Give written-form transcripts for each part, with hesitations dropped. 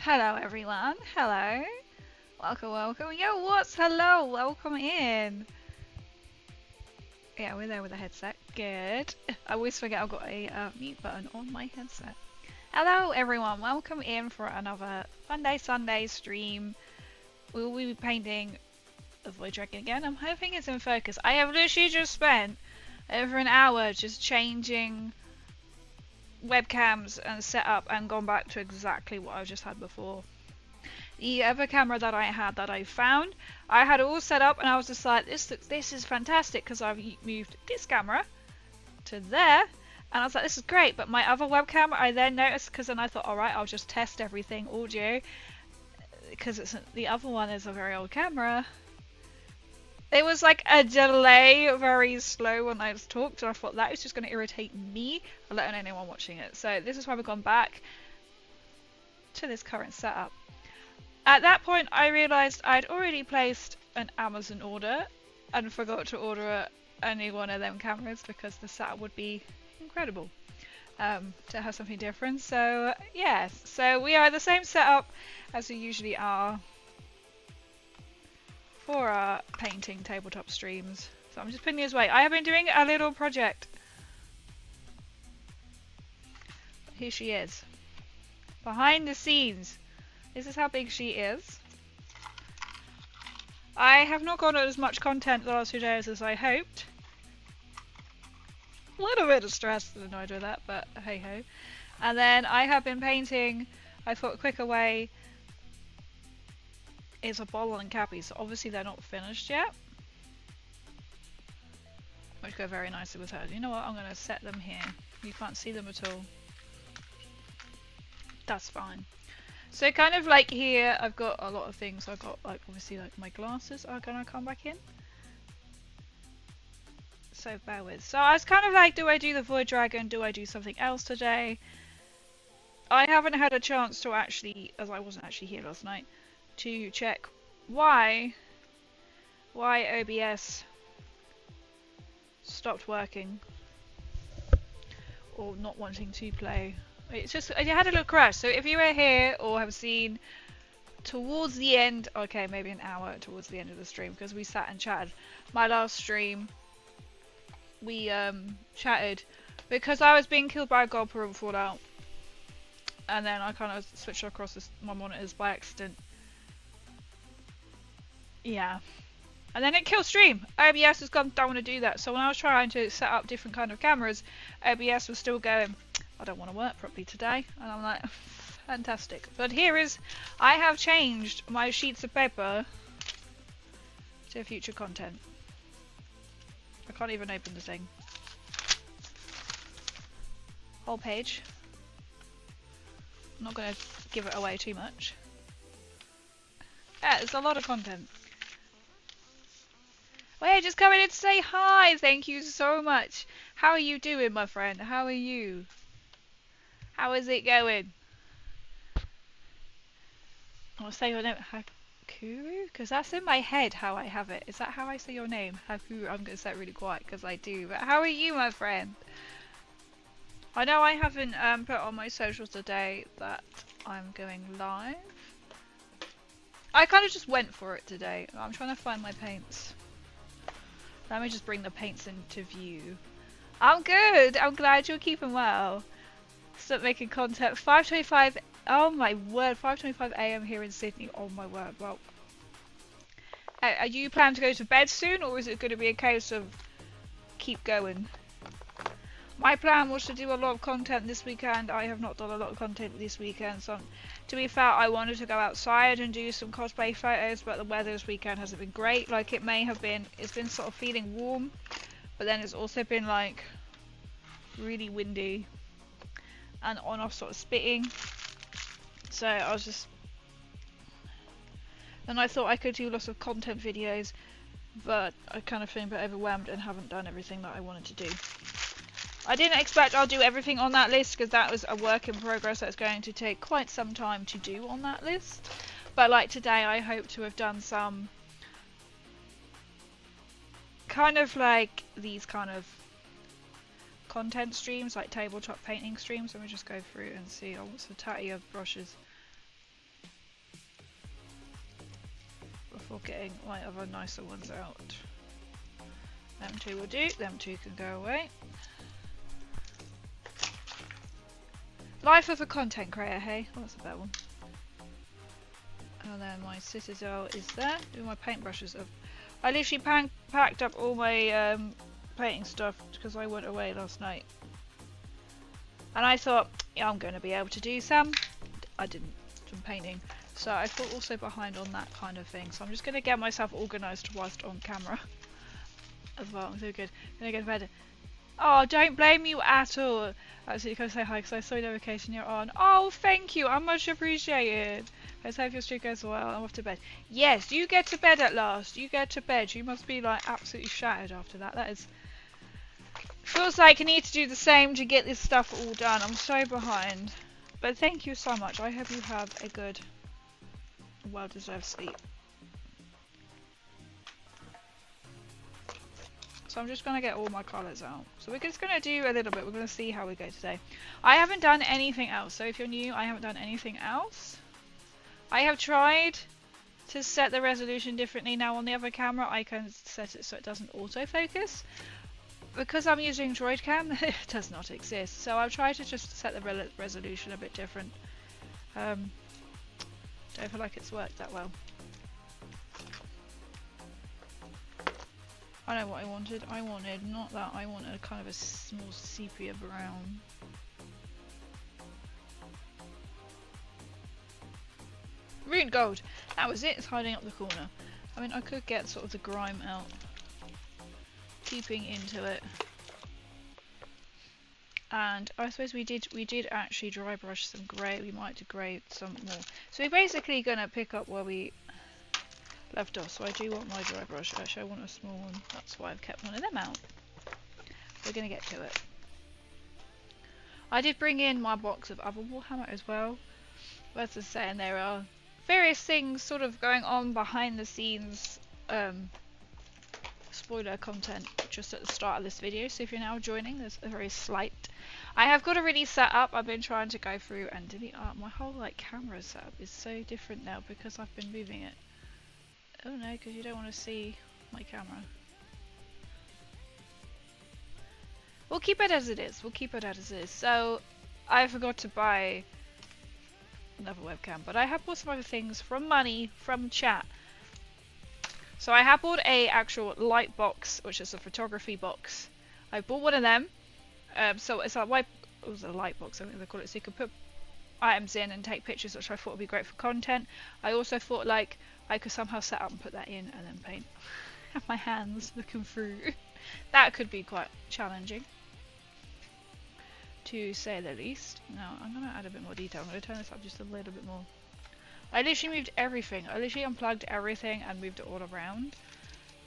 Hello everyone, hello. Welcome. Yo, what's hello? Welcome in. Yeah, we're there with a headset. Good. I always forget I've got a mute button on my headset. Hello everyone, welcome in for another Funday Sunday stream. We will be painting the Void Dragon again. I'm hoping it's in focus. I have literally just spent over an hour just changing webcams and setup and gone back to exactly what I just had before. The other camera that I had that I found, I had it all set up and I was just like, this is fantastic because I've moved this camera to there and I was like, this is great. But my other webcam, I then noticed, because then I thought, alright, I'll just test everything audio, because the other one is a very old camera. It was like a delay, very slow when I talked, and I thought that is just going to irritate me, let alone anyone watching it. So this is why we've gone back to this current setup. At that point, I realised I'd already placed an Amazon order and forgot to order any one of them cameras because the setup would be incredible to have something different. So yes, so we are the same setup as we usually are for our painting tabletop streams. So I'm just putting these away. I have been doing a little project. Here she is. Behind the scenes. This is how big she is. I have not got as much content the last few days as I hoped. A little bit of stress and annoyed with that, but hey ho. And then I have been painting. I thought a quicker way is a bottle and cappy, so obviously they're not finished yet, which go very nicely with her. You know what, I'm going to set them here. You can't see them at all. That's fine. So kind of like here, I've got a lot of things. I've got like obviously like my glasses are going to come back in. So bear with. So I was kind of like, do I do the Void Dragon? Do I do something else today? I haven't had a chance to actually, as I wasn't actually here last night, to check why OBS stopped working or not wanting to play. It's just, I had a little crash. So if you were here or have seen towards the end, okay, maybe an hour towards the end of the stream, because we sat and chatted. My last stream, we chatted because I was being killed by a goblin and Fallout, and then I kind of switched across my monitors by accident. Yeah. And then it killed stream. OBS has gone, don't want to do that. So when I was trying to set up different kind of cameras, OBS was still going, I don't want to work properly today. And I'm like, fantastic. But here is, I have changed my sheets of paper to future content. I can't even open the thing. Whole page. I'm not going to give it away too much. Yeah, it's a lot of content. Wait, just coming in to say hi. Thank you so much. How are you doing, my friend? How are you? How is it going? I'll say your name. Hakuru? Because that's in my head how I have it. Is that how I say your name? Hakuru. I'm going to say it really quiet because I do. But how are you, my friend? I know I haven't put on my socials today that I'm going live. I kind of just went for it today. I'm trying to find my paints. Let me just bring the paints into view. I'm good. I'm glad you're keeping well. Start making content. 5:25. Oh my word. 5:25 AM here in Sydney. Oh my word. Well, are you planning to go to bed soon, or is it going to be a case of keep going? My plan was to do a lot of content this weekend. I have not done a lot of content this weekend, so to be fair, I wanted to go outside and do some cosplay photos, but the weather this weekend hasn't been great. Like, it may have been, it's been sort of feeling warm, but then it's also been like really windy and on off sort of spitting. So I was just, and I thought I could do lots of content videos, but I kind of feel a bit overwhelmed and haven't done everything that I wanted to do. I didn't expect I'll do everything on that list, because that was a work in progress that's going to take quite some time to do on that list. But like today, I hope to have done some kind of like these kind of content streams, like tabletop painting streams. Let me just go through and see. Oh, what's the tatty of brushes? before getting my other nicer ones out. Them two will do, them two can go away. Life of a content creator, hey? Oh, that's a better one. And then my citadel is there. Do my paintbrushes up. I literally packed up all my painting stuff because I went away last night. And I thought, yeah, I'm going to be able to do some. I didn't, some painting. So I feel also behind on that kind of thing. So I'm just going to get myself organised whilst on camera as well. I'm so good. Gonna go to bed. Oh, don't blame you at all. Actually, can I say hi because I saw your notification you're on. Oh, thank you. I'm much appreciated. Let's hope your stream goes well. I'm off to bed. Yes, you get to bed at last. You get to bed. You must be like absolutely shattered after that. That is... Feels like I need to do the same to get this stuff all done. I'm so behind. But thank you so much. I hope you have a good, well-deserved sleep. So I'm just going to get all my colours out. So we're just going to do a little bit. We're going to see how we go today. I haven't done anything else. So if you're new, I haven't done anything else. I have tried to set the resolution differently. Now on the other camera, I can set it so it doesn't autofocus. Because I'm using Droid Cam, it does not exist. So I've tried to just set the resolution a bit different. Don't feel like it's worked that well. I know what I wanted. I wanted, not that, I wanted kind of a small sepia brown. Rune gold! That was it, it's hiding up the corner. I mean, I could get sort of the grime out. Keeping into it. And I suppose we did actually dry brush some grey. We might do grey some more. So we're basically going to pick up where we left off. So I do want my dry brush. Actually, I want a small one. That's why I've kept one of them out. We're going to get to it. I did bring in my box of other Warhammer as well. But as I was saying, there are various things sort of going on behind the scenes. Spoiler content just at the start of this video. So if you're now joining, there's a very slight. I have got a really set up. I've been trying to go through and delete art. My whole like camera setup is so different now because I've been moving it. Oh no, because you don't want to see my camera. We'll keep it as it is. We'll keep it as it is. So I forgot to buy another webcam, but I have bought some other things from money from chat. So I have bought a actual light box, which is a photography box. I bought one of them. So it's a light box, I think they call it. So you can put items in and take pictures, which I thought would be great for content. I also thought like I could somehow set up and put that in and then paint. Have my hands looking through. That could be quite challenging, to say the least. Now I'm going to add a bit more detail. I'm going to turn this up just a little bit more. I literally moved everything. I literally unplugged everything and moved it all around.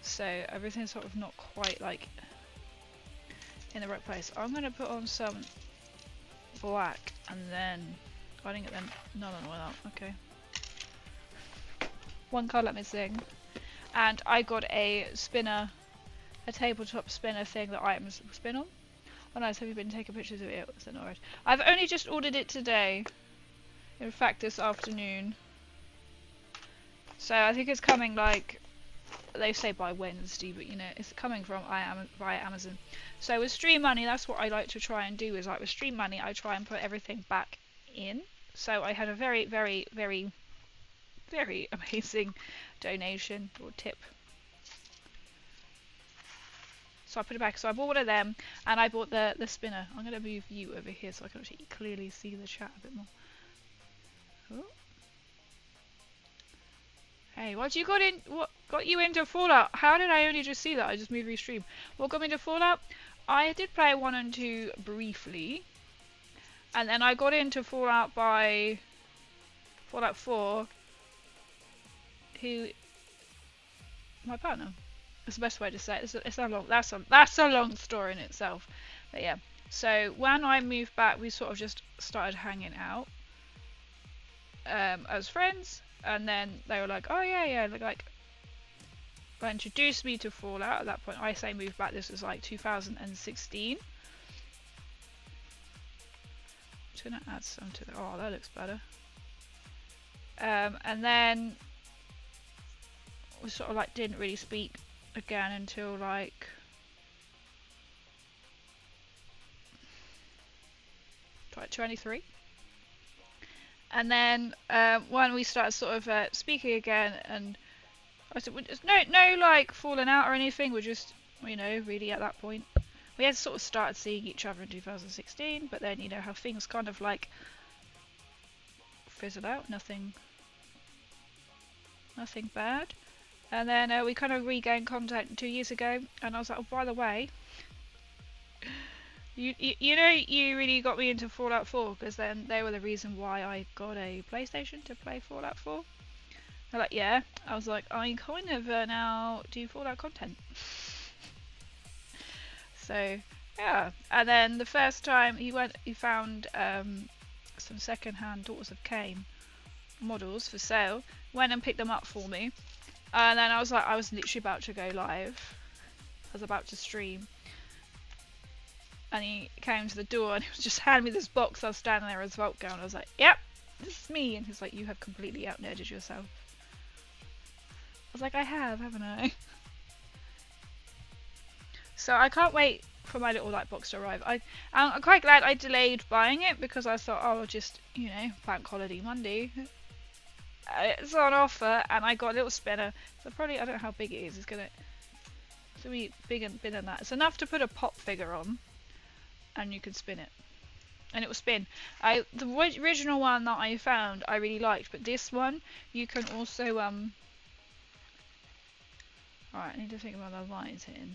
So everything's sort of not quite like in the right place. I'm going to put on some black and then I didn't get them. No, okay. One colour missing. And I got a spinner, a tabletop spinner thing that items will spin on. Oh nice, have you been taking pictures of it? Is that not right? I've only just ordered it today. In fact, this afternoon. So I think it's coming like, they say by Wednesday, but you know, it's coming from via Amazon. So with Stream Money, that's what I like to try and do, is like with Stream Money, I try and put everything back in. So I had a very, very, very, very amazing donation or tip. So I put it back. So I bought one of them, and I bought the spinner. I'm going to move you over here so I can actually clearly see the chat a bit more. Oh. Hey, what got you into Fallout? How did I only just see that? I just moved restream. What got me into Fallout? I did play 1 and 2 briefly, and then I got into Fallout by Fallout 4. My partner. That's the best way to say it. It's a long. That's a long story in itself. But yeah. So when I moved back, we sort of just started hanging out as friends. And then they were like, oh yeah, like they introduced me to Fallout. At that point, I say moved back, this was like 2016. I'm just gonna add some to that. Oh, that looks better. And then we sort of like didn't really speak again until like 23. And then when we started sort of speaking again, and I said, no like falling out or anything, we're just, you know, really at that point. We had sort of started seeing each other in 2016, but then, you know, how things kind of like fizzled out, nothing bad. And then we kind of regained contact 2 years ago, and I was like, oh, by the way, you know, you really got me into Fallout 4, because then they were the reason why I got a PlayStation to play Fallout 4. They're like, yeah. I was like, I kind of now do Fallout content. So, yeah. And then the first time he found some second-hand Daughters of Cain models for sale, went and picked them up for me. And then I was like, I was literally about to go live. I was about to stream. And he came to the door and he was just handing me this box. I was standing there as Volk and I was like, yep, this is me. And he's like, you have completely out-nerded yourself. I was like, I have, haven't I? So I can't wait for my little light box to arrive. I'm quite glad I delayed buying it, because I thought, oh, just, you know, Bank Holiday Monday. It's on offer, and I got a little spinner. So probably, I don't know how big it is. It's gonna be bigger than that. It's enough to put a pop figure on, and you can spin it, and it will spin. The original one that I found I really liked, but this one you can also Alright, I need to think about the light it's hitting.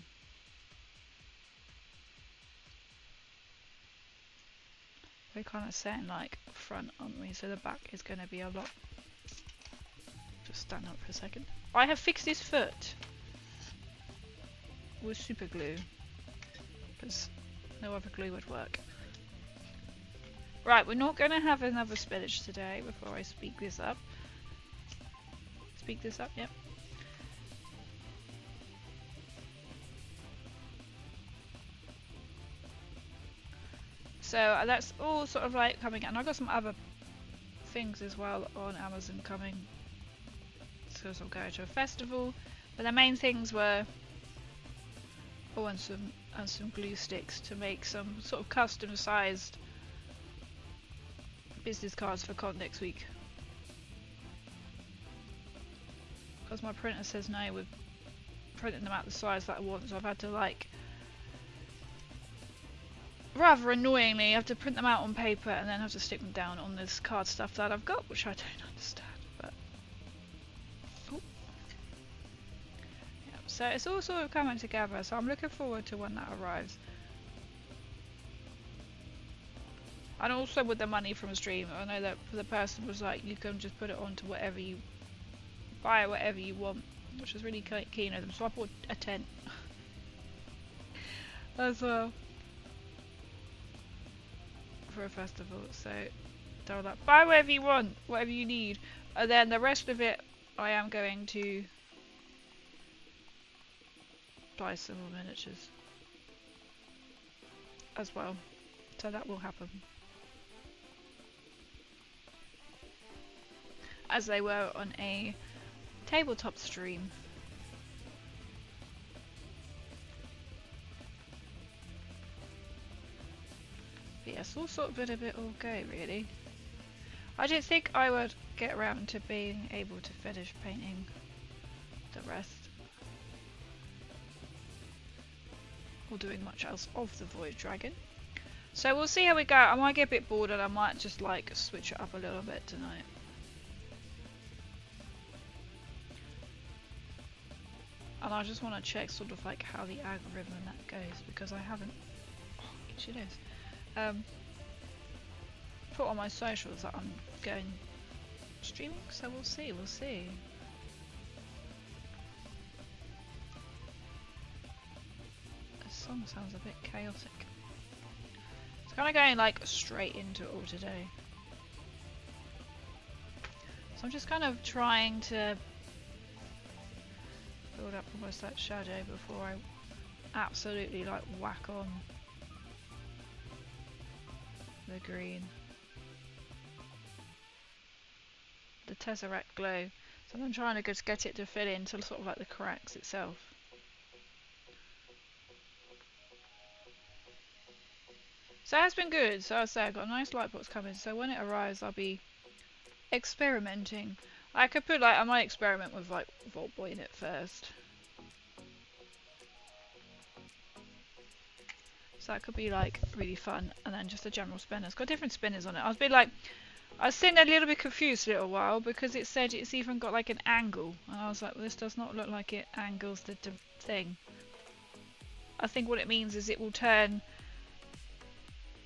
We're kind of setting like front, aren't we? So the back is going to be a lot. Just stand up for a second. I have fixed his foot with super glue, because no other glue would work. Right, we're not going to have another spinach today before I speak this up. Speak this up, yep. So that's all sort of like coming out. And I've got some other things as well on Amazon coming. So I'm going to a festival. But the main things were and some glue sticks to make some sort of custom sized business cards for con next week. Because my printer says no with printing them out the size that I want, so I've had to like, rather annoyingly, I have to print them out on paper and then have to stick them down on this card stuff that I've got, which I don't understand. But yeah, so it's all sort of coming together. So I'm looking forward to when that arrives. And also with the money from a stream, I know that the person was like, you can just put it onto whatever you buy, whatever you want, which was really keen of them. So I bought a tent as well for a festival. So they were like, buy whatever you want, whatever you need, and then the rest of it I am going to buy some more miniatures as well. So that will happen. As they were on a tabletop stream. But yes, all sort of been a bit all go really. I didn't think I would get around to being able to finish painting the rest, or doing much else of the Void Dragon. So we'll see how we go. I might get a bit bored and I might just like switch it up a little bit tonight. And I just want to check sort of like how the algorithm and that goes, because I haven't, itchy nose, put on my socials that I'm going streaming, so we'll see. This song sounds a bit chaotic. It's kind of going like straight into it all today. So I'm just kind of trying to build up almost that shadow before I absolutely like whack on the green. The Tesseract glow. So I'm trying to just get it to fit into sort of like the cracks itself. So it has been good. So I say I've got a nice light box coming. So when it arrives, I'll be experimenting. I could put like, I might experiment with like Vault Boy in it first. So that could be like really fun. And then just a general spinner. It's got different spinners on it. I was a bit like, I was sitting a little bit confused a little while because it said it's even got like an angle. And I was like, well, this does not look like it angles the thing. I think what it means is it will turn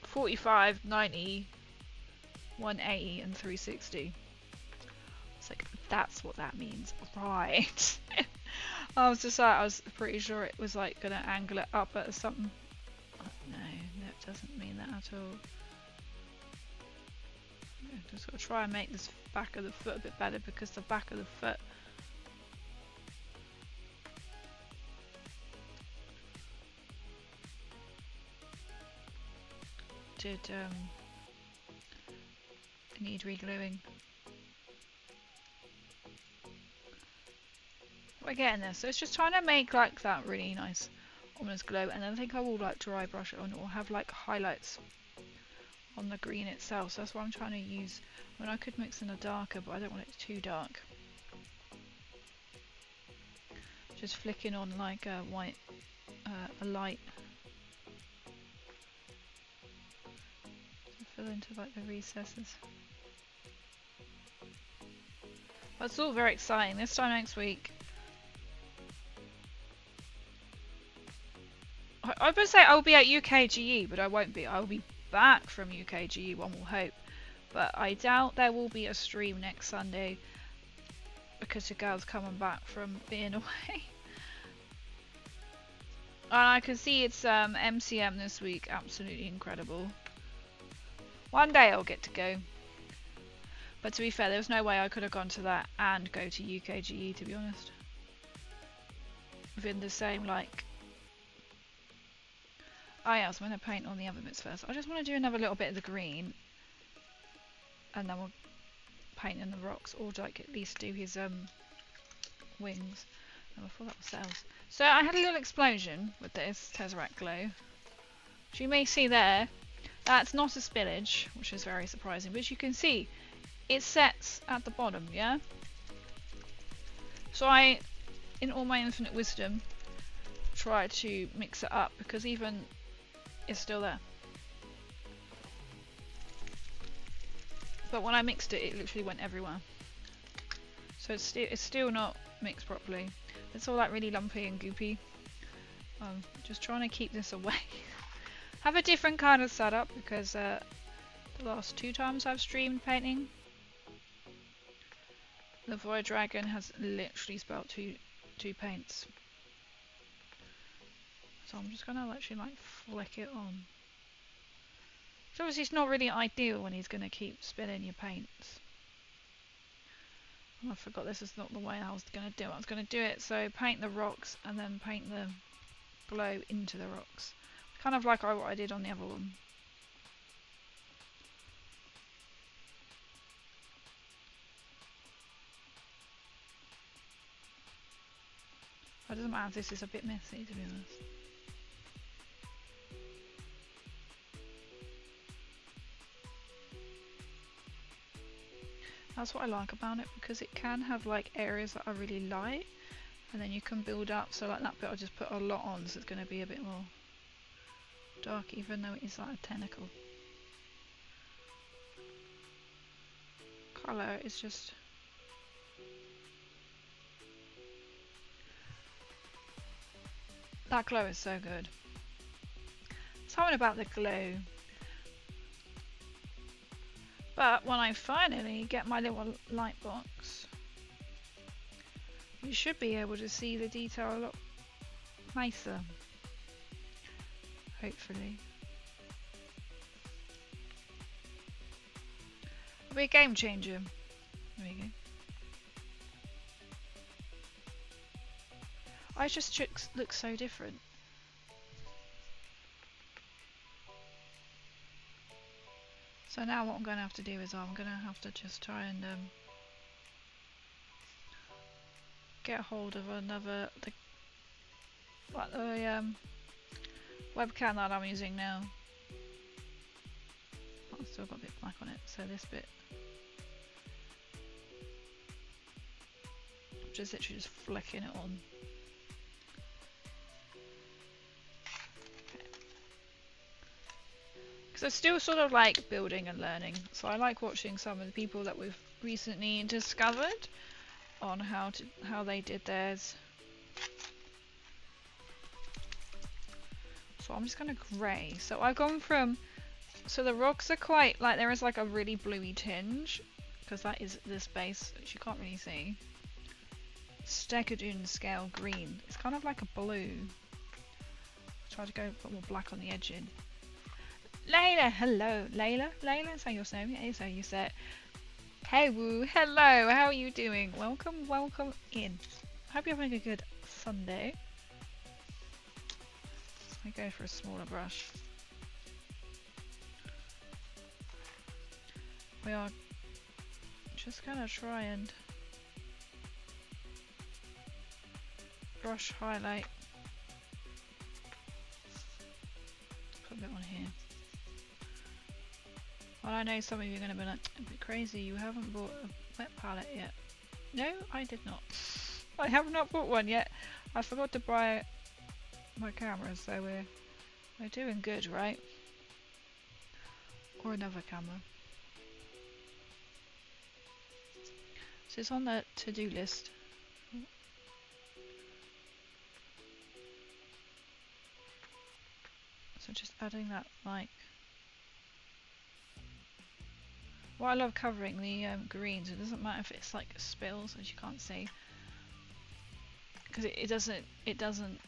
45, 90, 180 and 360. It's like, that's what that means. Right. I was just like, I was pretty sure it was like gonna angle it up at something. No, that doesn't mean that at all. Just got to try and make this back of the foot a bit better because the back of the foot did need re-gluing. We're getting there, so it's just trying to make like that really nice ominous glow, and then I think I will like dry brush it on or have like highlights on the green itself. So that's what I'm trying to use. I mean, I could mix in a darker, but I don't want it too dark. Just flicking on like a white, a light to fill into like the recesses. But it's all very exciting. This time next week, I would say I'll be at UKGE, but I won't be. I'll be back from UKGE, one will hope. But I doubt there will be a stream next Sunday because the girl's coming back from being away. And I can see it's MCM this week, absolutely incredible. One day I'll get to go. But to be fair, there was no way I could have gone to that and go to UKGE, to be honest. Within the same, like... Oh yeah, I was going to paint on the other bits first. I just want to do another little bit of the green. And then we'll paint in the rocks, or like at least do his wings. And before that was cells. So I had a little explosion with this Tesseract glow. Which you may see there. That's not a spillage, which is very surprising. But as you can see, it sets at the bottom, yeah? So I, in all my infinite wisdom, try to mix it up because even it's still there. But when I mixed it, it literally went everywhere. So it's still not mixed properly. It's all like really lumpy and goopy. Just trying to keep this away. Have a different kind of setup because the last 2 times I've streamed painting, the Void Dragon has literally spelt two paints. So I'm just gonna actually like flick it on. So obviously it's not really ideal when he's gonna keep spinning your paints. And I forgot this is not the way I was gonna do it. I was gonna do it so paint the rocks and then paint the glow into the rocks. Kind of like what I did on the other one. It doesn't matter if this is a bit messy, to be honest. That's what I like about it, because it can have like areas that are really light and then you can build up. So like that bit I just put a lot on, so it's going to be a bit more dark even though it is like a tentacle. Colour is just... That glow is so good. Something about the glow. But when I finally get my little light box, you should be able to see the detail a lot nicer. Hopefully. It'll be a game changer. There we go. I just look so different. So now what I'm going to have to do is I'm going to have to just try and get hold of another the webcam that I'm using now. Oh, I've still got a bit black on it, so this bit just literally just flicking it on. Because I'm still sort of like building and learning, so I like watching some of the people that we've recently discovered on how they did theirs. So I'm just gonna grey. So I've gone from, so the rocks are quite like, there is like a really bluey tinge, because that is this base which you can't really see. Stegadun scale green. It's kind of like a blue. Try to go put more black on the edging. Layla, hello, Layla, is that your name? Yeah, so you said. Hey woo, hello, how are you doing? Welcome in. Hope you're having a good Sunday. I go for a smaller brush. We are just gonna try and brush highlight. Put a bit on here. Well, I know some of you are going to be like, a bit crazy, you haven't bought a wet palette yet. No, I did not. I have not bought one yet. I forgot to buy my camera, so we're doing good, right? Or another camera. So it's on the to-do list. So just adding that, like, well, I love covering the greens. It doesn't matter if it's like spills, as you can't see, because it doesn't.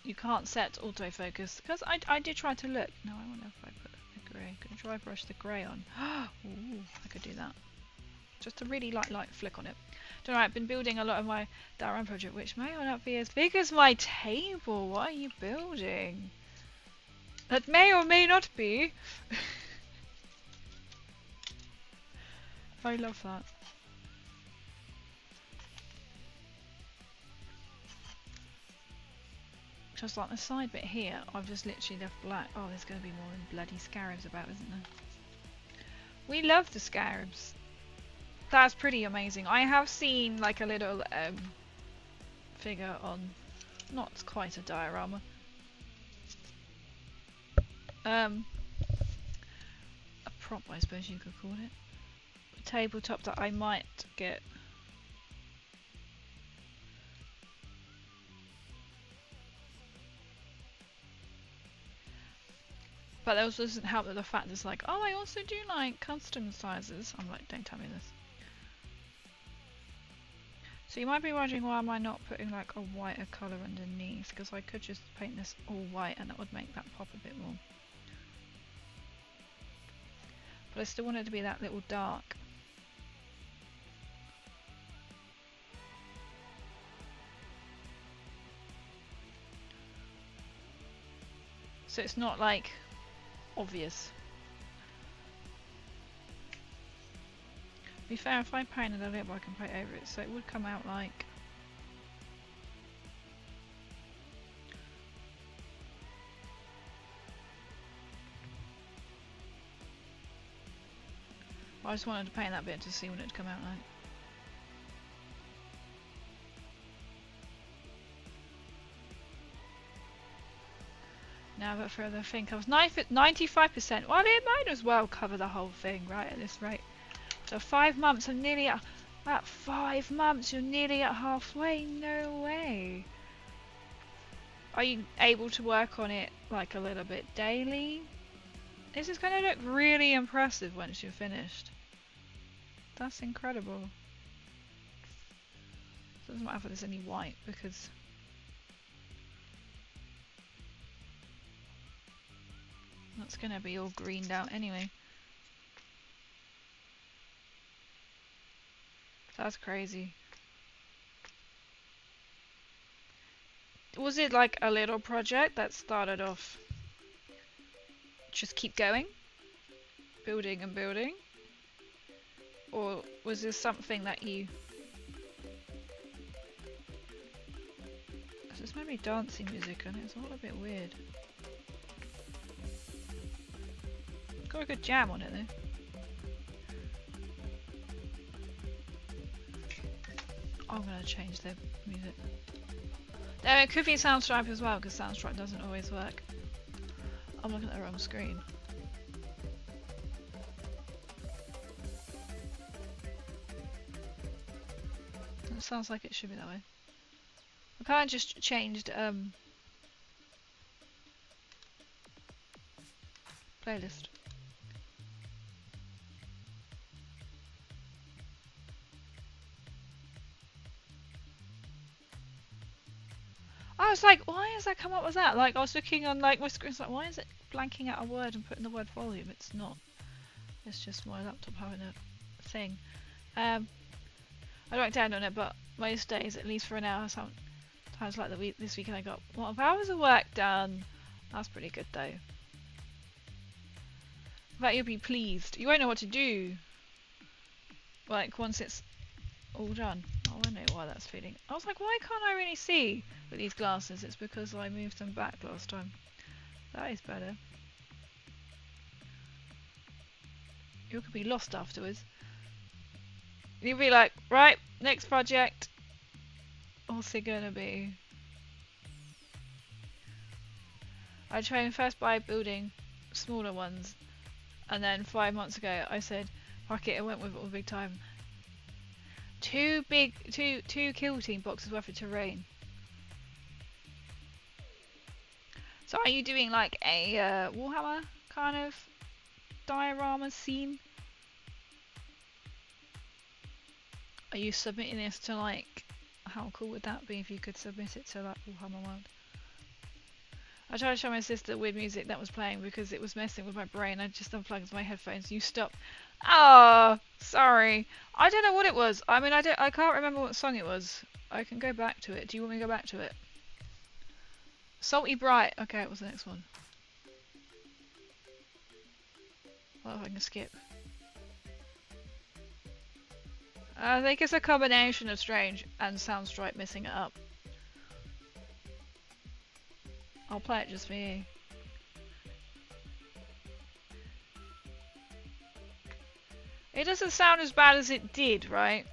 You can't set autofocus. Because I did try to look. No, I wonder if I put the grey. Could I dry brush the grey on? Ooh, I could do that. Just a really light flick on it. Don't know. I've been building a lot of my Darren project, which may or not be as big as my table. What are you building? That may or may not be. I love that. Just like the side bit here, I've just literally left black. Oh, there's going to be more than bloody scarabs about, isn't there? We love the scarabs. That's pretty amazing. I have seen like a little figure on, not quite a diorama. A prop, I suppose you could call it. Tabletop that I might get. But that also doesn't help with the fact it's like, oh, I also do like custom sizes. I'm like, don't tell me this. So you might be wondering, why am I not putting like a whiter colour underneath? Because I could just paint this all white and that would make that pop a bit more. But I still want it to be that little dark. So it's not like obvious. To be fair, if I painted a little, I can paint over it, so it would come out like. I just wanted to paint that bit to see what it'd come out like. Now that further thing covers 95%. Well, it might as well cover the whole thing, right, at this rate. So 5 months, I'm nearly at 5 months, you're nearly at halfway. No way. Are you able to work on it like a little bit daily? This is going to look really impressive once you're finished. That's incredible. It doesn't matter if there's any white, because that's going to be all greened out anyway. That's crazy. Was it like a little project that started off just keep going? Building and building? Or was this something that you There's maybe dancing music and it's all a bit weird. Got a good jam on it though. I'm gonna change the music. It could be Soundstripe as well, because Soundstripe doesn't always work. I'm looking at the wrong screen. It sounds like it should be that way. I kind of just changed playlist. I was like, why has that come up with that? Like, I was looking on like my screen, it's like, why is it blanking out a word and putting the word volume? It's not. It's just my laptop having a thing. I don't down on it, but most days, at least for an hour, sometimes like this weekend I got 12 hours of work done. That's pretty good though. But you'll be pleased. You won't know what to do. Like, once it's all done. Oh, I know why that's feeling. I was like, why can't I really see with these glasses? It's because I moved them back last time. That is better. You could be lost afterwards. You'll be like, right, next project. What's it gonna be? I trained first by building smaller ones, and then 5 months ago I said, fuck it, I went with it all big time. Two kill team boxes worth of terrain. So are you doing like a Warhammer kind of diorama scene? Are you submitting this to like, how cool would that be if you could submit it to like Warhammer World? I tried to show my sister weird music that was playing because it was messing with my brain. I just unplugged my headphones. You stop. Oh, sorry. I don't know what it was. I mean, I can't remember what song it was. I can go back to it. Do you want me to go back to it? Salty Bright. Okay, it was the next one. Well, I can skip. I think it's a combination of Strange and Soundstripe messing it up. I'll play it just for you. It doesn't sound as bad as it did, right?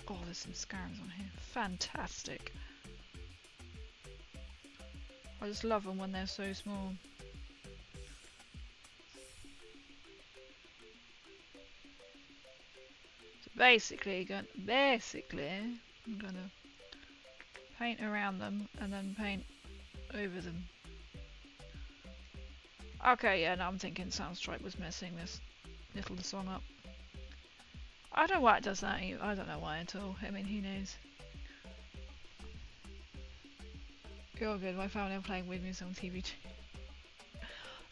Oh, there's some scarabs on here. Fantastic. I just love them when they're so small. So basically, I'm gonna paint around them and then paint over them. Okay, yeah, now I'm thinking Soundstripe was messing this little song up. I don't know why it does that. I don't know why at all. I mean, who knows? You're good. My family are playing weird music on TV too.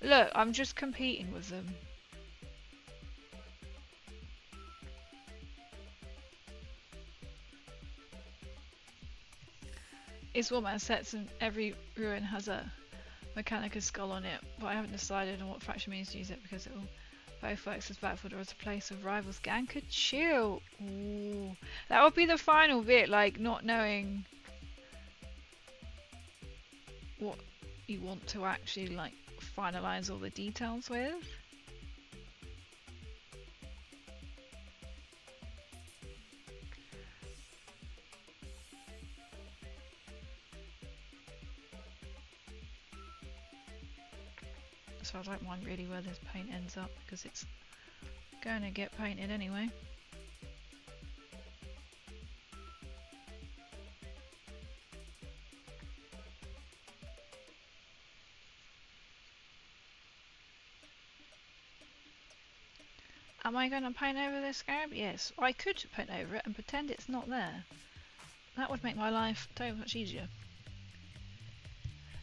Look, I'm just competing with them. It's Warhammer sets and every ruin has a Mechanica skull on it, but I haven't decided on what faction means to use it because it will both works as battlefield or as a place of rivals. Gang could chill. Ooh. That would be the final bit, like not knowing what you want to actually like finalize all the details with. So I don't mind really where this paint ends up because it's going to get painted anyway. Am I going to paint over this scarab? Yes. I could paint over it and pretend it's not there. That would make my life so much easier.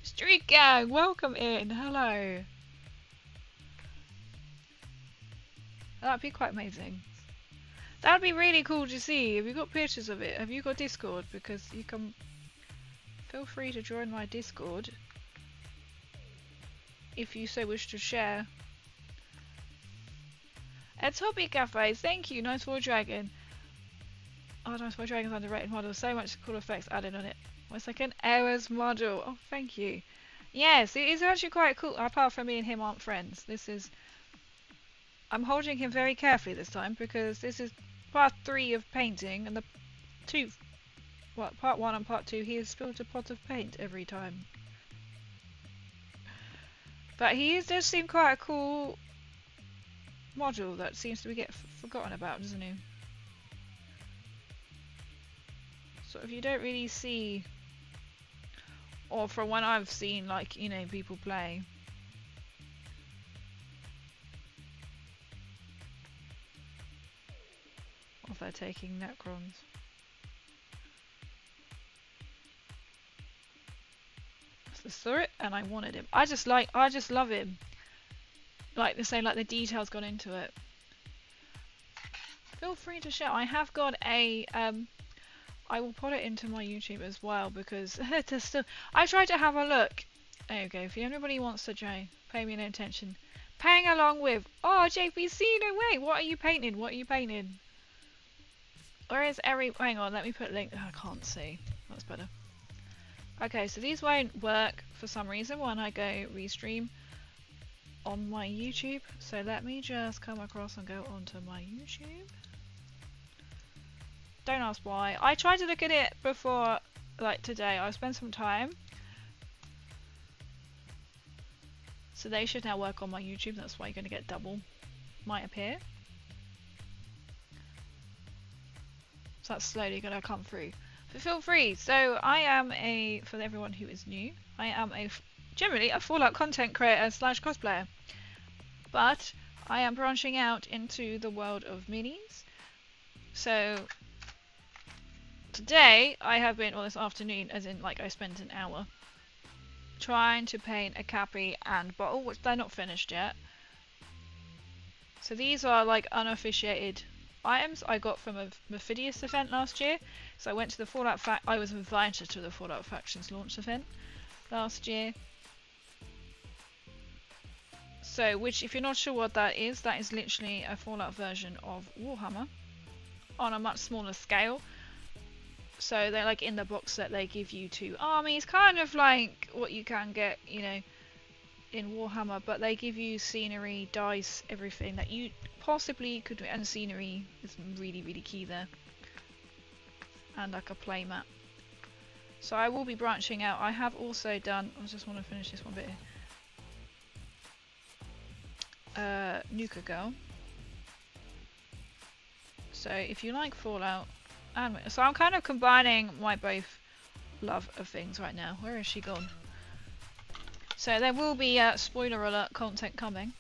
Street Gang, welcome in. Hello. That'd be quite amazing. That'd be really cool to see. Have you got pictures of it? Have you got Discord? Because you can feel free to join my Discord if you so wish to share At Hobby Cafe, thank you, Nice Void Dragon. Oh, Nice Void Dragon's underrated model, so much cool effects added on it. 1 second, Era's model. Oh, thank you. Yes, it is actually quite cool, apart from me and him aren't friends. I'm holding him very carefully this time, because this is part 3 of painting, and part 1 and part 2, he has spilled a pot of paint every time. But he does seem quite a cool model that seems to get forgotten about, doesn't he? Sort of, you don't really see, or from when I've seen, like, you know, people play. Or they're taking Necrons. I saw it and I wanted him. I just love him. Like they say, like the details gone into it. Feel free to share. I have got a I will put it into my YouTube as well, because I tried to have a look. There you go. If anybody wants to pay me no attention, paying along with. Oh, JPC, no way. What are you painting? What are you painting? Where is every? Hang on. Let me put a link. Oh, I can't see. That's better. Okay, so these won't work for some reason when I go restream on my YouTube. So let me just come across and go onto my YouTube. Don't ask why. I tried to look at it before, like today. I spent some time. So they should now work on my YouTube. That's why you're going to get double. Might appear. So that's slowly going to come through. But feel free. So I am for everyone who is new, I am generally a Fallout content creator / cosplayer. But I am branching out into the world of minis. So today I have been, or this afternoon, as in like I spent an hour trying to paint a cappy and bottle, which they're not finished yet. So these are like unofficiated items I got from a Mephidius event last year. So I went to the Fallout I was invited to the Fallout Factions launch event last year. So, which, if you're not sure what that is literally a Fallout version of Warhammer on a much smaller scale. So they're like in the box set they give you 2 armies, kind of like what you can get, you know, in Warhammer, but they give you scenery, dice, everything that you possibly could do, and scenery is really, really key there. And like a play mat. So I will be branching out. I have also done, I just want to finish this one bit here. Nuka Girl. So if you like Fallout, so I'm kind of combining my both love of things right now. Where is she gone? So there will be spoiler alert content coming.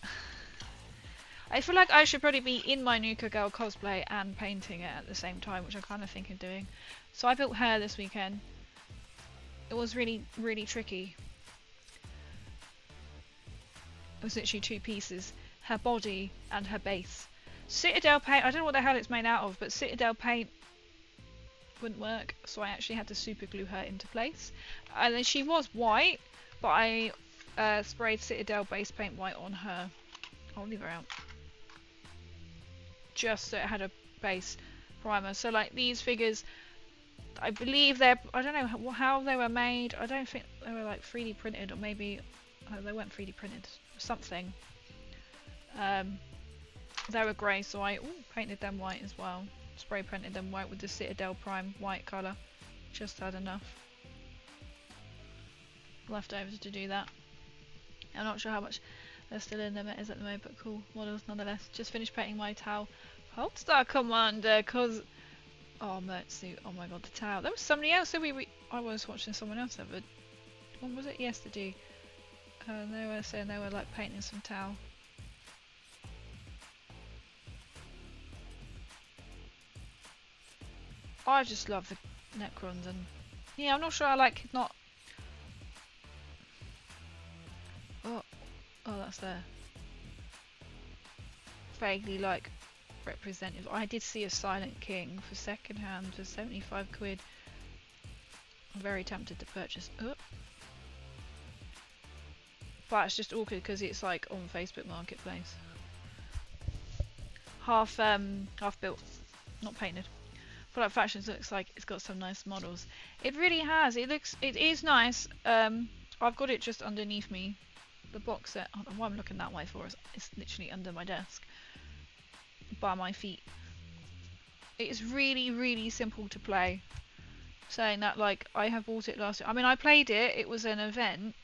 I feel like I should probably be in my Nuka Girl cosplay and painting it at the same time, which I kind of think of doing. So I built her this weekend. It was really, really tricky. It was literally 2 pieces. Her body and her base. Citadel paint, I don't know what the hell it's made out of, but Citadel paint wouldn't work, so I actually had to super glue her into place. And then she was white, but I sprayed Citadel base paint white on her. I'll leave her out. Just so it had a base primer. So like these figures, I believe I don't know how they were made. I don't think they were like 3D printed, or maybe they weren't 3D printed. Something. They were grey, so I painted them white as well. Spray painted them white with the Citadel Prime white colour. Just had enough leftovers to do that. I'm not sure how much there's still in them it is at the moment, but cool models nonetheless. Just finished painting my Tau Holdstar Commander, cause mert suit. Oh my god, the Tau. There was somebody else that I was watching someone else have it. When was it? Yesterday. They were saying they were like painting some Tau. I just love the Necrons, and yeah, I'm not sure I like not. Oh, that's there. Vaguely like representative. I did see a Silent King for second hand for 75 quid. I'm very tempted to purchase. But it's just awkward because it's like on Facebook Marketplace. half built, not painted. Fallout Factions looks like it's got some nice models. It really has. It is nice. I've got it just underneath me. The box set. I don't know why I'm looking that way for. It's literally under my desk, by my feet. It's really, really simple to play. Saying that, like, I have bought it last year. I mean, I played it. It was an event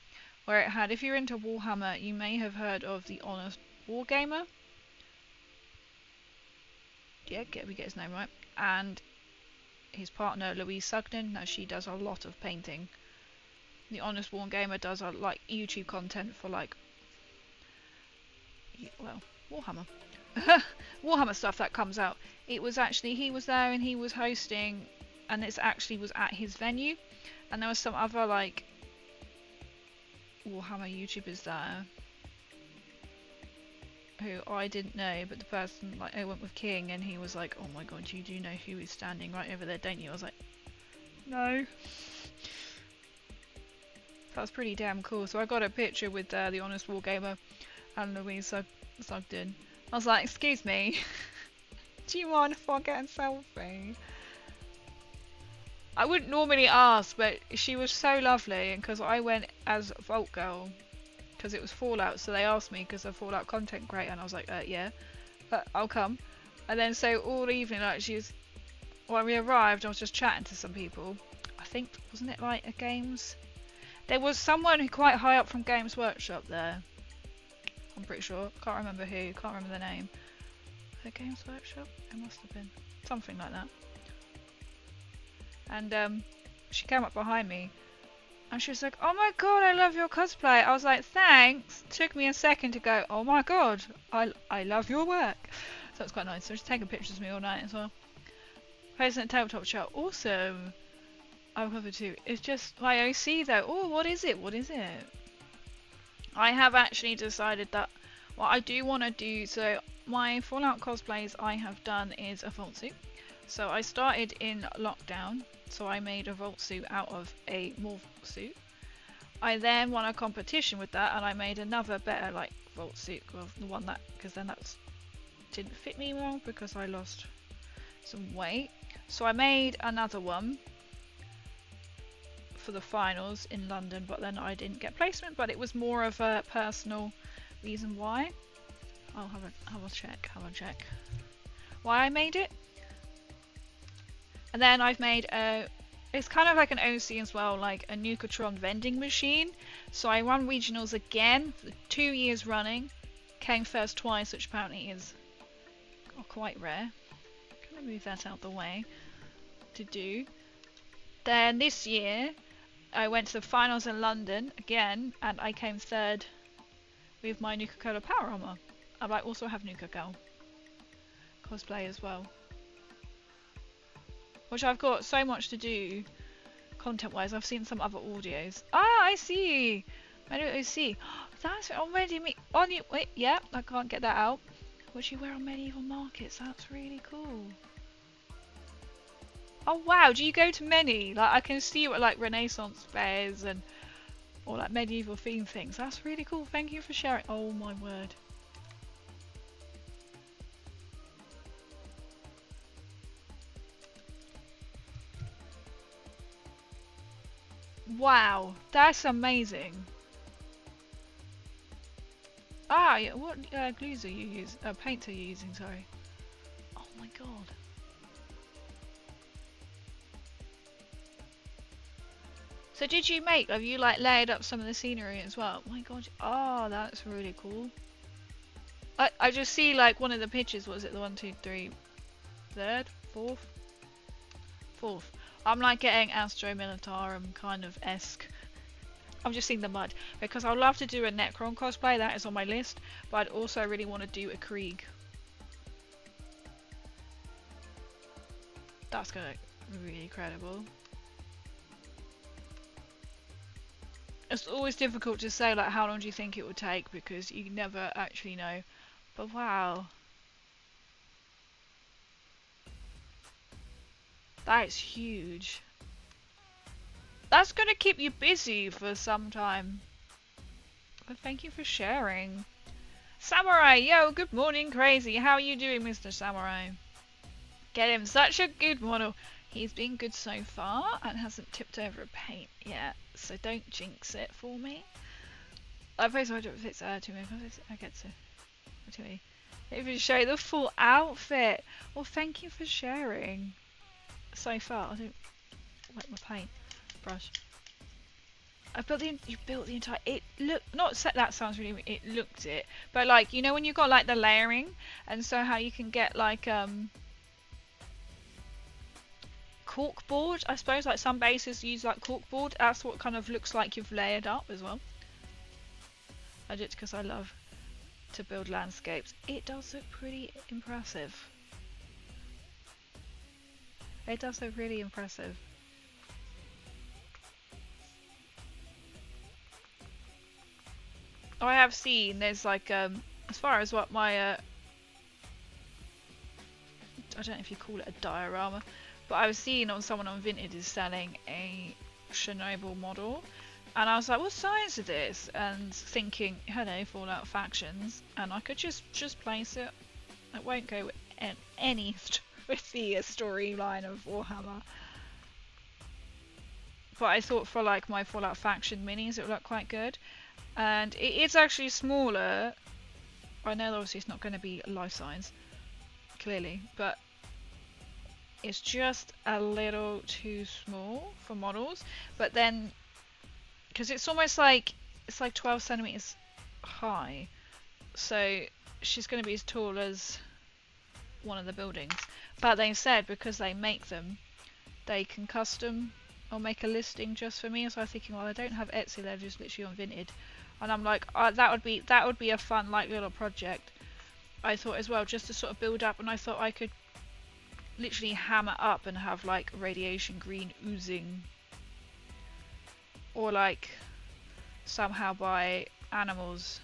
where it had. If you're into Warhammer, you may have heard of the Honest Wargamer. Yeah, we get his name right. And his partner Louise Sugden. Now she does a lot of painting. The Honest Wargamer does like YouTube content for like, well, Warhammer. Warhammer stuff that comes out. It was actually, he was there and he was hosting, and it actually was at his venue, and there was some other like Warhammer YouTubers there who I didn't know, but the person, like, I went with King and he was like, oh my god, you do know who is standing right over there, don't you? I was like, no. That was pretty damn cool. So I got a picture with the Honest Wargamer and Louise Sugden. I was like, excuse me, do you mind if I get a selfie? I wouldn't normally ask, but she was so lovely, and because I went as Vault Girl, because it was Fallout, so they asked me because of Fallout content creator, and I was like, yeah, I'll come. And then so all evening, like, when we arrived, I was just chatting to some people. I think, wasn't it like a Games? There was someone who quite high up from Games Workshop there. I'm pretty sure. Can't remember who. Can't remember the name. The Games Workshop? It must have been something like that. And she came up behind me, and she was like, "Oh my god, I love your cosplay." I was like, "Thanks." It took me a second to go, "Oh my god, I love your work." So it's quite nice. So she's taking pictures of me all night as well. Posting a tabletop chat. Awesome. I'll cover too. It's just my OC though. Oh, what is it? What is it? I have actually decided that what I do want to do. So my Fallout cosplays I have done is a vault suit. So I started in lockdown. So I made a vault suit out of a morph suit. I then won a competition with that, and I made another better like vault suit, well, the one that, because then that didn't fit me well because I lost some weight. So I made another one for the finals in London, but then I didn't get placement. But it was more of a personal reason why. I'll have a check why I made it. And then I've made it's kind of like an OC as well, like a Nucatron vending machine. So I won regionals again for 2 years running. Came first twice, which apparently is quite rare. Can I move that out the way to do? Then this year I went to the finals in London again, and I came third with my Nuka-Cola Power Armor. And I also have Nuka-Girl cosplay as well, which I've got so much to do content-wise. I've seen some other audios. Ah, I see. I don't see. That's already me. On you. Wait, yeah, I can't get that out. What you wear on medieval markets? That's really cool. Oh wow, do you go to many? Like, I can see you at like Renaissance fairs and or like medieval themed things. That's really cool. Thank you for sharing. Oh my word. Wow, that's amazing. Ah, yeah, what glues are you using? Paints are you using? Sorry. Oh my god. So did you make? Have you like layered up some of the scenery as well? Oh my god. Oh, that's really cool. I just see like one of the pictures. Was it the 1, 2, 3, third, fourth? I'm like getting Astro Militarum kind of esque. I'm just seeing the mud because I'd love to do a Necron cosplay. That is on my list, but I'd also really want to do a Krieg. That's gonna be really credible. It's always difficult to say like how long do you think it would take because you never actually know. But wow. That is huge. That's gonna keep you busy for some time. But thank you for sharing. Samurai, yo, good morning, crazy. How are you doing, Mr. Samurai? Get him such a good model. He's been good so far and hasn't tipped over a paint yet, so don't jinx it for me. I suppose I don't fix to me. I get to me. If you show the full outfit. Well, thank you for sharing. So far, I don't like my paint brush. You built the entire. It look not set. That sounds really. It looked it, but like you know when you got like the layering, and so how you can get like corkboard. I suppose like some bases use like corkboard. That's what kind of looks like you've layered up as well. I did it because I love to build landscapes. It does look pretty impressive. It does look really impressive. I have seen there's like as far as what my I don't know if you call it a diorama, but I was seeing on someone on Vinted is selling a Chernobyl model, and I was like, what size is this? And thinking, hello, Fallout Factions, and I could just place it. It won't go with any with the storyline of Warhammer. But I thought for like my Fallout Faction minis, it would look quite good. And it's actually smaller. I know obviously it's not going to be life size, clearly, but it's just a little too small for models. But then, because it's almost like it's like 12 centimeters high, so she's going to be as tall as one of the buildings. But they said because they make them, they can custom or make a listing just for me. So I was thinking, well, I don't have Etsy, they're just literally on Vinted. And I'm like, that would be a fun like little project. I thought as well, just to sort of build up, and I thought I could literally hammer up and have like radiation green oozing, or like somehow buy animals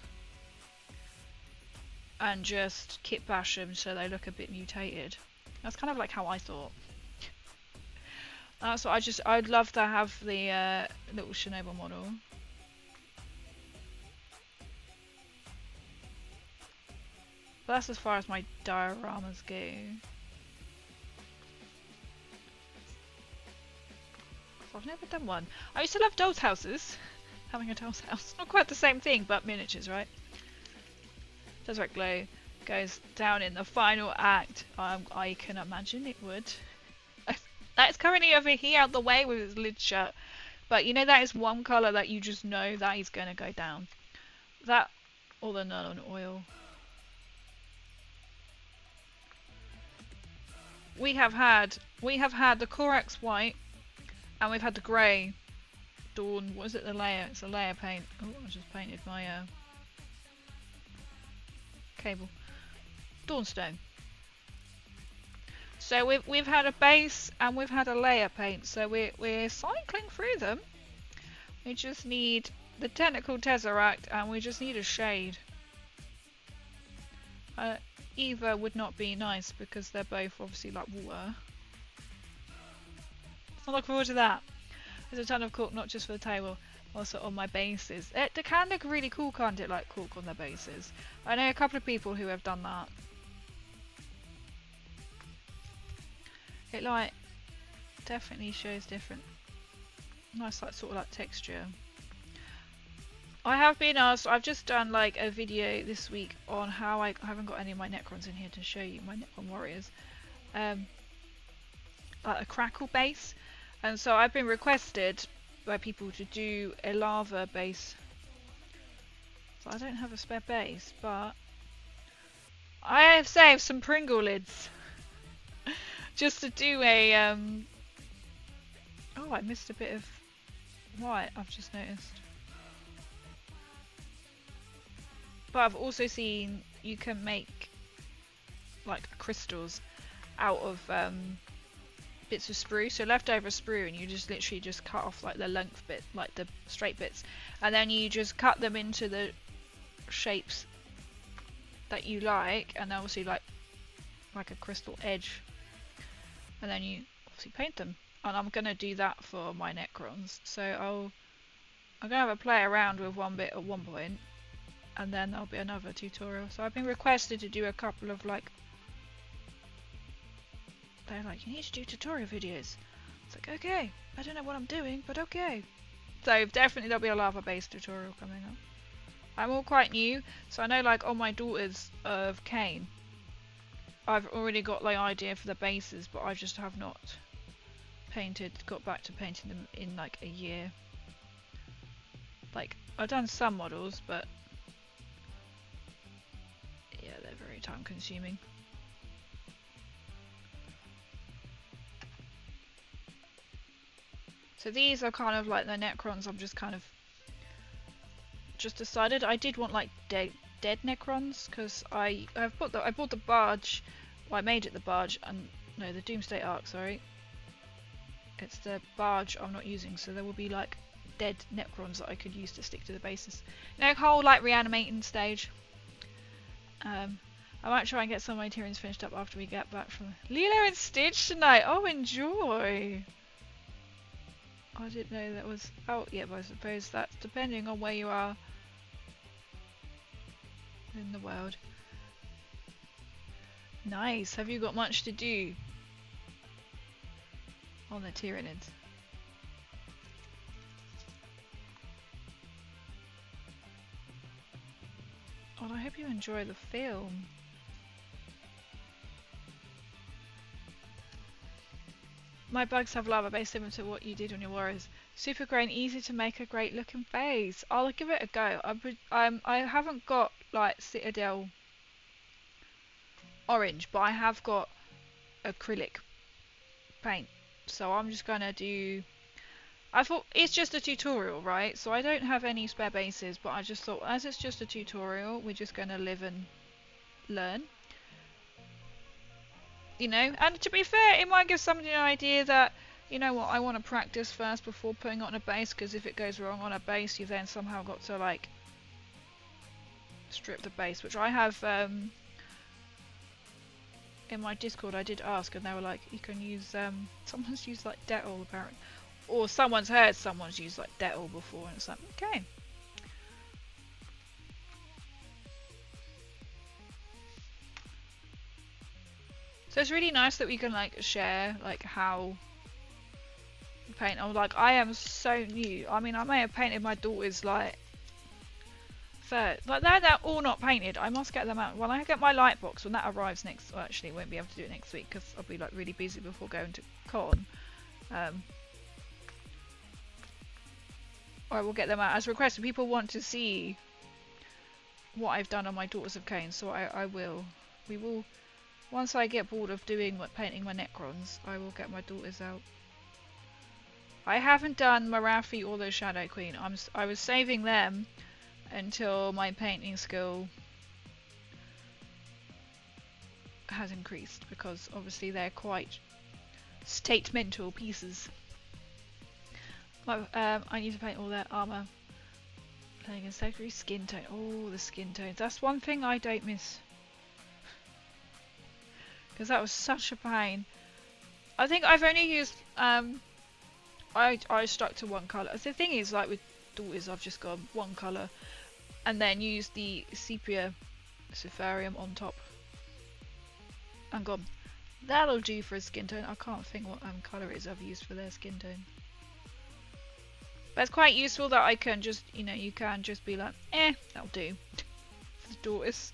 and just kit bash them so they look a bit mutated. That's kind of like how I thought. So I'd love to have the little Chernobyl model. But that's as far as my dioramas go. I've never done one. I used to love doll's houses. Having a doll's house. Not quite the same thing, but miniatures, right? Desert Glow goes down in the final act. I can imagine it would. That's currently over here out the way with his lid shut. But you know that is one colour that you just know that is going to go down. That or the Nuln Oil. We have had the Corax white, and we've had the grey Dawn. What is it? The layer? It's a layer paint. Oh, I just painted my cable. Dawnstone. So we've had a base and we've had a layer paint. So we're cycling through them. We just need the Tentacle Tesseract and we just need a shade. Either would not be nice because they're both obviously like water. I look forward to that. There's a ton of cork, not just for the table, also on my bases. It can look really cool, can't it, like cork on their bases? I know a couple of people who have done that. It like definitely shows different, nice like sort of like texture. I have been asked, I've just done like a video this week on how I haven't got any of my Necrons in here to show you, my Necron warriors. Like a crackle base. And so I've been requested by people to do a lava base. So I don't have a spare base, but I have saved some Pringle lids. Just to do a oh, I missed a bit of white, I've just noticed. But I've also seen you can make like crystals out of bits of sprue, so leftover sprue, and you just literally just cut off like the length bit, like the straight bits, and then you just cut them into the shapes that you like, and obviously like a crystal edge, and then you obviously paint them. And I'm gonna do that for my Necrons, so I'm gonna have a play around with one bit at one point. and then there'll be another tutorial. So I've been requested to do a couple of like, they're like, you need to do tutorial videos. It's like, okay, I don't know what I'm doing, but okay. So definitely there'll be a lava based tutorial coming up. I'm all quite new, so I know like on my daughters of Cain, I've already got the idea for the bases, but I just have not got back to painting them in like a year. Like, I've done some models, but yeah, they're very time consuming. So these are kind of like the Necrons. I'm just kind of decided I did want like dead Necrons, because I bought the barge. Well, I made it the barge, and no, the Doomsday Ark. Sorry, it's the barge I'm not using. So there will be like dead Necrons that I could use to stick to the bases. You know, whole like reanimating stage. I might try and get some of my Tyrians finished up after we get back from Lilo and Stitch tonight. Oh, enjoy! I didn't know that was out yet, but I suppose that's depending on where you are in the world. Nice. Have you got much to do on the Tyranids? Oh, I hope you enjoy the film. My bugs have lava base similar to what you did on your warriors. Super grain, easy to make a great looking face. I'll give it a go. I haven't got like Citadel orange, but I have got acrylic paint. So I'm just gonna do. I thought it's just a tutorial, right? So I don't have any spare bases, but I just thought as it's just a tutorial, we're just gonna live and learn. You know, and to be fair, it might give somebody an idea that, you know what, I want to practice first before putting it on a base, because if it goes wrong on a base, you've then somehow got to like strip the base, which I have in my Discord. I did ask, and they were like, you can use someone's used like Dettol apparently, or someone's heard someone's used like Dettol before, and it's like, okay. So it's really nice that we can like share like how we paint. I'm like, I am so new. I mean, I may have painted my daughters like third, like they're all not painted. I must get them out when I get my light box, when that arrives next. Well, actually, won't be able to do it next week because I'll be like really busy before going to con. I will get them out as requested. People want to see what I've done on my Daughters of Cain, so I will. We will. Once I get bored of painting my Necrons, I will get my daughters out. I haven't done Marathi or the Shadow Queen. I was saving them until my painting skill has increased, because obviously they're quite statemental pieces. I need to paint all their armor. Playing a secondary skin tone. Oh, the skin tones. That's one thing I don't miss, because that was such a pain. I think I've only used I stuck to one colour. The thing is, like with daughters, I've just gone one colour and then used the sepia Cepharium on top and gone, that'll do for a skin tone. I can't think what colour it is I've used for their skin tone. But it's quite useful that I can just, you know, you can just be like, that'll do for the daughters.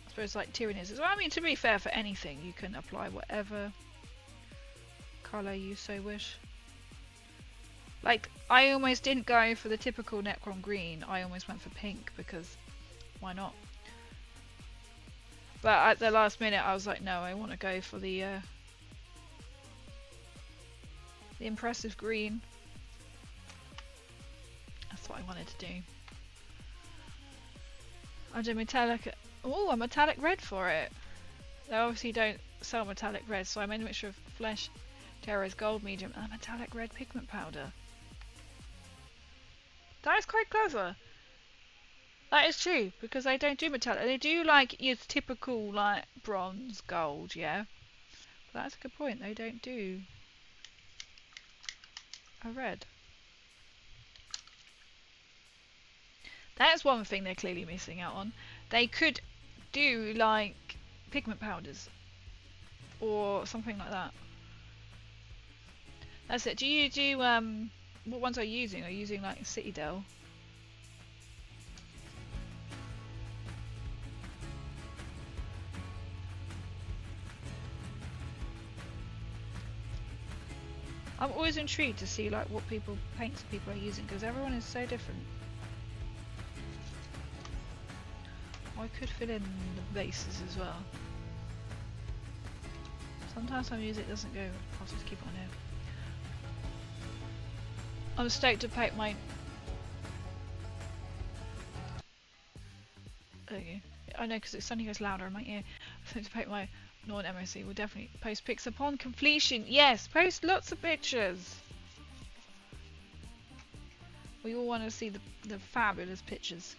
I suppose like Tyranids as well. I mean, to be fair, for anything you can apply whatever colour you so wish. Like, I almost didn't go for the typical Necron green. I almost went for pink, because why not? But at the last minute I was like, no, I want to go for the impressive green. That's what I wanted to do. I did metallic. Oh, a metallic red for it. They obviously don't sell metallic red, so I made a mixture of flesh, terra's gold medium, and a metallic red pigment powder. That is quite clever. That is true, because they don't do metallic. They do like your typical like bronze, gold, yeah. But that's a good point. They don't do a red. That's one thing they're clearly missing out on. They could do like pigment powders or something like that. That's it. Do you do what ones are you using? Are you using like Citadel? I'm always intrigued to see like what paints people are using, because everyone is so different. I could fill in the bases as well. Sometimes some music doesn't go. I'll just keep on here. I'm stoked to paint my... There you go. I know, because it suddenly goes louder in my ear. I'm stoked to paint my non-MOC. We'll definitely post pics upon completion. Yes, post lots of pictures. We all want to see the fabulous pictures.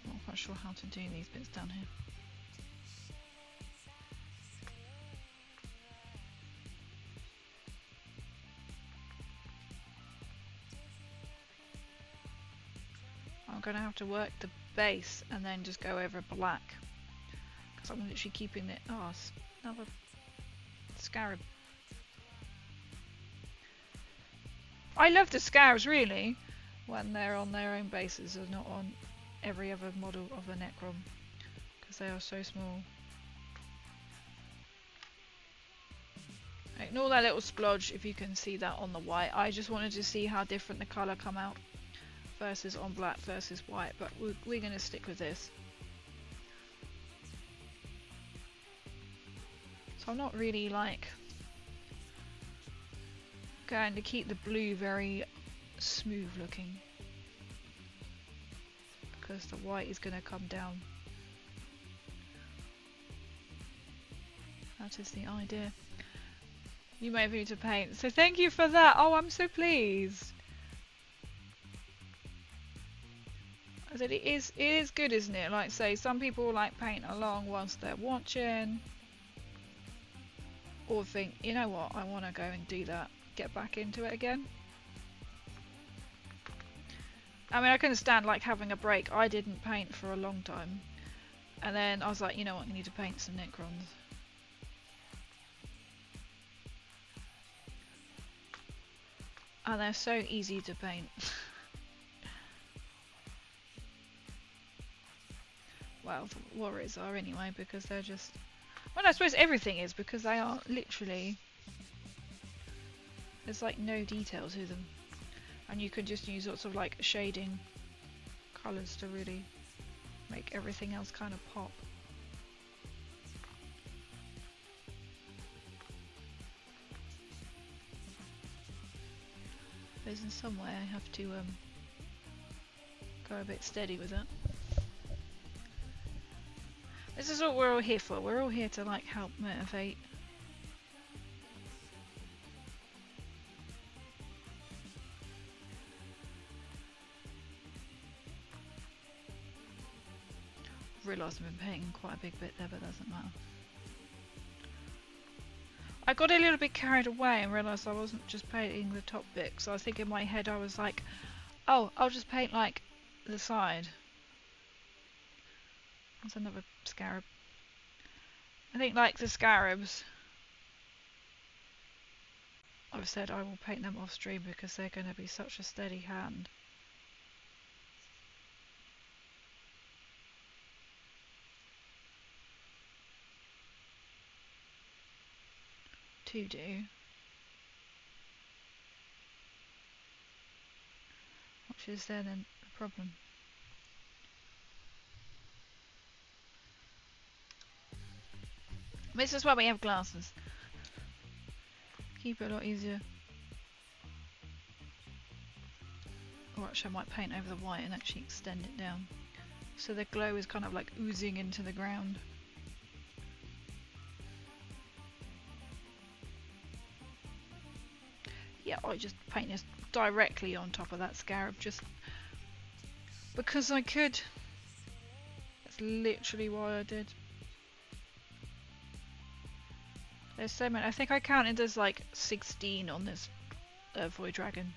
Not quite sure how to do these bits down here. I'm going to have to work the base and then just go over black, because I'm literally keeping it. Oh, another scarab. I love the scarabs really when they're on their own bases and not on every other model of a Necron, because they are so small. Ignore that little splodge if you can see that on the white. I just wanted to see how different the colour come out versus on black versus white, but we're going to stick with this. So I'm not really like going to keep the blue very smooth looking, because the white is going to come down. That is the idea. You may have me to paint, so thank you for that. Oh, I'm so pleased. I said it is good, isn't it? Like, say some people like paint along whilst they're watching, or think, you know what, I want to go and do that, get back into it again. I mean, I can understand like having a break. I didn't paint for a long time, and then I was like, you know what, I need to paint some Necrons. And they're so easy to paint. Well, the warriors are anyway, because they're just... Well, I suppose everything is, because they are literally... There's like no detail to them. And you could just use lots of like shading colours to really make everything else kind of pop. There's in some way I have to go a bit steady with it. This is what we're all here for. We're all here to like help motivate. I've realised I've been painting quite a big bit there, but that doesn't matter. I got a little bit carried away and realised I wasn't just painting the top bit, so I think in my head I was like, oh, I'll just paint like the side. There's another scarab. I think like the scarabs, I've said I will paint them off stream because they're going to be such a steady hand. To do. Which is then the problem. This is why we have glasses. Keep it a lot easier. Or actually I might paint over the white and actually extend it down, so the glow is kind of like oozing into the ground. Yeah, I just paint this directly on top of that scarab just because I could. That's literally why I did. There's so many. I think I counted there's like 16 on this Void Dragon.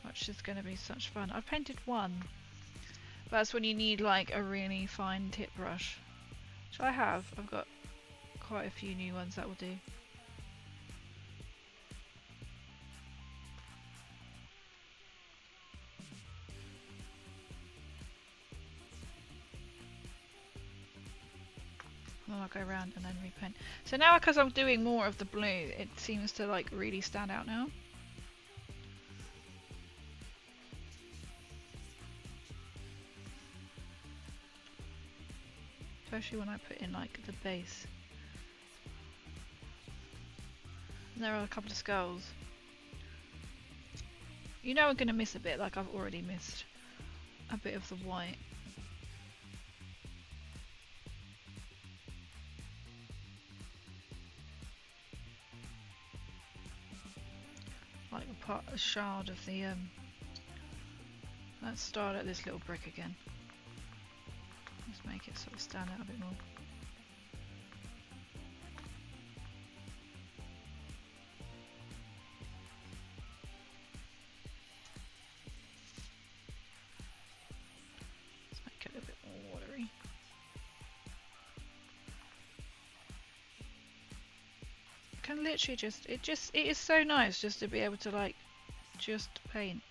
Which is going to be such fun. I've painted one. But that's when you need like a really fine tip brush. Which I have. I've got quite a few new ones that will do. And then I'll go around and then repaint. So now because I'm doing more of the blue, it seems to like really stand out now. Especially when I put in like the base. And there are a couple of skulls. You know I'm going to miss a bit, like I've already missed a bit of the white. Like a shard of the let's start at this little brick again. Let's make it sort of stand out a bit more. Let's make it a bit more watery. Can literally it is so nice just to be able to like just paint.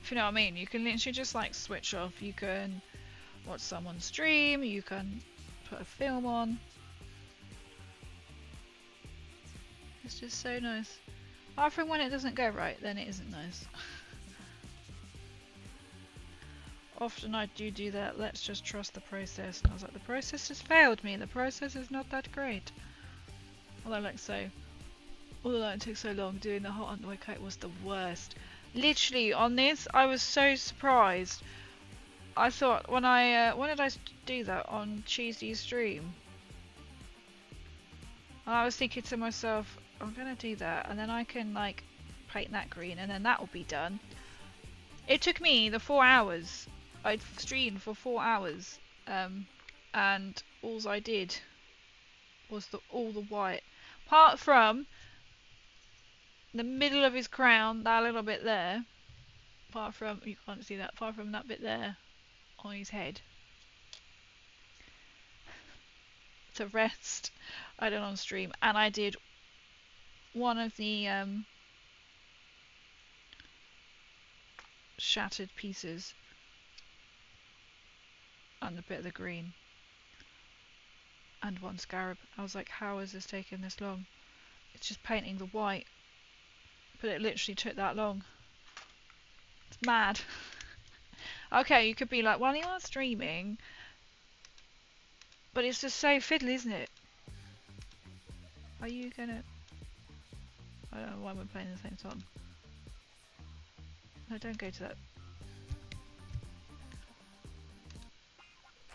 If you know what I mean, you can literally just like switch off. You can watch someone stream, you can put a film on. It's just so nice. Apart from when it doesn't go right, then it isn't nice. Often I do that, let's just trust the process. And I was like, the process has failed me, the process is not that great. Although it took so long, doing the hot underwear coat was the worst. Literally on this, I was so surprised. I thought when did I do that? On Tuesday's stream. And I was thinking to myself, I'm gonna do that, and then I can like paint that green, and then that will be done. It took me the 4 hours. I streamed for 4 hours, and all I did was all the white, apart from the middle of his crown, that little bit there. Apart from, you can't see that, apart from that bit there on his head. The rest I did on stream, and I did one of the shattered pieces and a bit of the green, and one scarab. I was like, how is this taking this long? It's just painting the white, but it literally took that long. It's mad. Okay, you could be like, well, you are streaming, but it's just so fiddly, isn't it? Are you gonna... I don't know why we're playing the same song. No, don't go to that.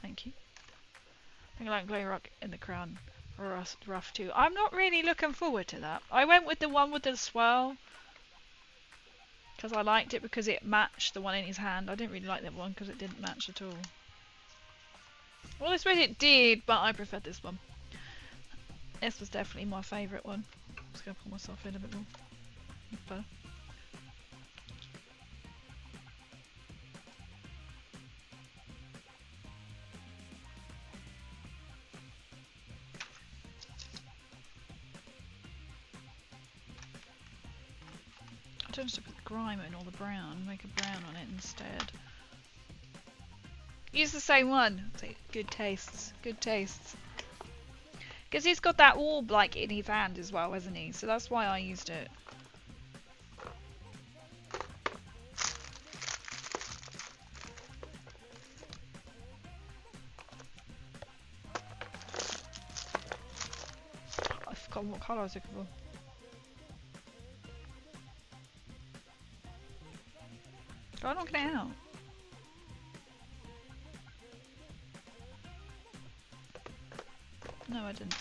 Thank you. I think I like Glow Rock in the crown. Rough too. I'm not really looking forward to that. I went with the one with the swirl because I liked it because it matched the one in his hand. I didn't really like that one because it didn't match at all. Well, I suppose it did, but I preferred this one. This was definitely my favourite one. I'm just going to pull myself in a bit more. Better. I don't just put the grime in or the brown, make a brown on it instead. Use the same one. Good tastes, good tastes. Because he's got that orb like in his hand as well, hasn't he? So that's why I used it. I forgot what colour I was looking for. Did I not get it out? No, I didn't.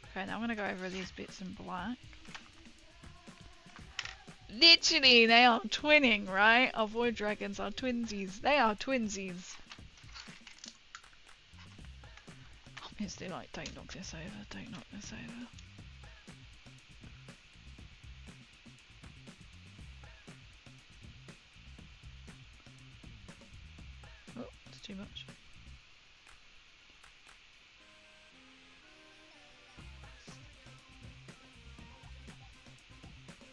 Okay, now I'm going to go over these bits in black. Literally, they are twinning, right? Our void dragons are twinsies. They are twinsies. Obviously, like, don't knock this over, don't knock this over. Oh, it's too much.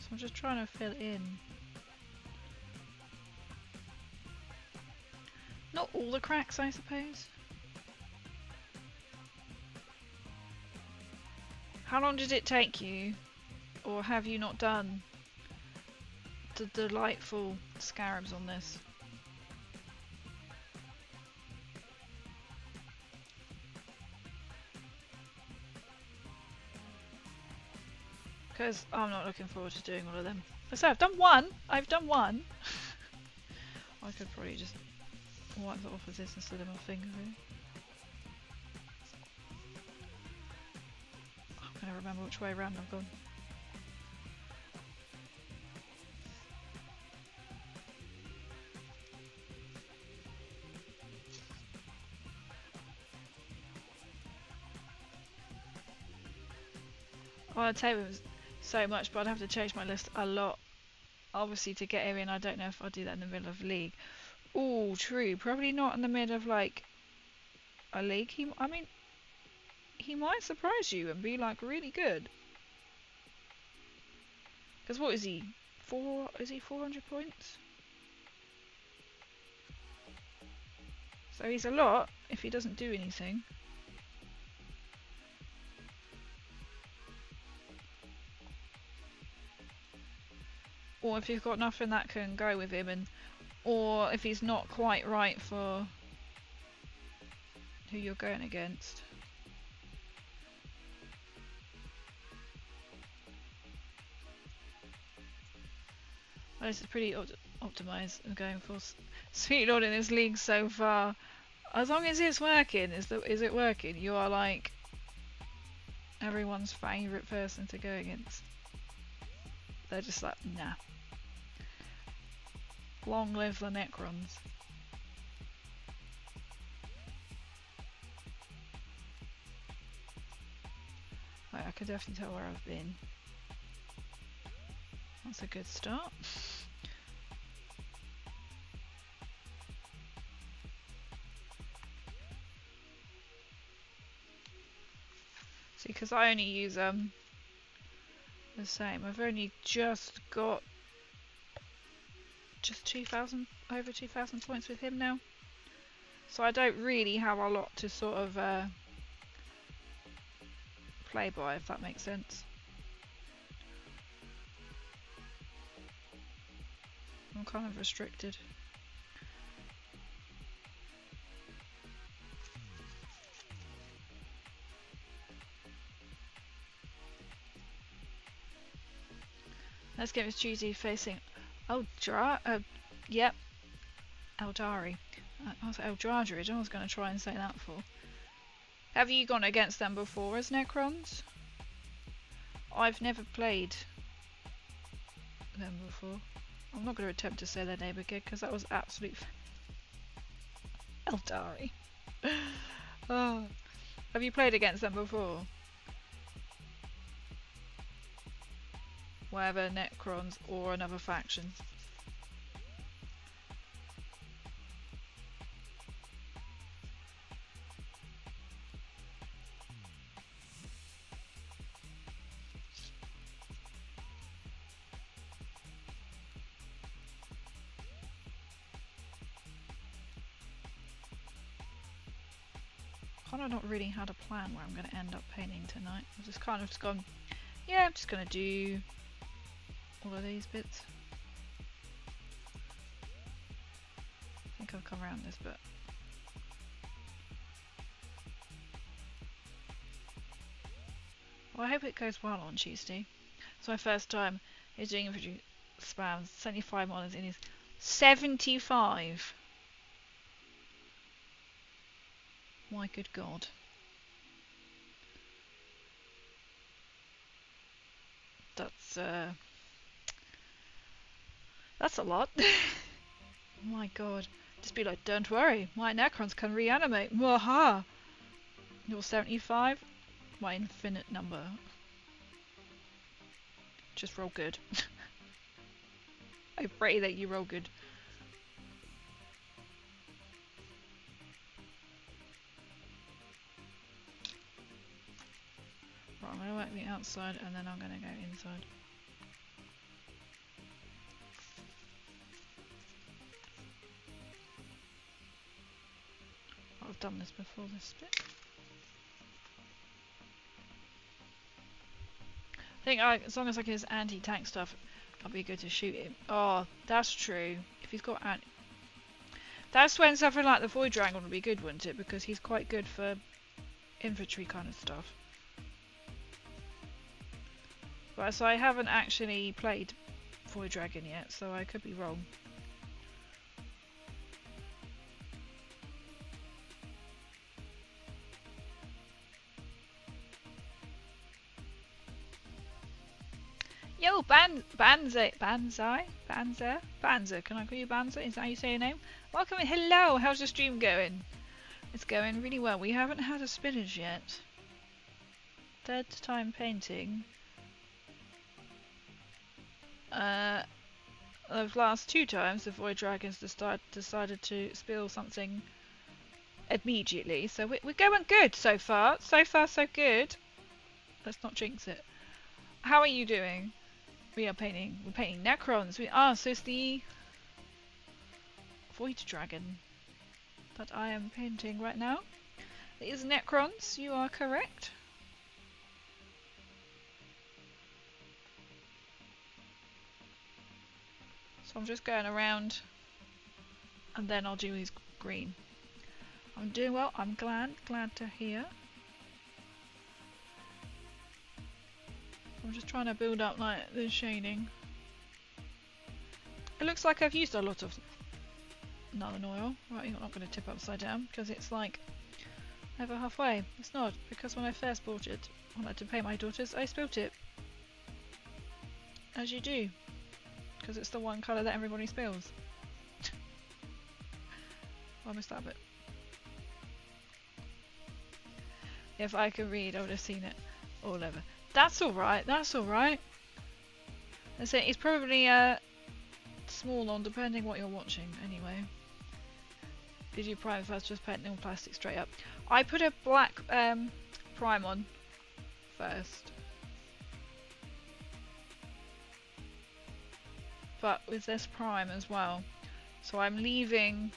So I'm just trying to fill in. Not all the cracks, I suppose. How long did it take you, or have you not done the delightful scarabs on this? Because I'm not looking forward to doing all of them. So I've done one! I've done one! I could probably just wipe that off with this instead of my finger, really. I'm gonna remember which way around I've gone. Well, I'd say it was so much, but I'd have to change my list a lot. Obviously, to get him in, I don't know if I'll do that in the middle of league. Ooh, true. Probably not in the middle of, like, a league. I mean, he might surprise you and be, like, really good. Because what is he? Is he 400 points? So he's a lot if he doesn't do anything. Or if you've got nothing that can go with him, or if he's not quite right for who you're going against. Well, this is pretty optimised. I'm going for Sweet Lord in this league so far. As long as it's working, is it working? You are like everyone's favourite person to go against. They're just like, nah. Long live the Necrons. Right, I can definitely tell where I've been. That's a good start. See, because I only use the same. I've only just got just 2,000, over 2,000 points with him now. So I don't really have a lot to sort of play by, if that makes sense. I'm kind of restricted. Let's get Miss Tuesday facing yep, Eldari. I was Eldradrid, I was going to try and say that before. Have you gone against them before as Necrons? I've never played them before. I'm not going to attempt to say their name again because that was absolute Eldari. Oh. Have you played against them before? Whether Necrons or another faction? Kind of not really had a plan where I'm going to end up painting tonight. I've just kind of gone, yeah, I'm just going to do all of these bits. I think I'll come around this bit. Well, I hope it goes well on Tuesday. It's my first time doing infantry spams. 75 models in his 75. My good God. That's That's a lot. Oh my god. Just be like, don't worry, my Necrons can reanimate. Mwaha! You're 75? My infinite number. Just roll good. I pray that you roll good. Right, I'm going to work the outside and then I'm going to go inside. I've done this before this bit. I think as long as I get his anti-tank stuff, I'll be good to shoot him. Oh, that's true. If he's got that's when something like the Void Dragon would be good, wouldn't it? Because he's quite good for infantry kind of stuff. Right, so I haven't actually played Void Dragon yet, so I could be wrong. Yo, Banzer, can I call you Banzer? Is that how you say your name? Welcome, hello, how's the stream going? It's going really well. We haven't had a spinach yet. Third time painting. The last 2 times the Void Dragons decided to spill something immediately, so we're going good so far. So far so good. Let's not jinx it. How are you doing? We're painting Necrons. So it's the Void Dragon that I am painting right now. It is Necrons, you are correct. So I'm just going around and then I'll do his green. I'm doing well, I'm glad to hear. I'm just trying to build up like the shading. It looks like I've used a lot of Northern oil. Right, you're not going to tip upside down because it's like over halfway. It's not, because when I first bought it, when I had to pay my daughters, I spilt it. As you do. Because it's the one colour that everybody spills. I missed that bit. If I could read, I would have seen it all over. That's alright, that's alright. That's it, it's probably small on depending what you're watching anyway. Did you prime first, just painting on plastic straight up? I put a black prime on first. But with this prime as well. So I'm leaving,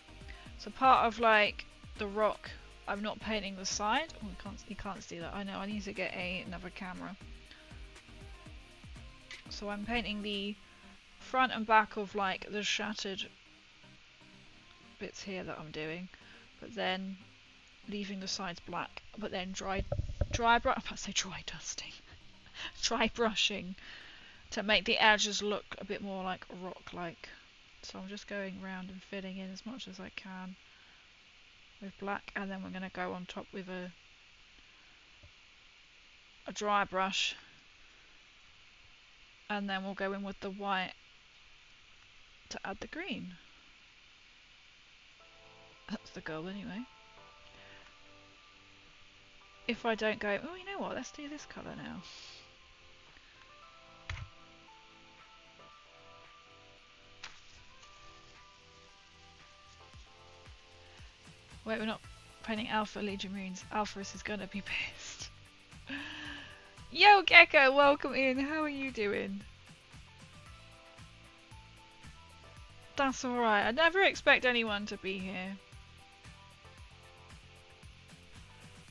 so part of like the rock, I'm not painting the side. Oh, you can't see that. I know, I need to get another camera. So I'm painting the front and back of like the shattered bits here that I'm doing, but then leaving the sides black, but then dry dusting, dry brushing to make the edges look a bit more like rock-like. So I'm just going around and filling in as much as I can with black, and then we're going to go on top with a dry brush, and then we'll go in with the white to add the green. That's the goal anyway. If I don't go, oh, you know what, let's do this colour now. Wait, we're not painting Alpha Legion Runes. Alpharus is gonna be pissed. Yo, Gecko, welcome in. How are you doing? That's alright. I never expect anyone to be here.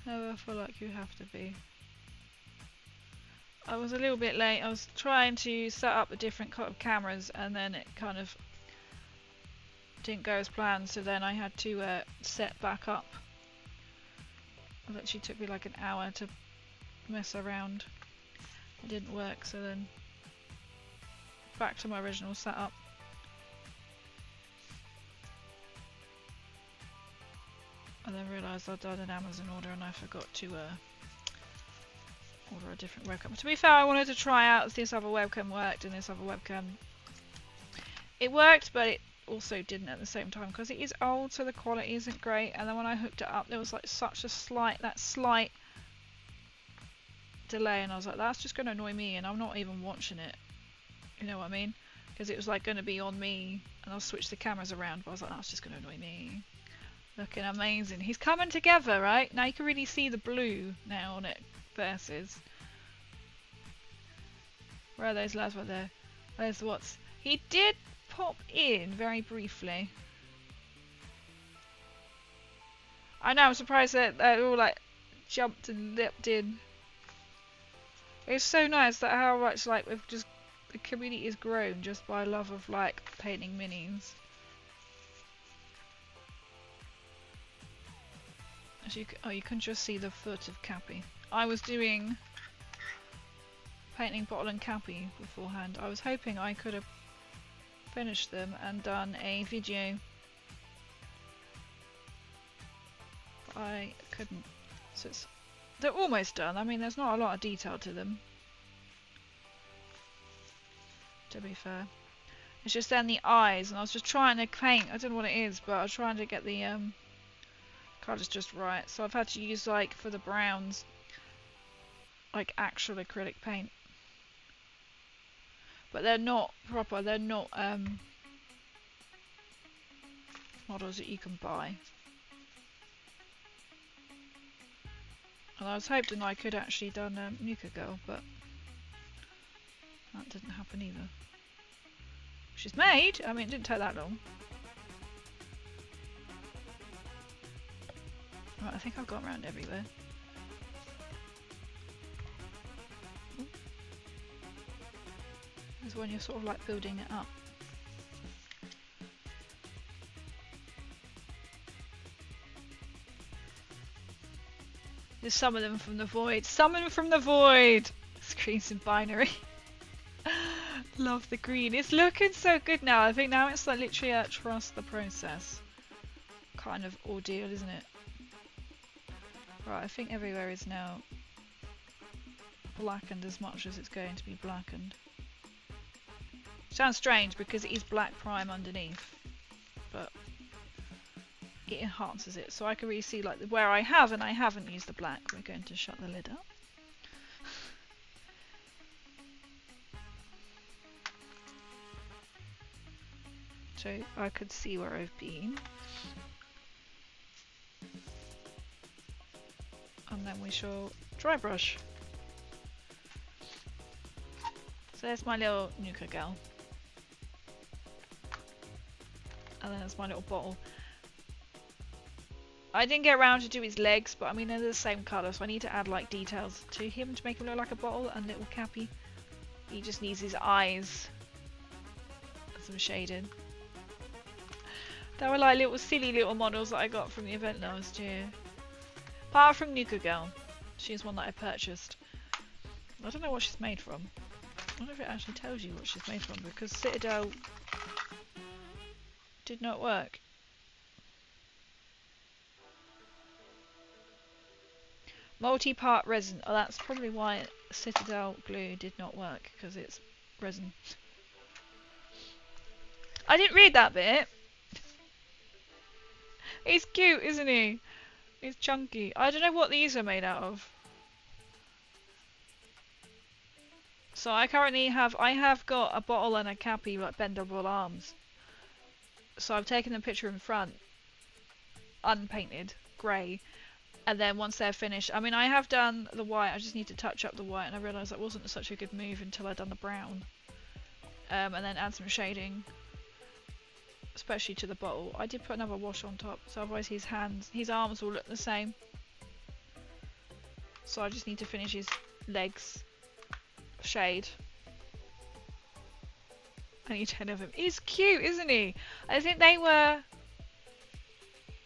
Never feel like you have to be. I was a little bit late. I was trying to set up a different kind of cameras and then it kind of didn't go as planned, so then I had to set back up. It actually took me like an hour to mess around. It didn't work, so then back to my original setup. And then realised I'd done an Amazon order and I forgot to order a different webcam. To be fair, I wanted to try out if this other webcam worked, and this other webcam It worked, but it also didn't at the same time because it is old, so the quality isn't great. And then when I hooked it up, there was like such a slight delay, and I was like, that's just going to annoy me, and I'm not even watching it. You know what I mean? Because it was like going to be on me, and I'll switch the cameras around, but I was like, that's just going to annoy me. Looking amazing. He's coming together, right? Now you can really see the blue now on it versus. Where are those lads right there? Where's the what's? He did pop in very briefly. I know, I'm surprised that they all like jumped and leapt in. It's so nice that how much like we've just the community has grown just by love of like painting minis. As you can just see the foot of Cappy. I was doing painting Bottle and Cappy beforehand. I was hoping I could have finished them and done a video, but I couldn't. So they're almost done. I mean, there's not a lot of detail to them, to be fair. It's just then the eyes, and I was just trying to paint. I don't know what it is, but I was trying to get the colours just right. So I've had to use, like, for the browns, like actual acrylic paint. But they're not proper. They're not models that you can buy. And I was hoping I could actually done Nuka Girl, but that didn't happen either. She's made. I mean, it didn't take that long. Right, I think I've gone around everywhere. Ooh. There's when you're sort of like building it up. There's some of them from the void. Summon from the void! Screens in binary. Love the green. It's looking so good now. I think now it's like literally a trust the process kind of ordeal, isn't it? Right, I think everywhere is now blackened as much as it's going to be blackened. Sounds strange because it is black prime underneath, but it enhances it, so I can really see like where I have and I haven't used the black. We're going to shut the lid up. So I could see where I've been. And then we shall dry brush. So there's my little Nuka Girl. And then there's my little bottle. I didn't get around to do his legs, but I mean they're the same colour, so I need to add like details to him to make him look like a bottle and little Cappy. He just needs his eyes. Some shading. They were like little silly little models that I got from the event last year. Apart from Nuka Girl. She's one that I purchased. I don't know what she's made from. I don't know if it actually tells you what she's made from because Citadel did not work. Multi-part resin. Oh, that's probably why Citadel glue did not work, because it's resin. I didn't read that bit. He's cute, isn't he? He's chunky. I don't know what these are made out of. So I currently have, got a bottle and a Cappy, like bendable arms. So I've taken the picture in front, unpainted, grey. And then once they're finished, I mean I have done the white, I just need to touch up the white, and I realised that wasn't such a good move until I'd done the brown. And then add some shading, especially to the bottle. I did put another wash on top, so otherwise his arms will look the same. So I just need to finish his legs, shade. I need 10 of him. He's cute, isn't he? I think they were,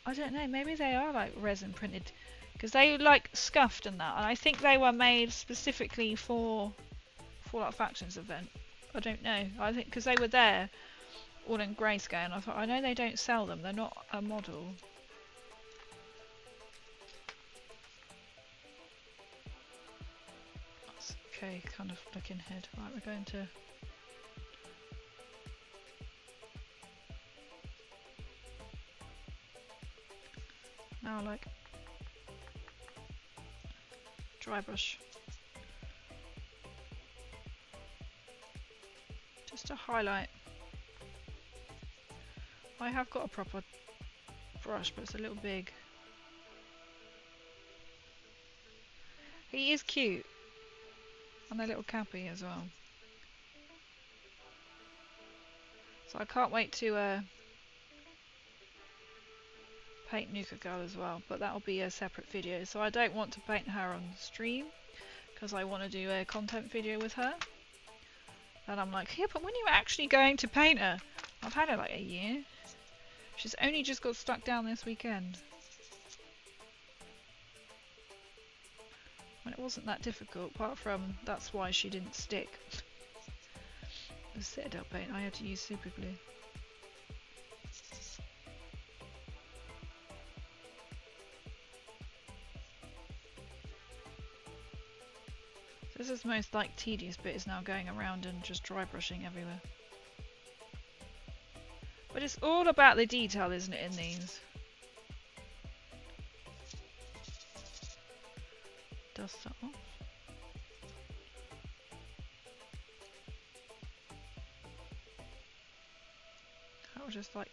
I don't know, maybe they are like resin printed. Because they like scuffed and that, and I think they were made specifically for Fallout Factions event. I don't know. I think because they were there, all in grayscale, and I thought I know they don't sell them. They're not a model. That's okay. Kind of looking ahead. Right, we're going to now, like dry brush, just to highlight. I have got a proper brush, but it's a little big. He is cute, and a little cappy as well. So I can't wait to paint Nuka Girl as well, but that'll be a separate video. So I don't want to paint her on stream because I want to do a content video with her. And I'm like, yeah, but when are you actually going to paint her? I've had her like a year. She's only just got stuck down this weekend. And it wasn't that difficult, apart from that's why she didn't stick. The Citadel paint, I had to use super glue. This is the most like tedious bit, is now going around and just dry brushing everywhere. But it's all about the detail, isn't it, in these? Dust that off. I'll just like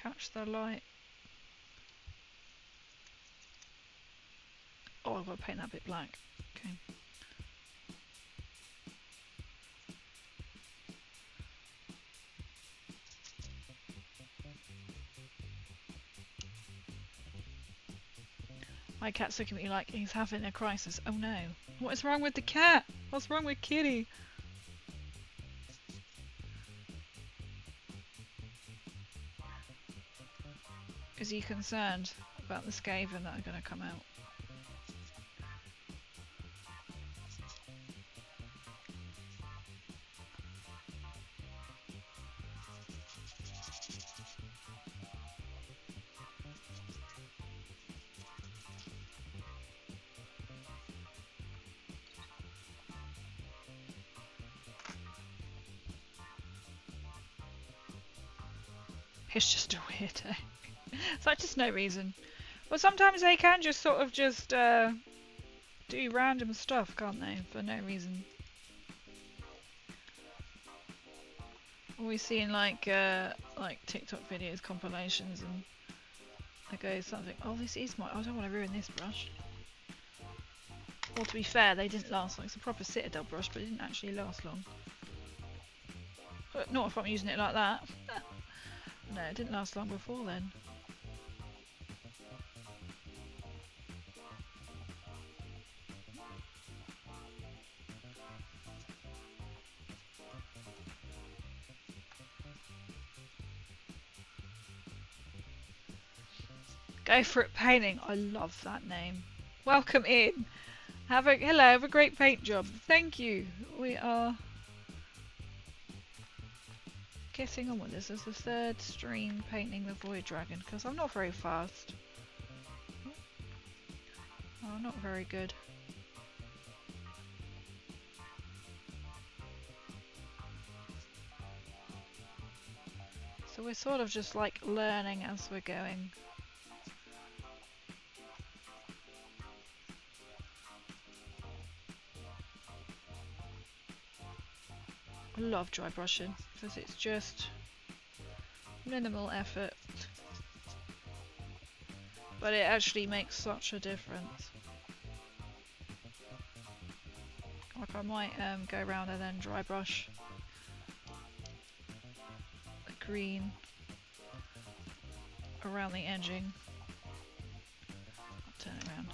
catch the light. Oh, I've got to paint that bit black. Okay. My cat's looking at me like he's having a crisis. Oh no. What is wrong with the cat? What's wrong with Kitty? Is he concerned about the Skaven that are going to come out? It's just a weird day. It's like just no reason. Well, sometimes they can just sort of just do random stuff, can't they? For no reason. Always seeing like TikTok videos, compilations, and they go something. Oh, this is my. I don't want to ruin this brush. Well, to be fair, they didn't last long. It's a proper Citadel brush, but it didn't actually last long. But not if I'm using it like that. No, it didn't last long before then. Go for it painting. I love that name. Welcome in. Hello, have a great paint job. Thank you. We are getting on with this. This is the third stream painting the Void Dragon because I'm not very fast. Oh, I'm not very good. So we're sort of just like learning as we're going. I love dry brushing because it's just minimal effort, but it actually makes such a difference. Like I might go around and then dry brush the green around the edging. I'll turn it around.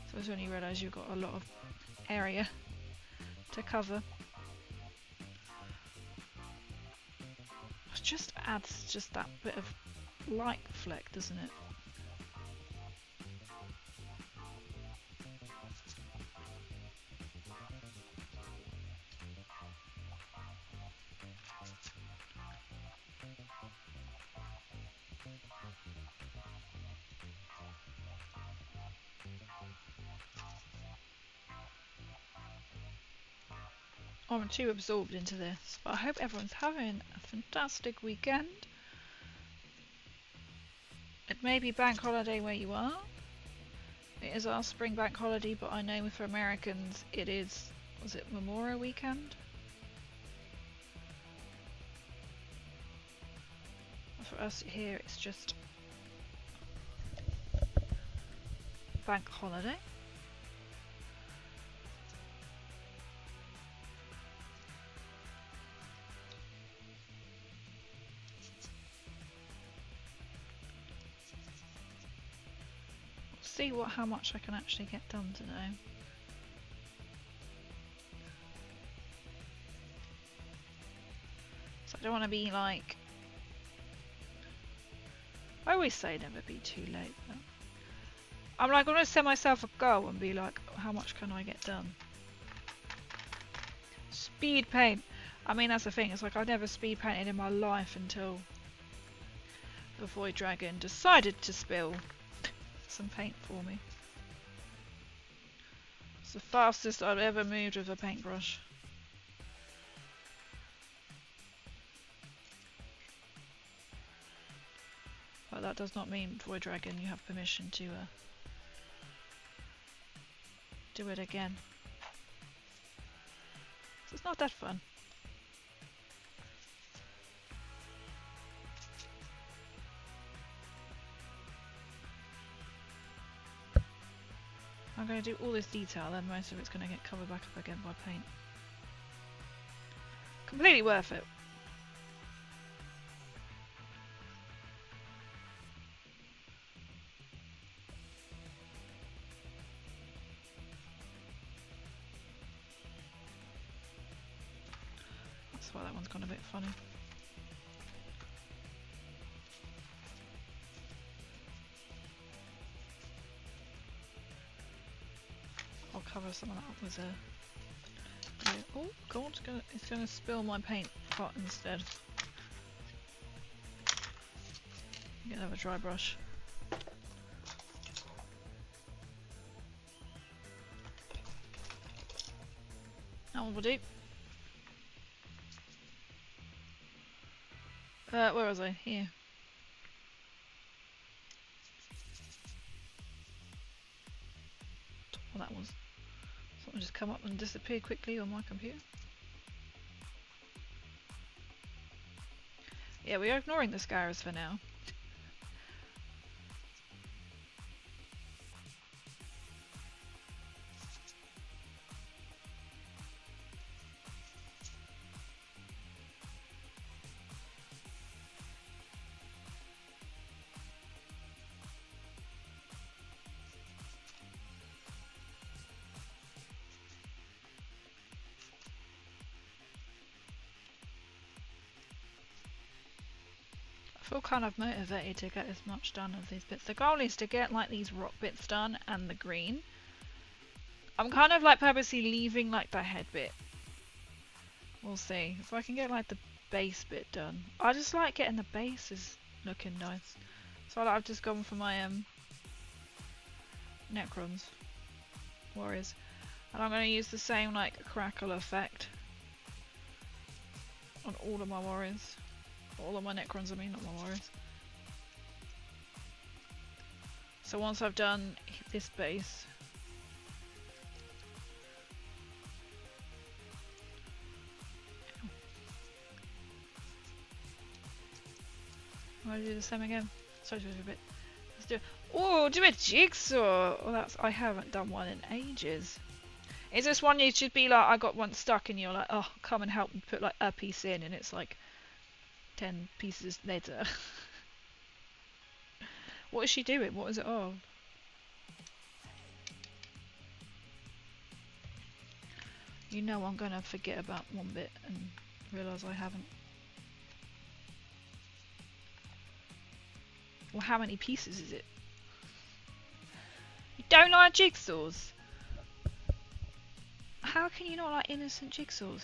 So it's when you realise you've got a lot of area to cover. It just adds just that bit of light fleck, doesn't it? I'm too absorbed into this, but I hope everyone's having a fantastic weekend. It maybe bank holiday where you are. It is our spring bank holiday, but I know for Americans it is, was it Memorial Weekend? For us here it's just bank holiday. See how much I can actually get done today. So I don't want to be like, I always say never be too late, but I'm like, I'm going to set myself a goal and be like, how much can I get done? Speed paint. I mean, that's the thing, it's like I never speed painted in my life until the Void Dragon decided to spill some paint for me. It's the fastest I've ever moved with a paintbrush. But that does not mean, Void Dragon, you have permission to do it again. So it's not that fun. I'm going to do all this detail, then most of it's going to get covered back up again by paint. Completely worth it. That's why that one's gone a bit funny. I'll cover some of that up with a... Oh god, it's gonna spill my paint pot instead. Get another dry brush. That one will do. Where was I? Here. Well, that was. Something just come up and disappear quickly on my computer. Yeah, we are ignoring the scars for now. I feel kind of motivated to get as much done of these bits. The goal is to get like these rock bits done and the green. I'm kind of like purposely leaving like the head bit. We'll see. If I can get like the base bit done. I just like getting the bases looking nice. So I've just gone for my Necrons. Warriors. And I'm going to use the same like crackle effect on all of my warriors. All of my Necrons, I mean, not my warriors. So once I've done this base, I'm gonna do the same again. Sorry, a bit. Let's do it. Oh, do a jigsaw! Oh, that's, I haven't done one in ages. Is this one you should be like, I got one stuck and you're like, oh, come and help me put like a piece in, and it's like 10 pieces later. What is she doing? What is it of? You know I'm gonna forget about one bit and realise I haven't. Well, how many pieces is it? You don't like jigsaws? How can you not like innocent jigsaws?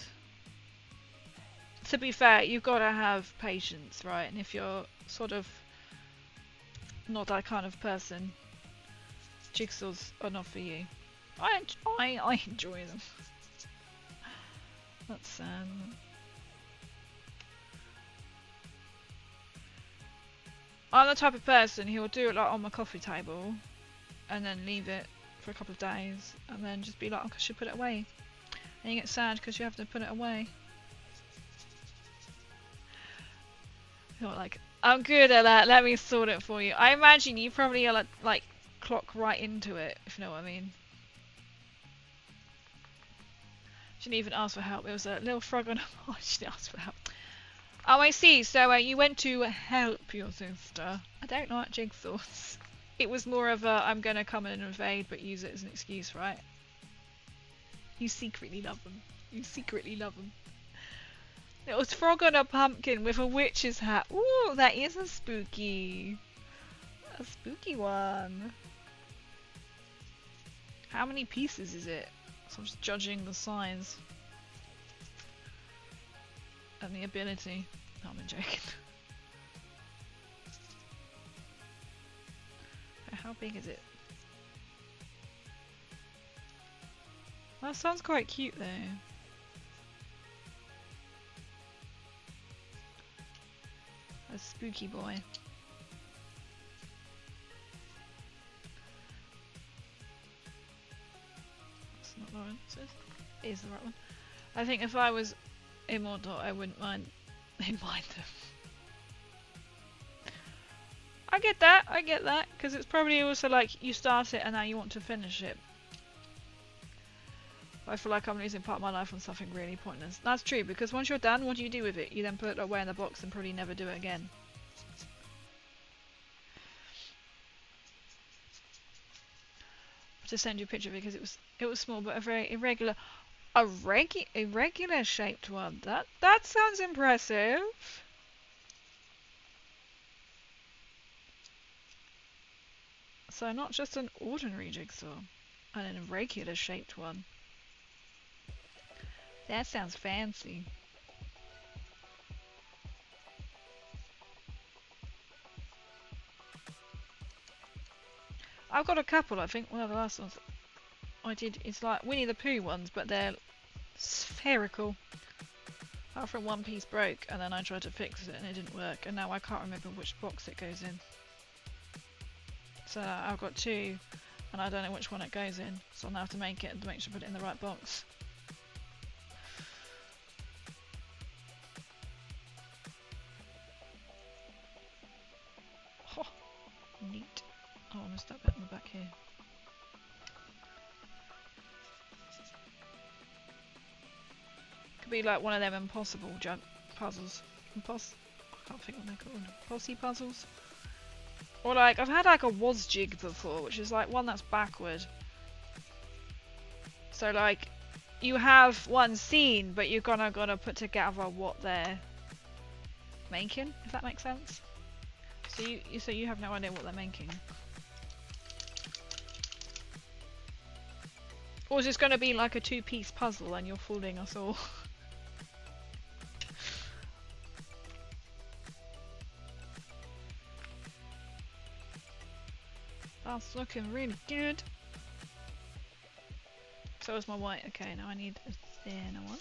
To be fair, you've got to have patience, right? And if you're sort of not that kind of person, jigsaws are not for you. I enjoy them. That's sad. I'm the type of person who will do it like on my coffee table and then leave it for a couple of days and then just be like, oh, I should put it away. And you get sad because you have to put it away. You're like, I'm good at that, let me sort it for you. I imagine you probably are like clock right into it, if you know what I mean. She didn't even ask for help. It was a little frog on her. Oh, she didn't ask for help. Oh, I see. So you went to help your sister. I don't like jigsaws. It was more of a, I'm going to come in and invade, but use it as an excuse, right? You secretly love them. You secretly love them. It was frog on a pumpkin with a witch's hat. Ooh, that is a spooky one. How many pieces is it? So I'm just judging the size and the ability. No, I'm joking. How big is it? That sounds quite cute though. A spooky boy. That's not the right one. It is the right one. I think if I was immortal, I wouldn't mind them. I get that, because it's probably also like you start it and now you want to finish it. But I feel like I'm losing part of my life on something really pointless. That's true, because once you're done, what do you do with it? You then put it away in the box and probably never do it again. To send you a picture because it was small but a very irregular irregular shaped one. That sounds impressive. So not just an ordinary jigsaw, and an irregular shaped one. That sounds fancy. I've got a couple, I think. One of the last ones I did is like Winnie the Pooh ones, but they're spherical. Apart from one piece broke, and then I tried to fix it and it didn't work, and now I can't remember which box it goes in. So I've got two, and I don't know which one it goes in, so I'll now have to make it and make sure I put it in the right box. Oh, neat. Oh, I missed that bit in the back here. Could be like one of them impossible jump puzzles. I can't think what they're called. Posse puzzles? Or like, I've had like a was jig before, which is like one that's backward. So like, you have one scene, but you're gonna put together what they're making, if that makes sense. So you have no idea what they're making. Or is this gonna be like a two-piece puzzle and you're fooling us all? That's looking really good. So is my white. Okay, now I need a thinner one.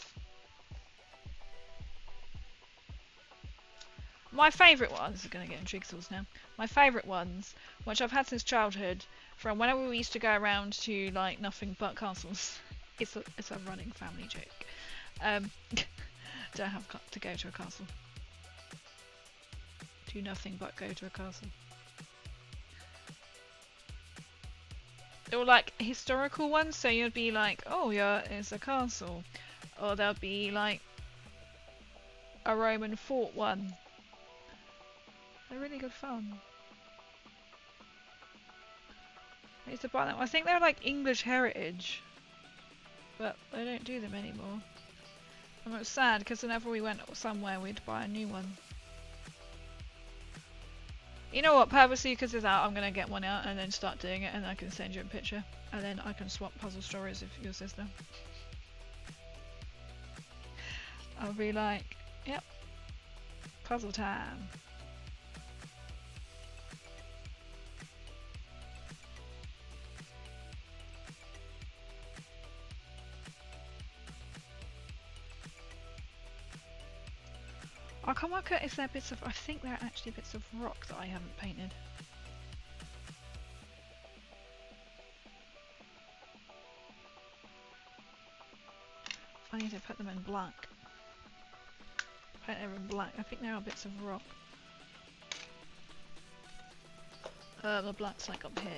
My favourite ones are going to get in jigsaws now. My favourite ones, which I've had since childhood, from whenever we used to go around to like nothing but castles. It's a running family joke. Don't have to go to a castle. Do nothing but go to a castle. They were like historical ones, so you'd be like, oh yeah, it's a castle. Or there'll be like a Roman fort one. They're really good fun. I used to buy them. I think they're like English heritage, but they don't do them anymore. And it was sad because whenever we went somewhere, we'd buy a new one. You know what, purposely because it's out, I'm going to get one out and then start doing it, and I can send you a picture, and then I can swap puzzle stories with your sister. I'll be like, yep, puzzle time. I can't work out if they're bits of... I think they're actually bits of rock that I haven't painted. I need to put them in black. Paint them in black. I think they are bits of rock. The black's like up here.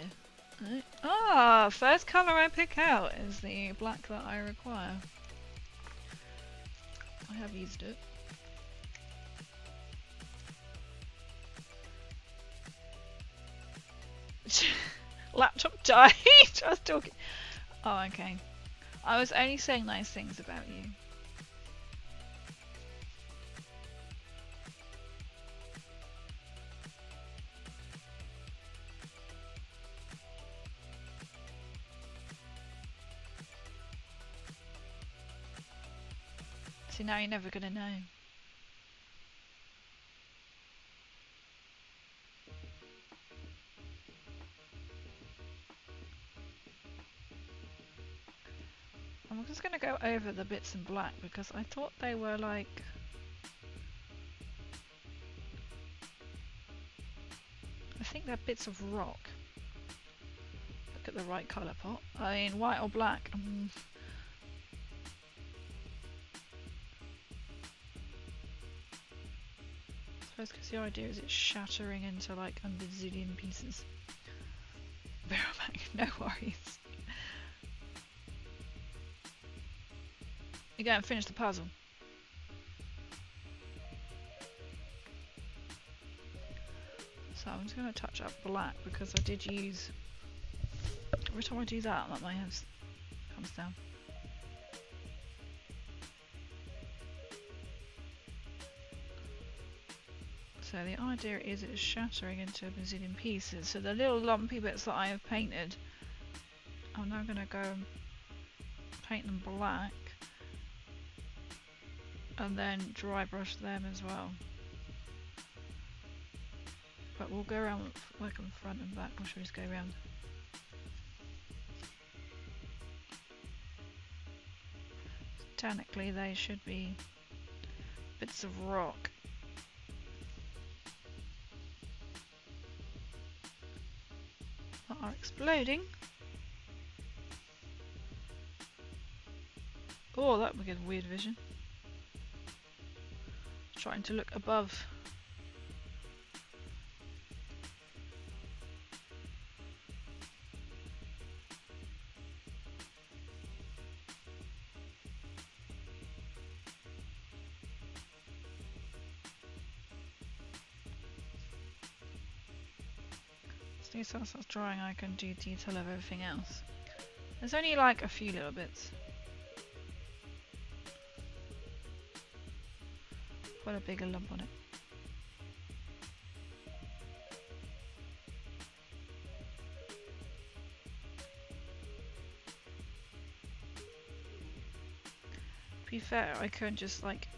Right. Ah, first colour I pick out is the black that I require. I have used it. Laptop died. I was talking. Oh, okay. I was only saying nice things about you. See, now you're never gonna know. I'm just gonna go over the bits in black because I thought they were like... I think they're bits of rock. Look at the right colour pot. I mean, white or black. I suppose because the idea is it's shattering into like a bazillion pieces. No worries. You go and finish the puzzle. So I'm just going to touch up black because I did use... Every time I do that, like my hands comes down. So the idea is it's shattering into a bazillion pieces. So the little lumpy bits that I have painted, I'm now going to go and paint them black. And then dry brush them as well. But we'll go around like on front and back. Or should we just go around? Technically they should be bits of rock. That are exploding. Oh, that would give weird vision. Trying to look above. So once that's drying, I can do detail of everything else. There's only like a few little bits. Quite a bigger lump on it. To be fair, I could just like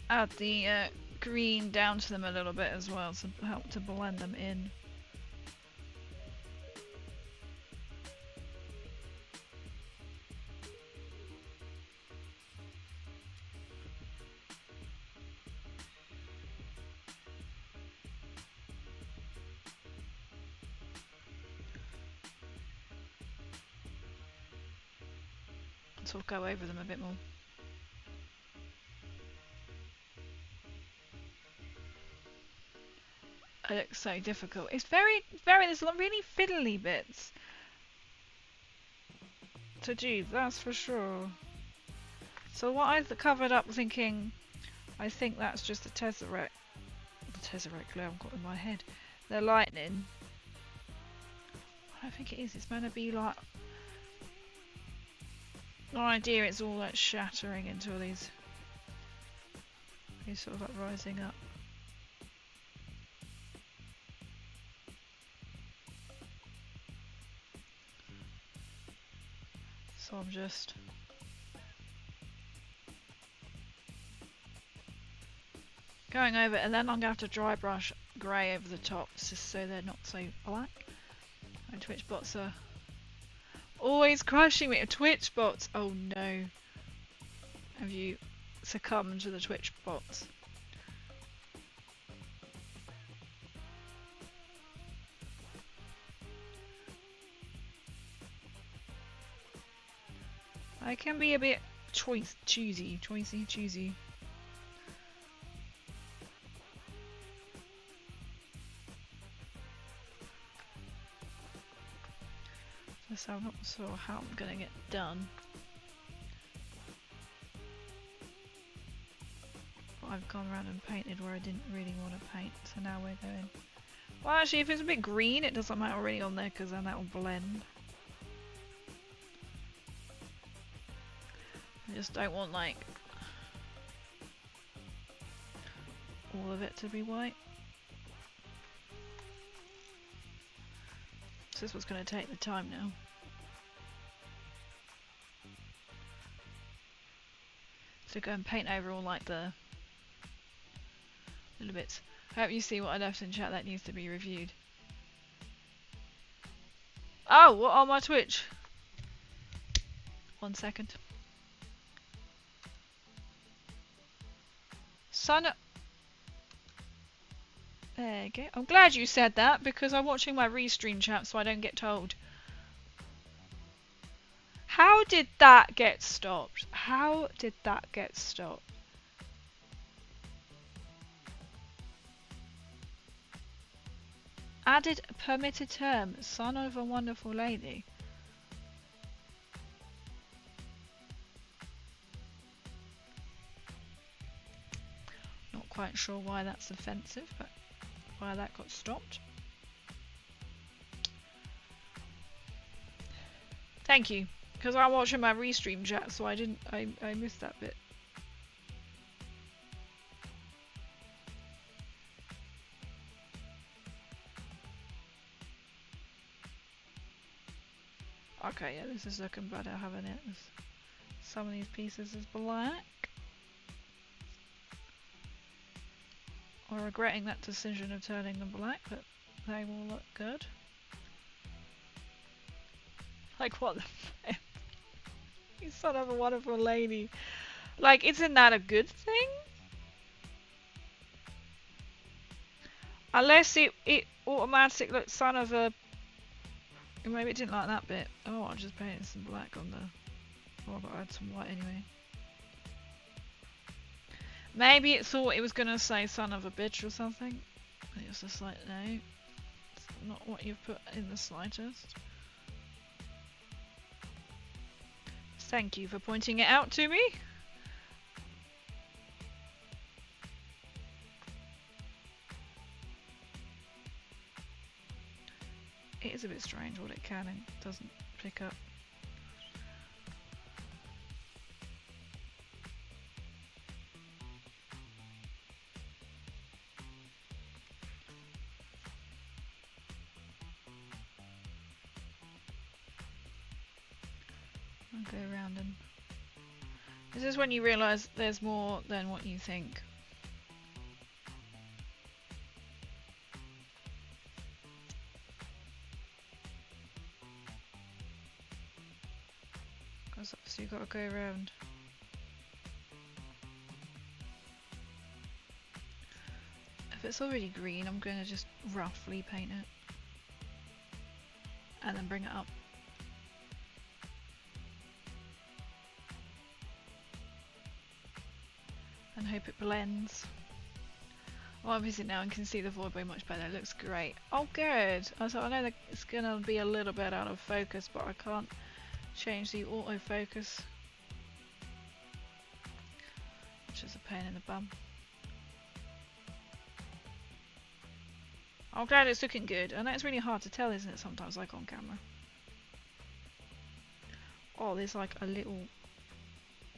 add the green down to them a little bit as well to help to blend them in. Sort of go over them a bit more. It looks so difficult. It's very, there's really fiddly bits to do, that's for sure. So what I've covered up thinking, I think that's just the Tesseract glue I've got in my head. The lightning. I don't think it is, it's meant to be like... No idea, it's all like shattering into all these sort of like rising up. So I'm just going over it, and then I'm going to have to dry brush grey over the top just so they're not so black. And Twitch bots are Always crushing me. Twitch bots. Oh no. Have you succumbed to the Twitch bots? I can be a bit choosy. So I'm not sure how I'm gonna get done. But I've gone around and painted where I didn't really want to paint, so now we're going. Well, actually, if it's a bit green, it doesn't matter already on there because then that will blend. I just don't want like all of it to be white. So this was going to take the time now. So go and paint over all like the little bits. I hope you see what I left in chat that needs to be reviewed. Oh, what on my Twitch? 1 second. Son of... There you go. I'm glad you said that because I'm watching my restream chat so I don't get told. How did that get stopped? How did that get stopped? Added permitted term, son of a wonderful lady. Not quite sure why that's offensive, but why that got stopped. Thank you, because I'm watching my restream chat, so I missed that bit. Okay, yeah, this is looking better, having it. Some of these pieces is black. I'm regretting that decision of turning them black, but they will look good. Like, what the f***? You son of a wonderful lady. Like, isn't that a good thing? Unless it automatically looks son of a... Maybe it didn't like that bit. Oh, I just painted some black on the... Oh, I've got to add some white anyway. Maybe it thought it was going to say son of a bitch or something. It was just like, no. It's not what you've put in the slightest. Thank you for pointing it out to me. It is a bit strange what it can and doesn't pick up. I'll go around and... This is when you realise there's more than what you think. Because obviously you've got to go around. If it's already green, I'm going to just roughly paint it. And then bring it up. And hope it blends. Well, obviously now I can see the void way much better. It looks great. Oh, good. So I know that it's going to be a little bit out of focus, but I can't change the autofocus. Which is a pain in the bum. I'm glad it's looking good. I know it's really hard to tell, isn't it, sometimes, like on camera. Oh, there's like a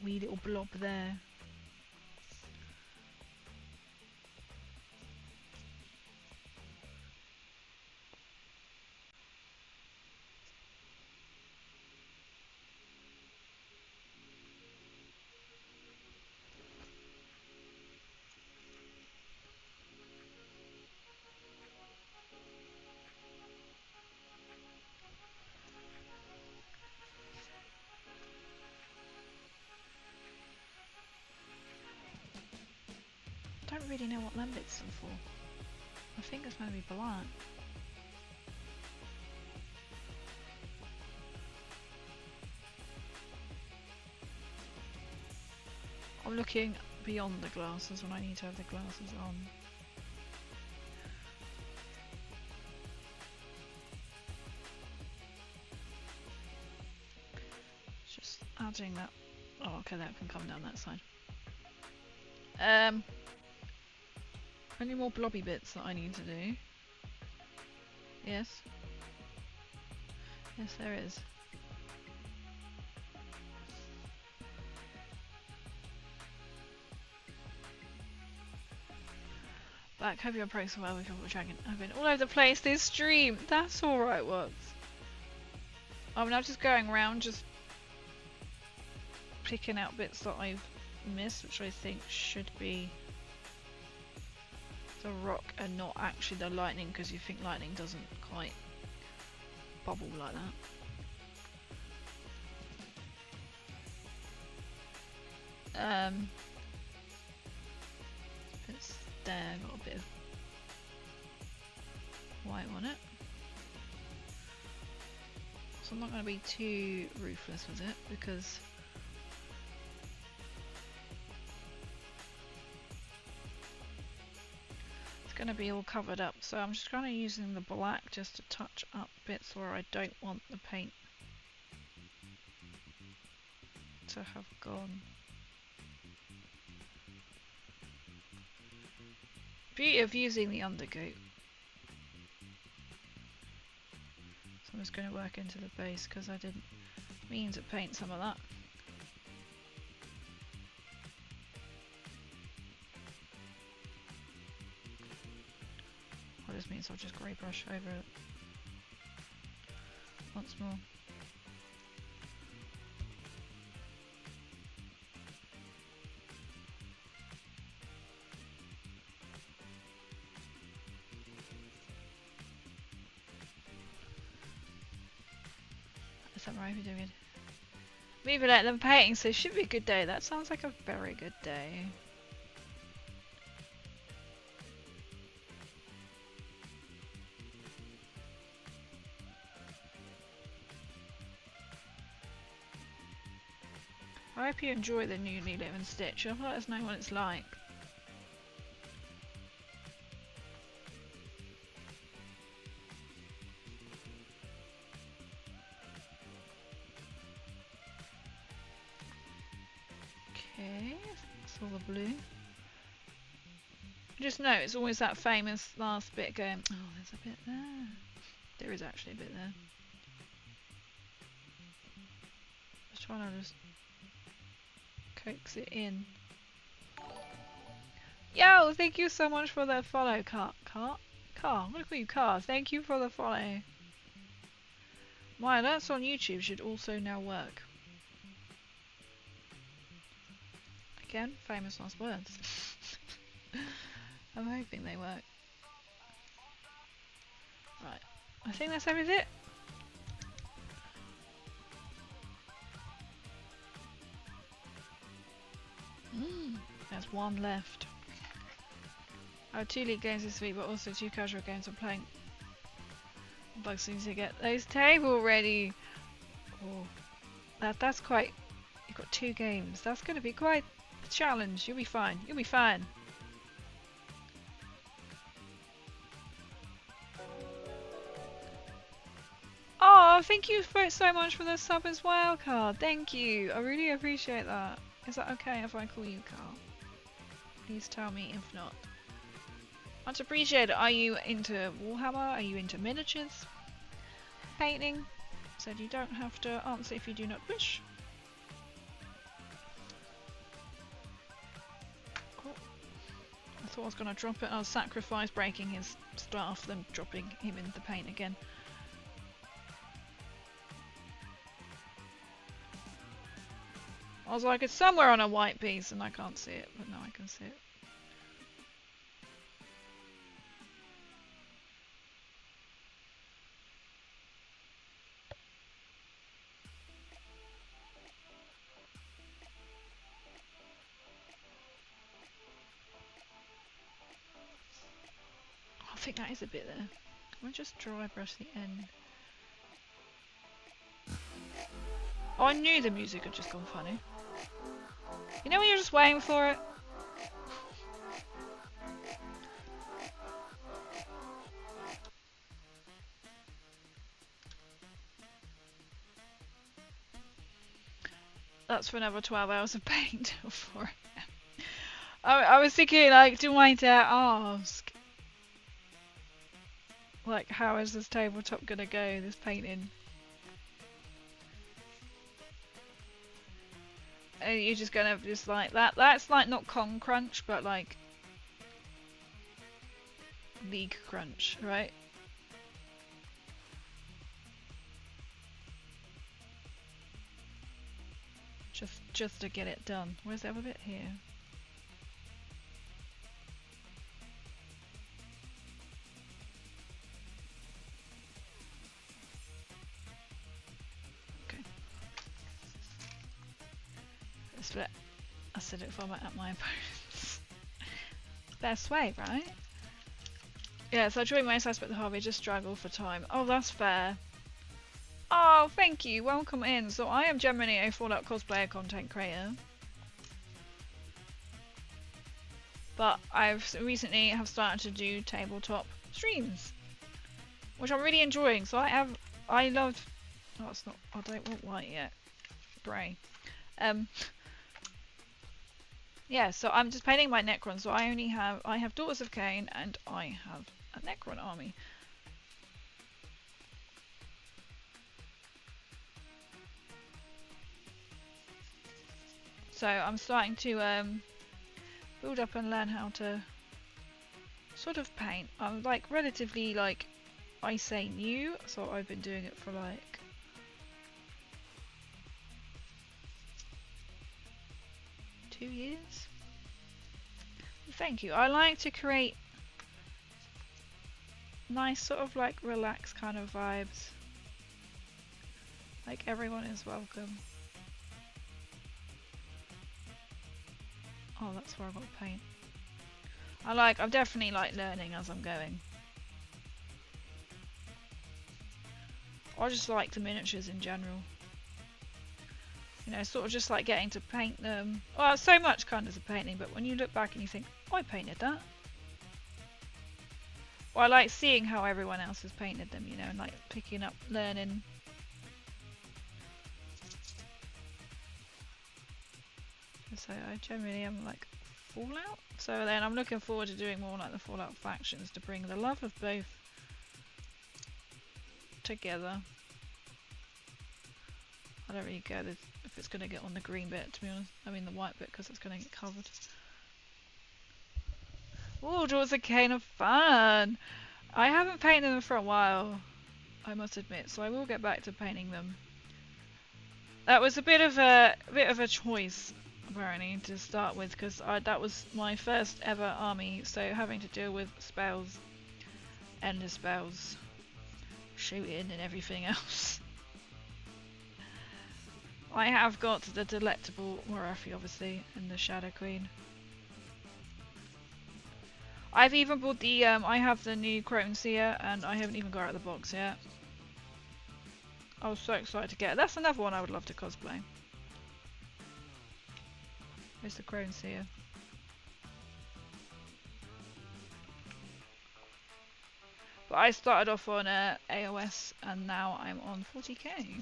wee little blob there. really know what Lambits are for. I think it's going to be black. I'm looking beyond the glasses when I need to have the glasses on. Just adding that. Oh, okay, that can come down that side. Any more blobby bits that I need to do? Yes. Yes, there is. Back, hope you're progressing well with your dragon. I've been all over the place this stream. That's alright, Works. I'm now just going around, just picking out bits that I've missed, which I think should be the rock and not actually the lightning, because you think lightning doesn't quite bubble like that. It's there, got a bit of white on it. So I'm not going to be too ruthless with it, because it's going to be all covered up. So I'm just kind of using the black just to touch up bits where I don't want the paint to have gone. Beauty of using the undercoat. So I'm just going to work into the base because I didn't mean to paint some of that. Well, this means I'll just grey brush over it once more. Right, we're doing it. Maybe let them painting, so it should be a good day. That sounds like a very good day. I hope you enjoy the new Lilo and Stitch. Let us know what it's like. Okay, that's all the blue. Just know it's always that famous last bit going, oh, there's a bit there. There is actually a bit there. Just trying to just coax it in. Yo, thank you so much for the follow, Car. I'm gonna call you Car. Thank you for the follow. My alerts on YouTube should also now work. Again, famous last words. I'm hoping they work. Right, I think that's everything. There's one left. I have 2 league games this week, but also 2 casual games I'm playing. Bugs need to get those table ready. Oh, that's quite. You've got 2 games. That's going to be quite a challenge. You'll be fine. You'll be fine. Oh, thank you so much for the sub as well, Carl. Thank you. I really appreciate that. Is that okay if I call you Carl? Please tell me if not. Much appreciated. Are you into Warhammer? Are you into miniatures? Painting? Said you don't have to answer if you do not wish. Oh. I thought I was going to drop it. I'll sacrifice breaking his staff, then dropping him in the paint again. I was like, it's somewhere on a white piece and I can't see it, but now I can see it. think that is a bit there. Can I just dry brush the end? Oh, I knew the music had just gone funny. You know when you're just waiting for it? That's for another 12 hours of paint till 4 AM. I was thinking, like, do I dare ask? Like, how is this tabletop gonna go, this painting? And you're just gonna just like that. That's like not Con Crunch, but like League Crunch, right? Just to get it done. Where's the other bit? Here. Okay. Let's let acidic vomit at my opponents. Best way, right? Yeah, so I joined most aspect of the hobby, just struggle for time. Oh, that's fair. Oh, thank you. Welcome in. So I am generally a Fallout cosplayer content creator. But I've recently have started to do tabletop streams, which I'm really enjoying. So I love. Oh, it's not. I don't want white yet. Grey. Yeah. So I'm just painting my Necron. So I have Daughters of Cain and I have a Necron army. So I'm starting to build up and learn how to sort of paint. I'm like relatively like I say new, so I've been doing it for like two years. Thank you. I like to create nice sort of like relaxed kind of vibes. Like everyone is welcome. Oh, that's where I've got to paint. I'm definitely like learning as I'm going. I just like the miniatures in general. You know, sort of just like getting to paint them. Well, so much kind of the painting, but when you look back and you think, oh, I painted that. Well, I like seeing how everyone else has painted them, you know, and like picking up, learning. So I generally am like Fallout. So then I'm looking forward to doing more like the Fallout factions to bring the love of both together. I don't really care if it's going to get on the green bit, to be honest. I mean the white bit, because it's going to get covered. Oh, Daughters of Cain are fun! I haven't painted them for a while, I must admit, so I will get back to painting them. That was a bit of a choice, apparently, to start with, because that was my first ever army, so having to deal with spells, ender spells, shooting and everything else. I have got the delectable Morathi, obviously, and the Shadow Queen. I've even bought the, I have the new Crone Seer, and I haven't even got it out of the box yet. I was so excited to get it. That's another one I would love to cosplay. Where's the Crone Seer? But I started off on AOS, and now I'm on 40k.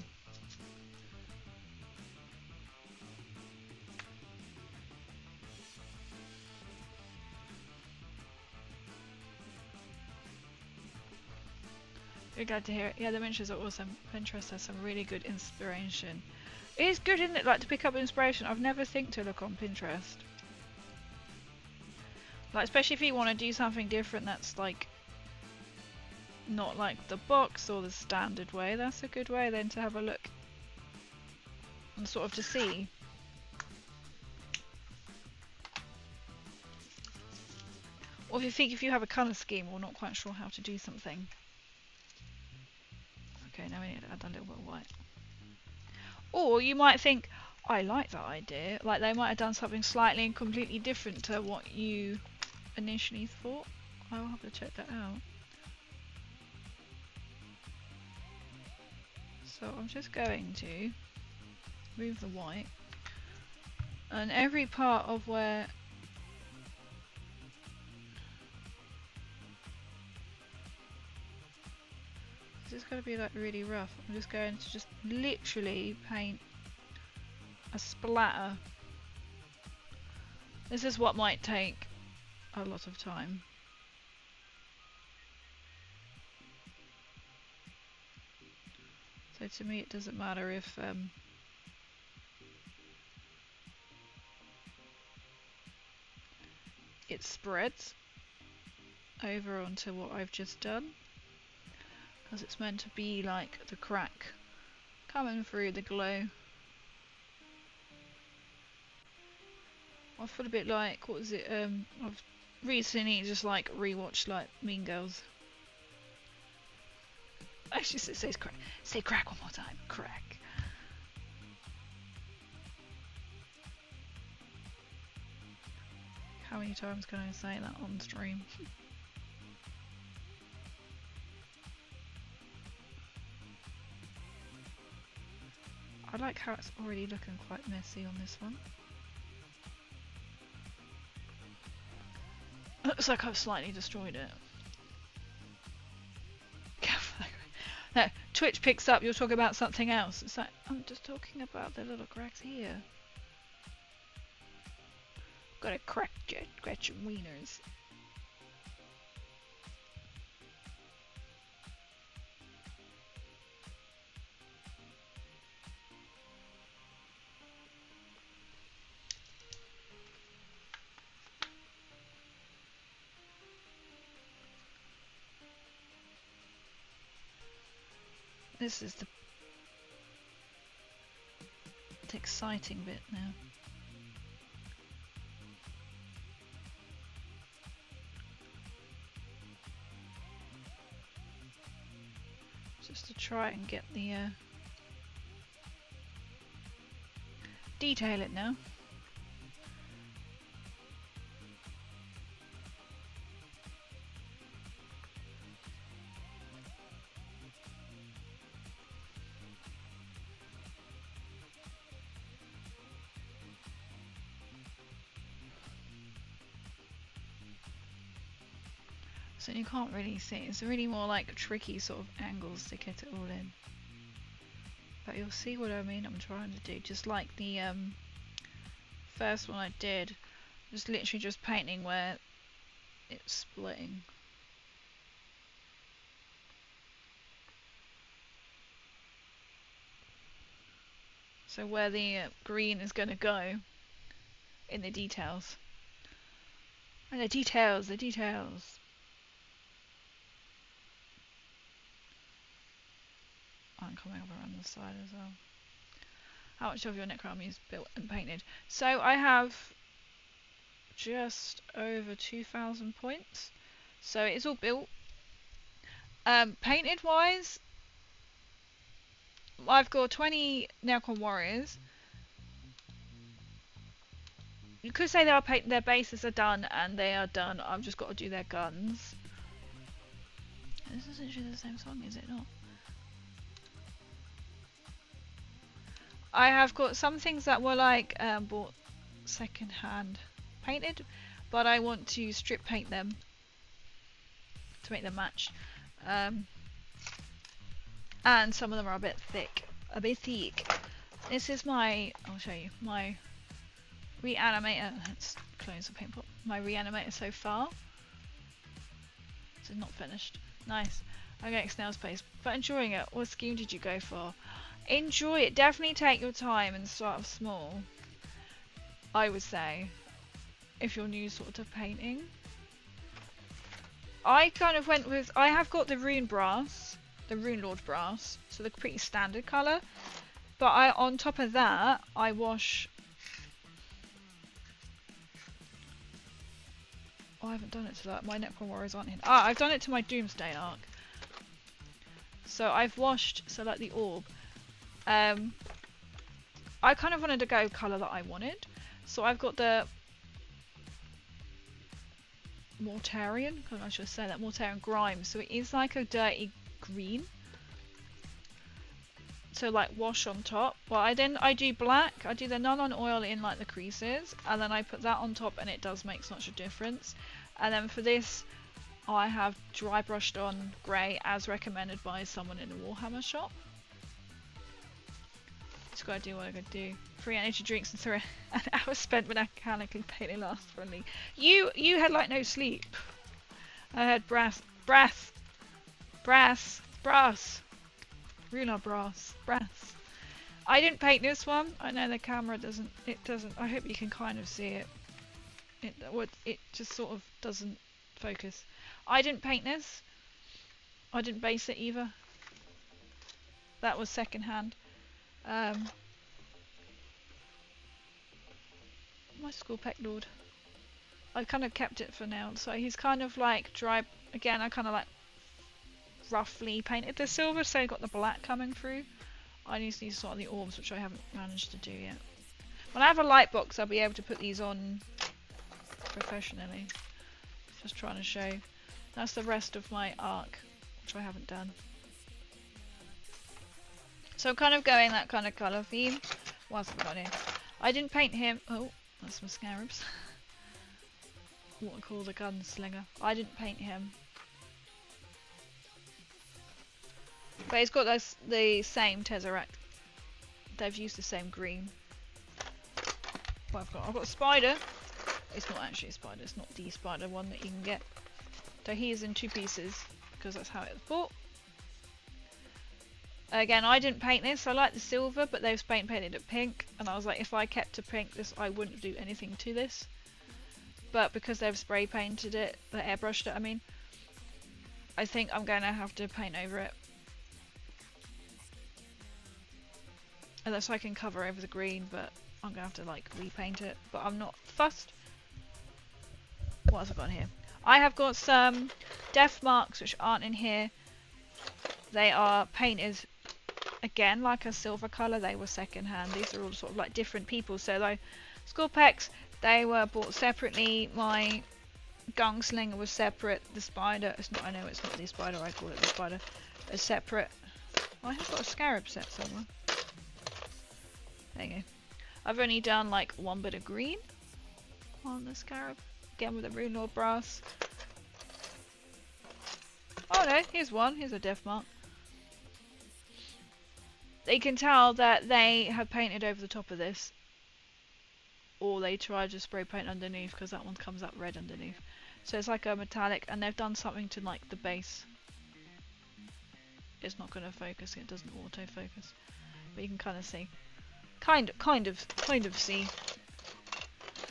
You're glad to hear it. Yeah, the miniatures are awesome. Pinterest has some really good inspiration. It is good, isn't it, like to pick up inspiration. I've never think to look on Pinterest. Like, especially if you want to do something different that's like not like the box or the standard way. That's a good way then to have a look and sort of to see. Or if you think if you have a colour scheme or not quite sure how to do something. Okay, now we need to add a little bit of white. Or you might think, I like that idea. Like they might have done something slightly and completely different to what you initially thought. I'll have to check that out. So I'm just going to move the white, and every part of where this is going to be like really rough. I'm just going to just literally paint a splatter. This is what might take a lot of time. So to me it doesn't matter if it spreads over onto what I've just done, because it's meant to be like the crack coming through the glow. I feel a bit like, what was it, I've recently just like rewatched like Mean Girls. Actually it says crack. Say crack one more time. Crack. How many times can I say that on stream? I like how it's already looking quite messy on this one. Looks like I've slightly destroyed it. No, Twitch picks up, you're talking about something else. It's like, I'm just talking about the little cracks here. Gotta crack your wieners. This is the exciting bit now. Just to try and get the detail it now. So you can't really see. It's really more like tricky sort of angles to get it all in. But you'll see what I mean. I'm trying to do just like the first one I did. Just literally just painting where it's splitting. So where the green is going to go in the details. And the details. I'm coming over on the side as well. How much of your Necron is built and painted? So I have just over 2,000 points. So it's all built. Painted wise, I've got 20 Necron warriors. You could say their bases are done, and they are done. I've just got to do their guns. This is literally the same song, is it not? I have got some things that were like bought second hand painted, but I want to strip paint them to make them match. And some of them are a bit thick. This is my, I'll show you, my reanimator. Let's close the paint pot. My reanimator so far. It's not finished. Nice. I'm getting snail's pace, but enjoying it. What scheme did you go for? Enjoy it. Definitely take your time and start off small. I would say, if you're new sort of painting. I kind of went with, I have got the Rune Brass, the Rune Lord Brass, so the pretty standard colour. But on top of that, I wash. Oh, I haven't done it to that. My Necron Warriors aren't in. Ah, I've done it to my Doomsday arc. So I've washed, so like the orb. I kind of wanted to go colour that I wanted. So I've got the Mortarian, I should say that, Mortarian Grime, so it is like a dirty green. So like wash on top. Well, I do black, I do the none on oil in like the creases, and then I put that on top and it does make such a difference. And then for this, I have dry brushed on grey as recommended by someone in the Warhammer shop. Just gotta do what I gotta do. 3 energy drinks and 3 an hour spent mechanically painting last friendly. You had like no sleep. I had brass. Ruler brass. I didn't paint this one. I know the camera doesn't. I hope you can kind of see it. It just sort of doesn't focus. I didn't paint this. I didn't base it either. That was second hand. My school pet lord. I kind of kept it for now. So he's kind of like dry. Again, I kind of like roughly painted the silver, so I got the black coming through. I need to sort of the orbs, which I haven't managed to do yet. When I have a light box, I'll be able to put these on professionally. Just trying to show. That's the rest of my arc, which I haven't done. So I'm kind of going that kind of colour theme. What else have I got here? I didn't paint him. Oh, that's some scarabs. What I call the gunslinger. I didn't paint him. But he's got the same Tesseract. They've used the same green. What I've got a spider. It's not actually a spider. It's not the spider one that you can get. So he is in 2 pieces because that's how it was bought. Again, I didn't paint this. I like the silver, but they've painted it pink, and I was like, if I kept to pink this, I wouldn't do anything to this. But because they've spray painted it, they airbrushed it, I mean, I think I'm going to have to paint over it. Unless I can cover over the green, but I'm going to have to like repaint it. But I'm not fussed. What else have I got here? I have got some death marks which aren't in here. They are painted again like a silver colour. They were second hand. These are all sort of like different people. So like Scorpex, they were bought separately. My gunslinger was separate. The spider, it's not. I know it's not the spider. I call it the spider. It's separate. Oh, I have got a scarab set somewhere. There you go. I've only done like 1 bit of green on the scarab. Again with the Rune Lord brass. Oh no, here's one. Here's a death mark. You can tell that they have painted over the top of this. Or they tried to spray paint underneath, because that one comes up red underneath. So it's like a metallic, and they've done something to like the base. It's not going to focus, it doesn't autofocus. But you can kind of see. Kind of see.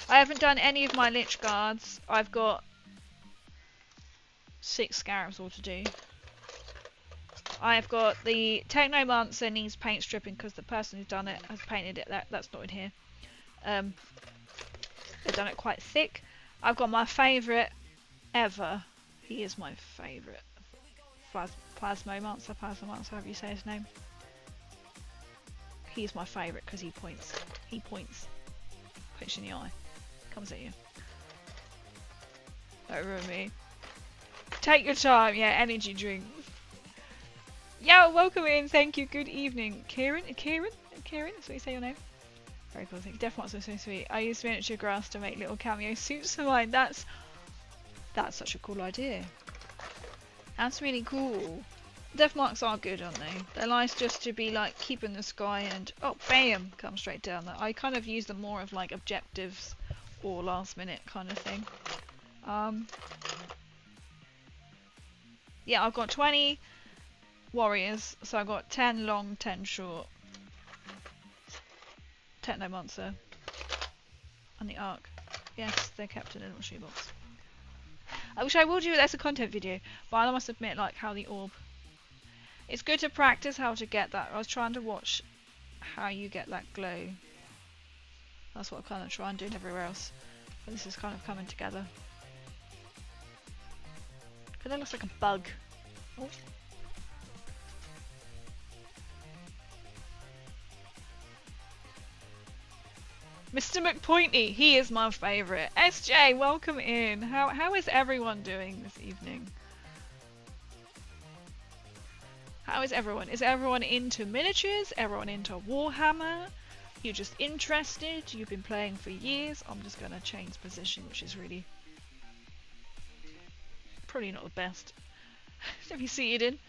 I haven't done any of my Lich Guards. I've got 6 scarabs all to do. I've got the Technomancer needs paint stripping because the person who's done it has painted it. That's not in here. They've done it quite thick. I've got my favourite ever. He is my favourite. Plasmomancer, however you say his name. He's my favourite because he points. Punch in the eye. Comes at you. Don't ruin me. Take your time, yeah, energy drink. Yeah, welcome in, thank you, good evening. Kieran? That's what you say your name? Very cool, thank you. Death Marks are so sweet. I use miniature grass to make little cameo suits for mine. That's such a cool idea. That's really cool. Death marks are good, aren't they? They're nice just to be like keeping the sky and oh bam, come straight down there. I kind of use them more of like objectives or last minute kind of thing. Yeah, I've got 20 warriors, so I've got 10 long, 10 short. Technomancer and the Ark. Yes, they're kept in a little shoebox. I wish I will do it as a content video, but I must admit, like how the orb. It's good to practice how to get that. I was trying to watch how you get that glow. That's what I kind of try and do everywhere else. But this is kind of coming together. But that looks like a bug. Oh. Mr. McPointy, he is my favourite. SJ, welcome in. How is everyone doing this evening? How is everyone? Is everyone into miniatures? Everyone into Warhammer? You're just interested? You've been playing for years? I'm just going to change position, which is really probably not the best to be seated in.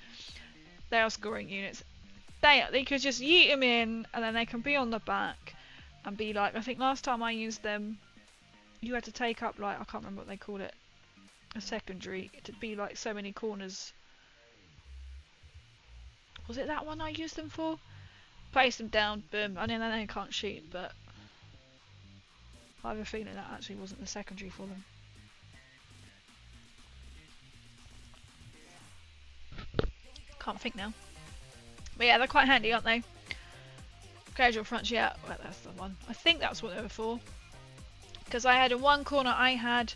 They are scoring units. They could just yeet them in, and then they can be on the back and be like, I think last time I used them, you had to take up, like, I can't remember what they called it, a secondary, to be like so many corners. Was it that one I used them for? Place them down, boom. I mean, then they can't shoot, but I have a feeling that actually wasn't the secondary for them. Can't think now. But yeah, they're quite handy, aren't they? Casual fronts, yeah. Well, that's the one. I think that's what they were for. Because I had in one corner, I had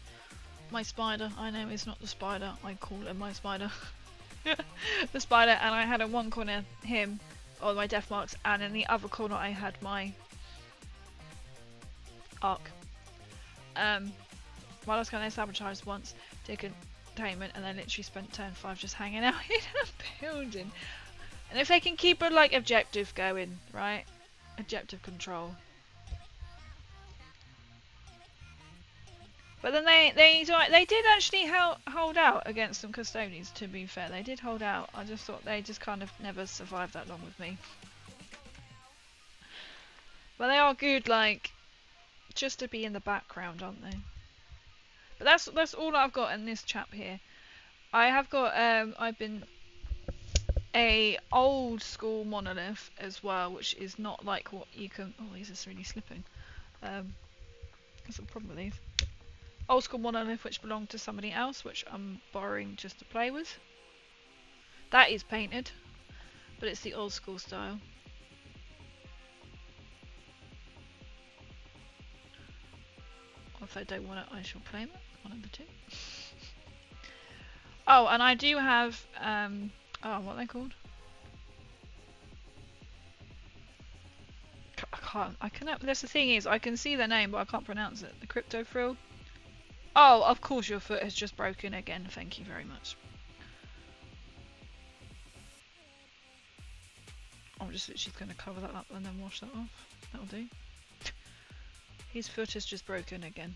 my spider. I know it's not the spider. I call him my spider. The spider, and I had in one corner him, or my death marks, and in the other corner I had my arc. Well, I was going to sabotage once, take containment, and then literally spent turn 5 just hanging out in a building. And if they can keep a like objective going, right? Objective control. But then they did actually hold out against some custodians, to be fair. They did hold out. I just thought they just kind of never survived that long with me. But they are good, like, just to be in the background, aren't they? But that's all I've got in this chap here. I have got, I've been a old school monolith as well, which is not like what you can... Oh, these are really slipping. That's a problem with these. Old school monolith which belonged to somebody else, which I'm borrowing just to play with. That is painted, but it's the old school style. Or if I don't want it, I shall claim it. One of the two. Oh, and I do have, oh, what are they called? I can't, that's the thing is, I can see the name, but I can't pronounce it. The crypto frill. Oh, of course your foot has just broken again. Thank you very much. I'm just literally going to cover that up and then wash that off. That'll do. His foot has just broken again.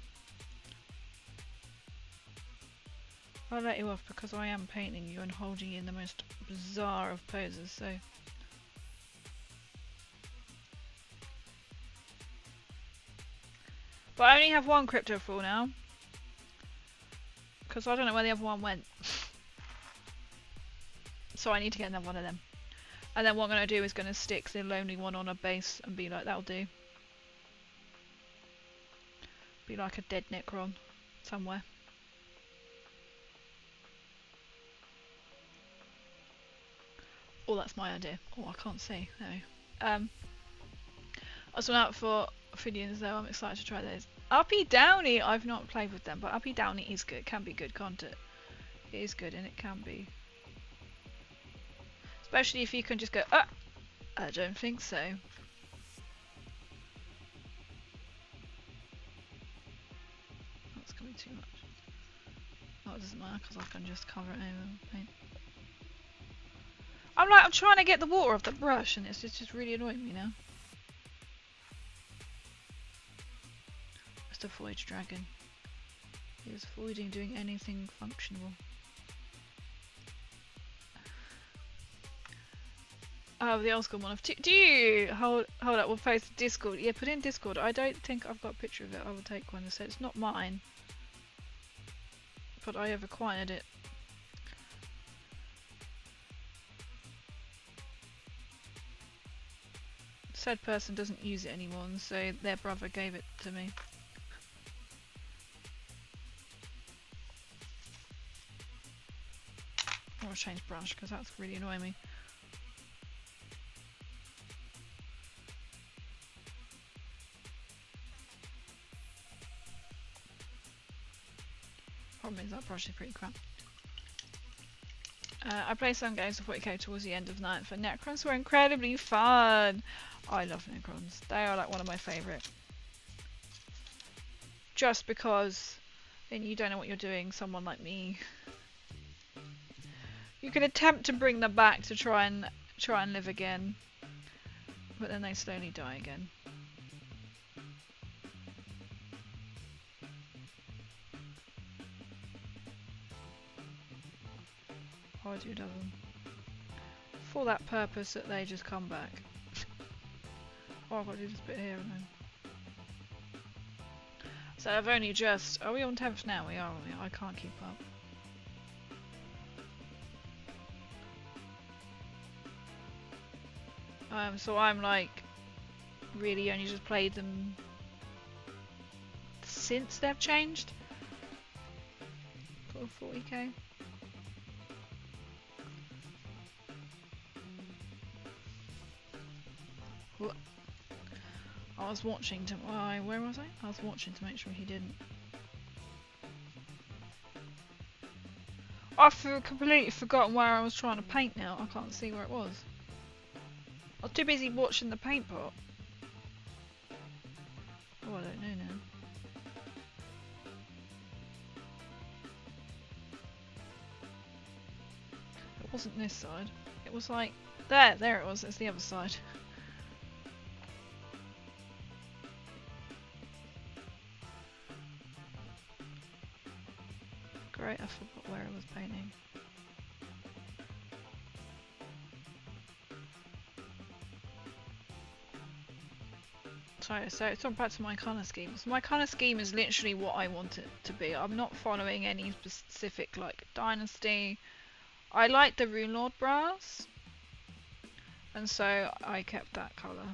I'll let you off because I am painting you and holding you in the most bizarre of poses, so... But I only have one crypto frill now. Because I don't know where the other one went. So I need to get another one of them. And then what I'm going to do is going to stick the lonely one on a base and be like, that'll do. Be like a dead Necron somewhere. Oh, that's my idea. Oh, I can't see. No. I was went out for Ophidians though. I'm excited to try those. Uppy Downy, I've not played with them, but Uppy Downy is good. It can be good, can't it? It is good, and it can be. Especially if you can just go, I don't think so. That's going to be too much. Oh, it doesn't matter, because I can just cover it over with paint. I'm trying to get the water off the brush, and it's just really annoying me now. The Void Dragon. He was avoiding doing anything functional. Oh, the old school one of do you hold up? We'll post Discord. Yeah, put in Discord. I don't think I've got a picture of it. I will take one. So it's not mine, but I have acquired it. Said person doesn't use it anymore, and so their brother gave it to me. I'll change brush because that's really annoying me. Problem is that brush is pretty crap. I play some games for 40k towards the end of night, for Necrons were incredibly fun. I love Necrons. They are like one of my favourite. just because then you don't know what you're doing, someone like me. You can attempt to bring them back to try and live again, but then they slowly die again. I do love them. For that purpose that they just come back. Oh, I've got to do this bit here and then. So I've only just... Are we on 10th now? We are, I can't keep up. So I'm like... really only just played them... since they've changed. For 40k. I was watching to... where was I? I was watching to make sure he didn't. I've completely forgotten where I was trying to paint now. I can't see where it was. I was too busy watching the paint pot. Oh, I don't know now. It wasn't this side. It was like... There it was. It's the other side. Great, I forgot where I was painting. So it's on back to my colour scheme. So my colour scheme is literally what I want it to be. I'm not following any specific like dynasty. I like the Rune Lord brass, and so I kept that colour.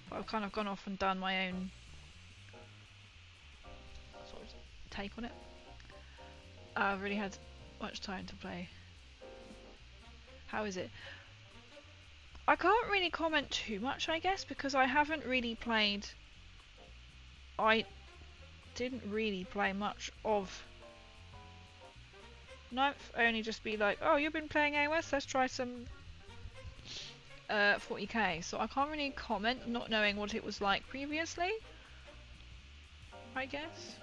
But I've kind of gone off and done my own sort of take on it. I've really had much time to play. How is it? I can't really comment too much, I guess, because I haven't really played... I didn't really play much of 9th, only just be like, oh, you've been playing AOS, let's try some 40k. So I can't really comment, not knowing what it was like previously, I guess.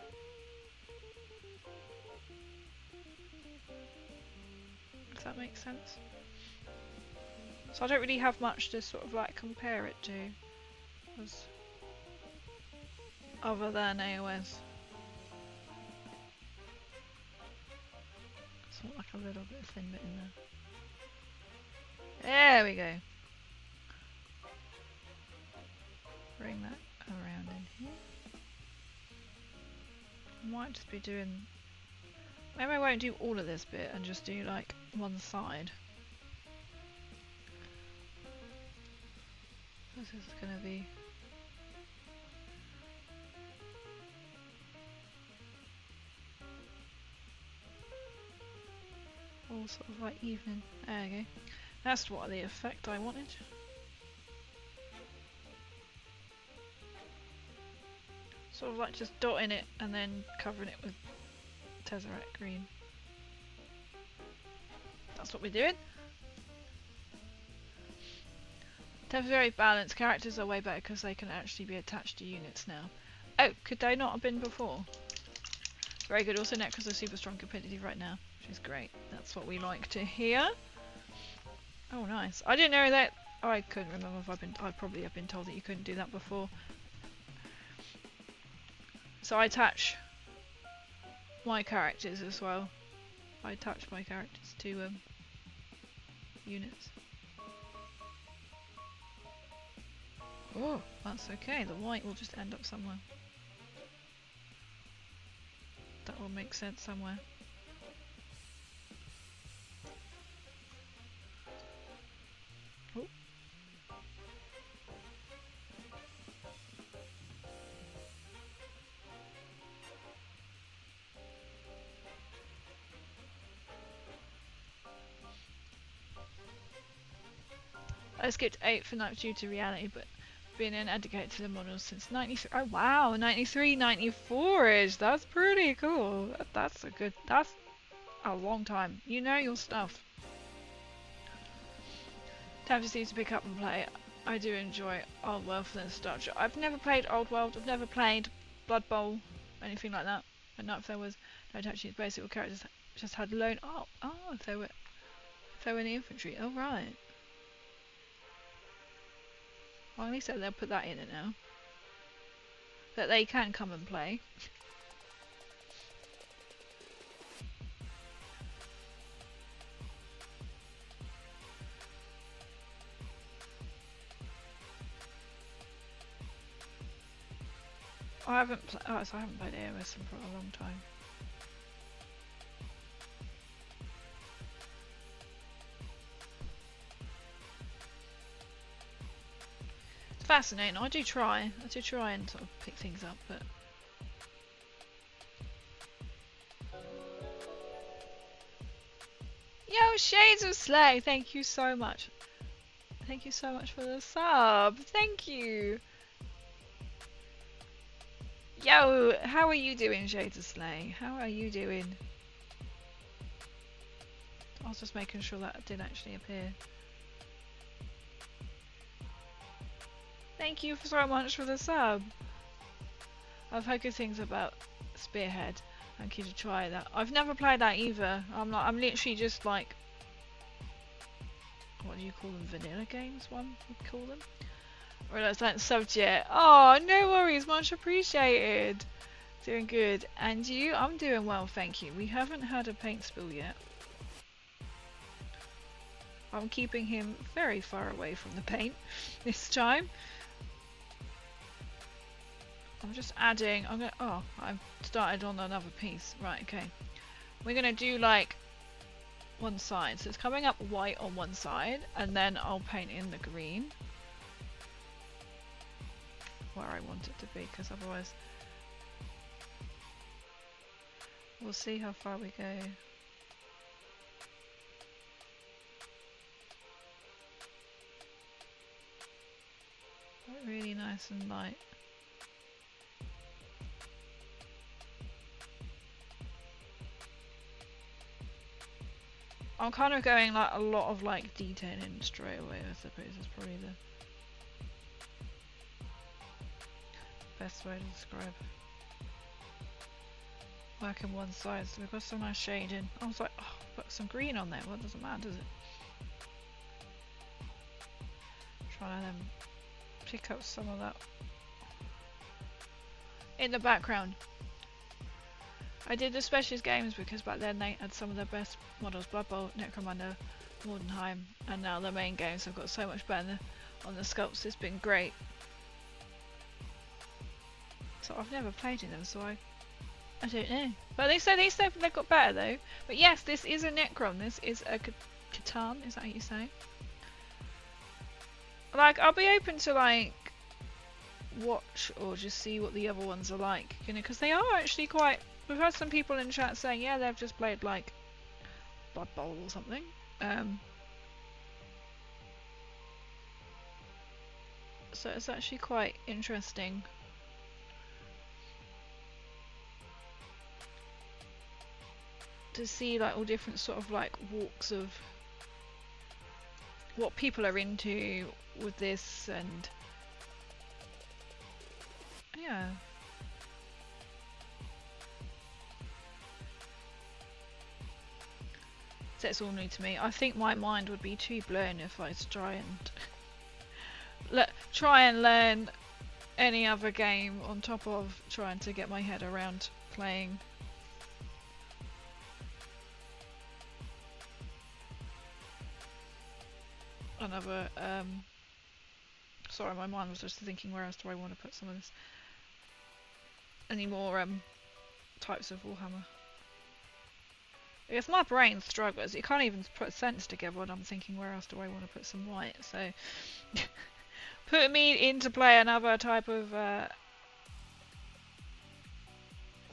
If that makes sense. So I don't really have much to sort of like compare it to, other than AOS. It's like a little bit of thin bit in there. There we go. Bring that around in here. Might just be doing... Maybe I won't do all of this bit and just do like one side. This is gonna be... all sort of like evening. There we go. That's what the effect I wanted. Sort of like just dotting it and then covering it with Tesseract green. That's what we're doing. They're very balanced. Characters are way better because they can actually be attached to units now. Oh, could they not have been before? Very good. Also, Necron's a super strong competitive right now, which is great. That's what we like to hear. Oh, nice. I didn't know that. Oh, I couldn't remember if I'd probably have been told that you couldn't do that before. So I attach my characters as well. I attach my characters to units. Oh, that's okay. The white will just end up somewhere. That will make sense somewhere. Oh. I skipped 8 for night due to reality, but been an advocate to the models since 93. Oh wow, 93, 94-ish. That's pretty cool. That's a long time. You know your stuff. Time to see to pick up and play. I do enjoy Old World for nostalgia. I've never played Old World. I've never played Blood Bowl, anything like that. I don't know if there was no attaching basic characters. Just had lone. Oh, if they were in the infantry. Oh right. Well, at least they'll put that in it now. That they can come and play. I haven't played AOS for a long time. It's fascinating. I do try and sort of pick things up, but yo, Shades of Slay, thank you so much. Thank you so much for the sub. Thank you. Yo, how are you doing, Shades of Slay? How are you doing? I was just making sure that did actually appear. Thank you so much for the sub. I've heard good things about Spearhead. Thank you to try that. I've never played that either. I'm literally just like, what do you call them? Vanilla games, one would call them. Or that's like subject. Oh, no worries, much appreciated. Doing good. And you? I'm doing well, thank you. We haven't had a paint spill yet. I'm keeping him very far away from the paint this time. I'm just adding, oh, I've started on another piece. Right, okay. We're gonna do like one side. So it's coming up white on one side, and then I'll paint in the green where I want it to be, because otherwise we'll see how far we go. Really nice and light. I'm kind of going like a lot of like detailing straight away, I suppose is probably the best way to describe. Working one side, so we've got some nice shading. I was like, oh, put some green on there. Well, it doesn't matter, does it? Trying to then pick up some of that in the background. I did the specialist games because back then they had some of the best models: Blood Bowl, Necromunda, Mordenheim, and now the main games have got so much better on the sculpts. It's been great. So I've never played in them, so I don't know. But they say they've got better though. But yes, this is a Necron. This is a Catan. Is that how you say? Like, I'll be open to like watch or just see what the other ones are like, you know, because they are actually quite. We've had some people in chat saying, yeah, they've just played like Blood Bowl or something. So it's actually quite interesting to see like all different sort of like walks of what people are into with this, and yeah. So it's all new to me. I think my mind would be too blown if I try and learn any other game on top of trying to get my head around playing. Another sorry, my mind was just thinking, where else do I want to put some of this? Any more types of Warhammer? If my brain struggles, it can't even put a sentence together, and I'm thinking, where else do I want to put some white? So put me into play another type of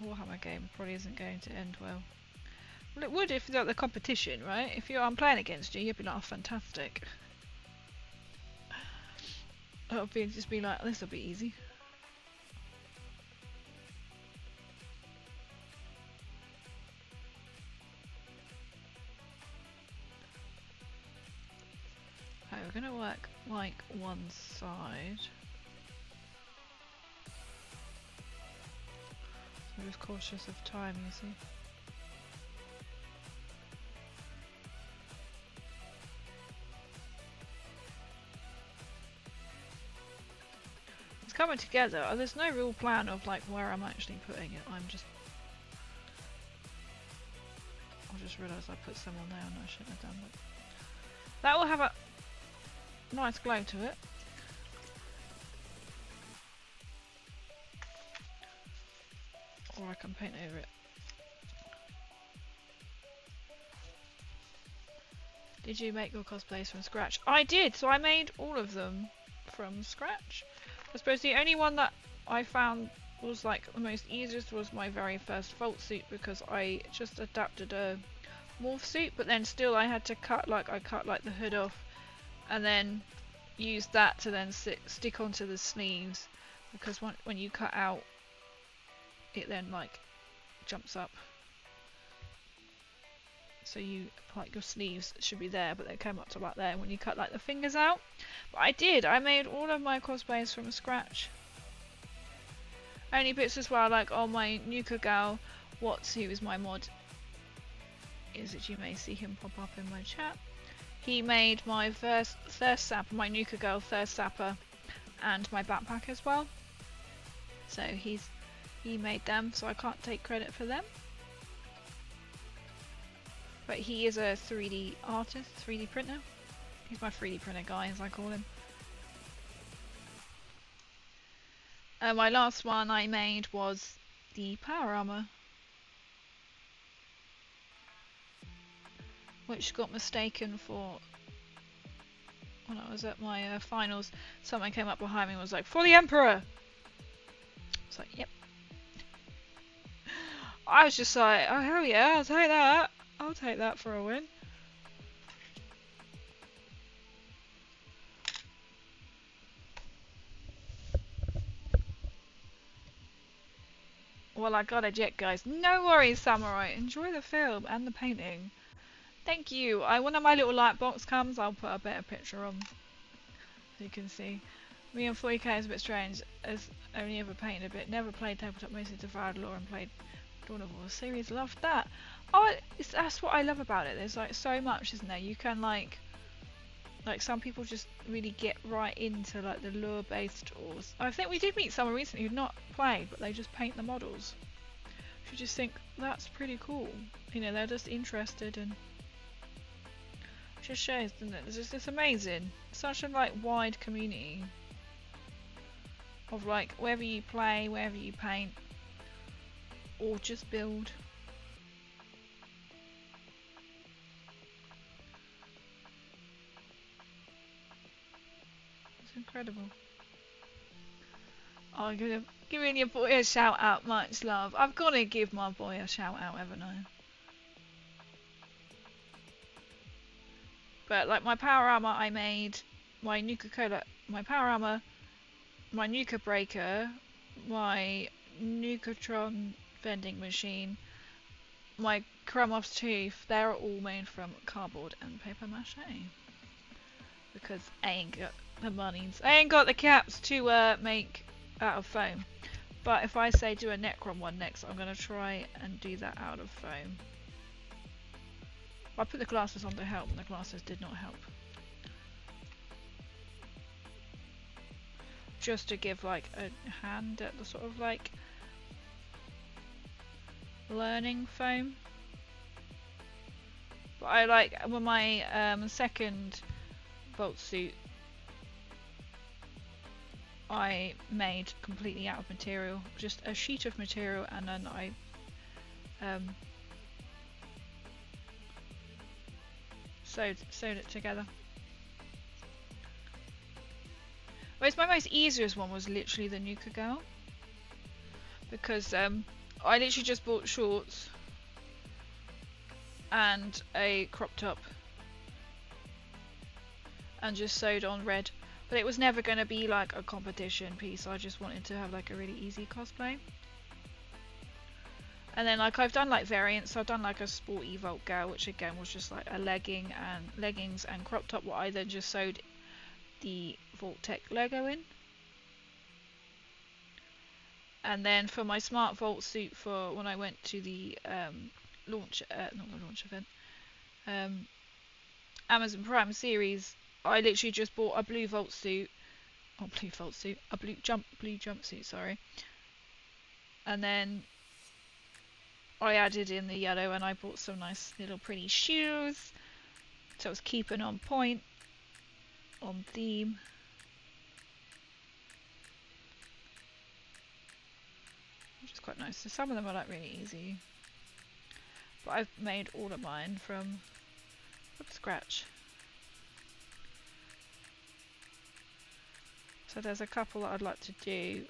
Warhammer game probably isn't going to end well. Well, it would if you're the competition, right? If I'm playing against you, you'd be like, oh, fantastic. It would just be like, this will be easy. we're gonna work like one side. I'm just cautious of time, you see. It's coming together. There's no real plan of like where I'm actually putting it. I just realised I put some on there and I shouldn't have done that. That will have a nice glow to it. Or I can paint over it. Did you make your cosplays from scratch? I did, so I made all of them from scratch. I suppose the only one that I found was like the most easiest was my very first Vault suit, because I just adapted a morph suit, but then still I had to cut the hood off and then use that to then stick onto the sleeves, because when you cut out it then like jumps up, so you like your sleeves should be there but they come up to about there when you cut like the fingers out. But I made all of my cosplays from scratch. Only bits as well, like on my Nuka gal Watts, who is my mod, is that you may see him pop up in my chat. He made my thirst sapper, my Nuka girl thirst sapper, and my backpack as well. So he made them, so I can't take credit for them. But he is a 3D artist, 3D printer. He's my 3D printer guy, as I call him. My last one I made was the power armor, which got mistaken for, when I was at my finals, someone came up behind me and was like, "For the Emperor!" I was like, yep. I was just like, oh hell yeah, I'll take that. I'll take that for a win. Well, I got a jet, guys. No worries, Samurai. Enjoy the film and the painting. Thank you. When my little light box comes, I'll put a better picture on, so you can see. Me and 40k is a bit strange, as only ever painted a bit. Never played tabletop, mostly devoured lore and played Dawn of War series. Loved that. Oh, that's what I love about it. There's like so much, isn't there? You can like some people just really get right into like the lore based, or I think we did meet someone recently who'd not played, but they just paint the models. You just think that's pretty cool. You know, they're just interested, and just shows, doesn't it? It's amazing. Such a like wide community of like wherever you play, wherever you paint, or just build. It's incredible. Oh, I'm gonna giving your boy a shout out, much love. I've got to give my boy a shout out, haven't I? But like my power armor, I made my Nuka Cola, my power armor, my Nuka breaker, my Nukatron vending machine, my Kramov's tooth. They're all made from cardboard and paper mache, because I ain't got the monies. I ain't got the caps to make out of foam. But if I say do a Necron one next, I'm gonna try and do that out of foam. I put the glasses on to help, and the glasses did not help. Just to give like a hand at the sort of like learning foam. But I like, with my second Vault suit, I made completely out of material, just a sheet of material, and then I sewed it together. Whereas my most easiest one was literally the Nuka girl, because I literally just bought shorts and a crop top and just sewed on red. But it was never going to be like a competition piece. I just wanted to have like a really easy cosplay. And then like I've done like variants. So I've done like a sporty Vault girl, which again was just like a leggings and crop top, what I then just sewed the Vault-Tec logo in. And then for my Smart Vault suit for when I went to the launch, not the launch event, Amazon Prime series, I literally just bought a blue Vault suit, a blue jumpsuit, sorry. And then I added in the yellow, and I bought some nice little pretty shoes. So I was keeping on point, on theme. Which is quite nice. So some of them are like really easy. But I've made all of mine from scratch. So there's a couple that I'd like to do.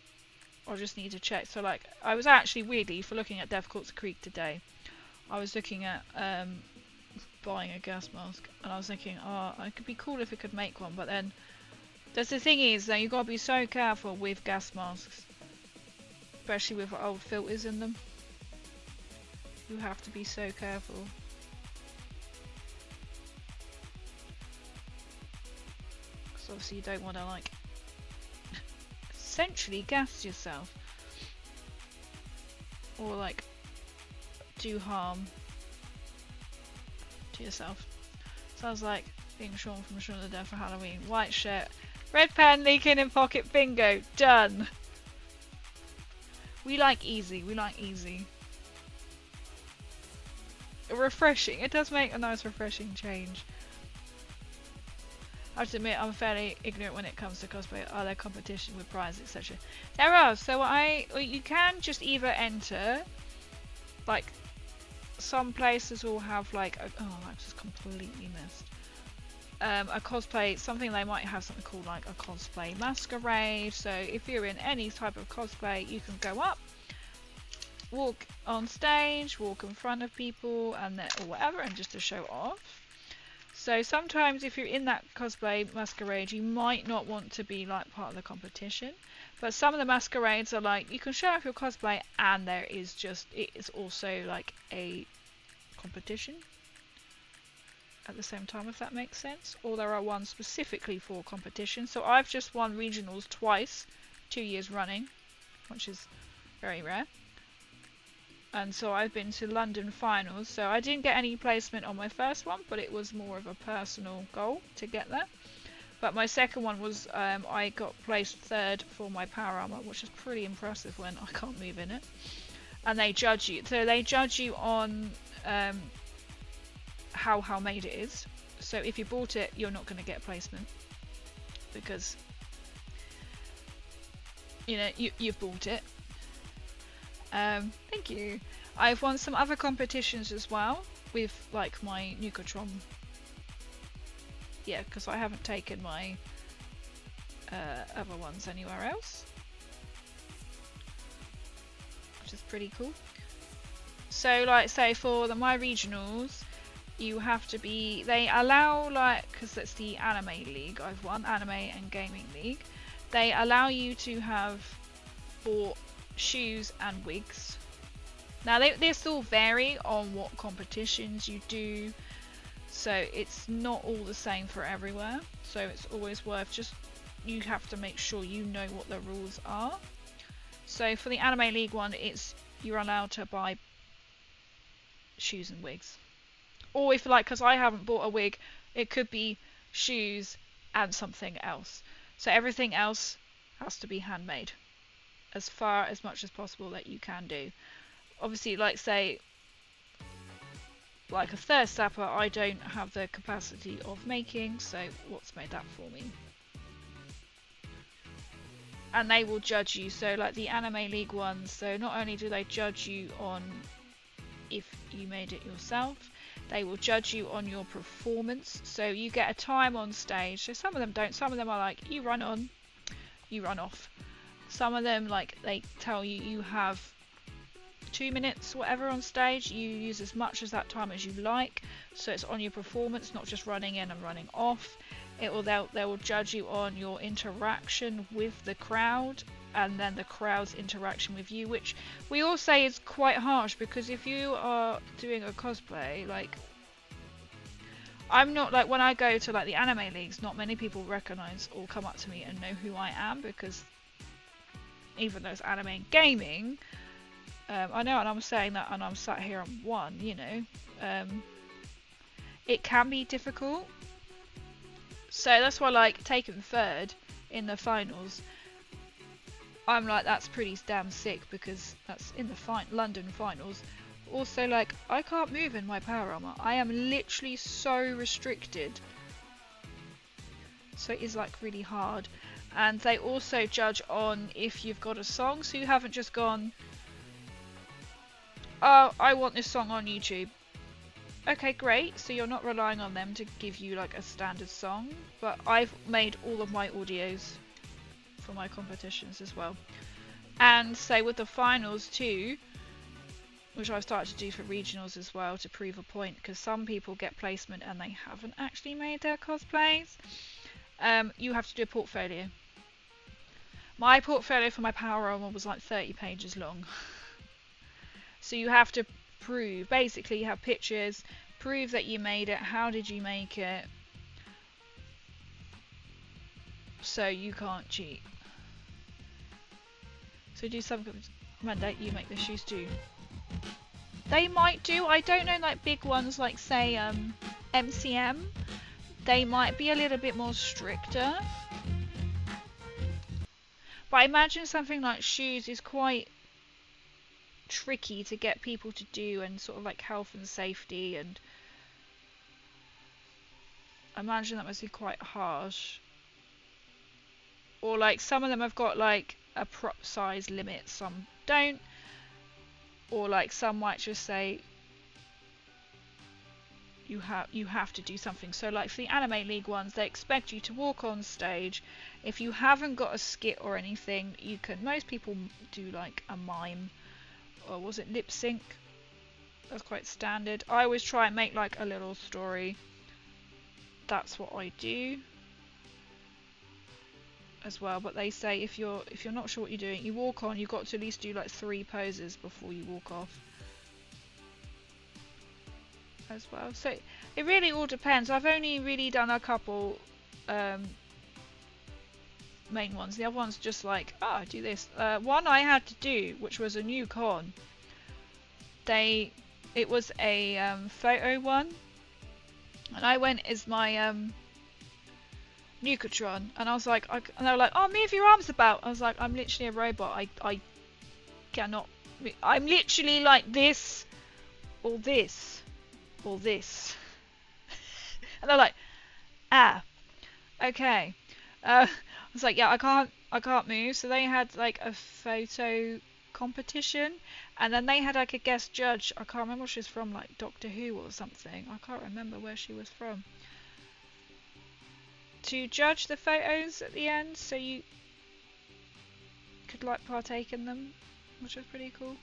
I just need to check. So like, I was actually weirdly, for looking at Death Corpse Creek today, I was looking at buying a gas mask, and I was thinking, oh, it could be cool if we could make one, but then there's the thing is that you got to be so careful with gas masks, especially with old filters in them. You have to be so careful. Because obviously you don't want to like essentially gas yourself, or like do harm to yourself. Sounds like being Sean from Shaun of the Dead for Halloween. White shirt, red pen leaking in pocket, bingo, done. We like easy, we like easy. Refreshing, it does make a nice refreshing change. I have to admit, I'm fairly ignorant when it comes to cosplay. Are there competition with prizes, etc.? There are. So you can just either enter, like, some places will have like, I've just completely missed. A cosplay, something they might have something called like a cosplay masquerade. So if you're in any type of cosplay, you can go up, walk on stage, walk in front of people, and or whatever, and just to show off. So sometimes if you're in that cosplay masquerade, you might not want to be like part of the competition. But some of the masquerades are like, you can show off your cosplay, and there is just, it is also like a competition at the same time, if that makes sense. Or there are ones specifically for competition. So I've just won regionals twice, 2 years running, which is very rare. And so I've been to London finals, so I didn't get any placement on my first one, but it was more of a personal goal to get there. But my second one was, I got placed third for my power armor, which is pretty impressive when I can't move in it. And they judge you, so they judge you on how made it is. So if you bought it, you're not going to get placement, because you know you've bought it. Thank you. I've won some other competitions as well with like my Necron. Yeah, because I haven't taken my other ones anywhere else, which is pretty cool. So like say for my regionals, you have to be, they allow like, because it's the anime league I've won, anime and gaming league, they allow you to have bought shoes and wigs. Now they still vary on what competitions you do, so it's not all the same for everywhere, so it's always worth just, you have to make sure you know what the rules are. So for the anime league one, it's you're allowed to buy shoes and wigs, or if like, because I haven't bought a wig, it could be shoes and something else, so everything else has to be handmade as much as possible that you can do. Obviously, like say like a thirst sapper, I don't have the capacity of making, so what's made that for me? And they will judge you, so like the anime league ones, so not only do they judge you on if you made it yourself, they will judge you on your performance, so you get a time on stage. So some of them don't, some of them are like, you run on, you run off. Some of them, like, they tell you you have 2 minutes whatever on stage, you use as much as that time as you like, so it's on your performance, not just running in and running off. They will judge you on your interaction with the crowd, and then the crowd's interaction with you, which we all say is quite harsh, because if you are doing a cosplay, like I'm not like, when I go to like the anime leagues, not many people recognize or come up to me and know who I am, because even though it's anime and gaming, I know, and I'm saying that, and I'm sat here on one, you know, it can be difficult. So that's why, like, taking third in the finals, I'm like, that's pretty damn sick, because that's in the London finals. Also, like, I can't move in my power armor. I am literally so restricted. So it is, like, really hard. And they also judge on if you've got a song, so you haven't just gone, oh, I want this song on YouTube. Okay, great. So you're not relying on them to give you like a standard song, but I've made all of my audios for my competitions as well. And say with the finals too, which I've started to do for regionals as well to prove a point, because some people get placement and they haven't actually made their cosplays. You have to do a portfolio. My portfolio for my power armor was like 30 pages long. So you have to prove, basically you have pictures, prove that you made it, how did you make it, so you can't cheat. So do some mandate, you make the shoes do. They might do, I don't know, like big ones like say MCM, they might be a little bit more stricter. But I imagine something like shoes is quite tricky to get people to do, and sort of like health and safety, and I imagine that must be quite harsh. Or like some of them have got like a prop size limit, some don't. Or like some might just say you have to do something. So like for the anime league ones, they expect you to walk on stage. If you haven't got a skit or anything, you can, most people do like a mime, or was it lip sync? That's quite standard. I always try and make like a little story. That's what I do as well. But they say if you're not sure what you're doing, you walk on, you've got to at least do like 3 poses before you walk off as well. So it really all depends. I've only really done a couple main ones. The other one's just like, oh, do this. One I had to do, which was a new con. It was a photo one, and I went as my Nucatron, and I was like, and they were like, oh, move your arms about. I was like, I'm literally a robot. I cannot. I'm literally like this, or this, or this. And they're like, ah, okay. I was like, yeah, I can't move. So they had like a photo competition, and then they had like a guest judge. I can't remember if she's from like Doctor Who or something. I can't remember where she was from, to judge the photos at the end, so you could like partake in them, which was pretty cool.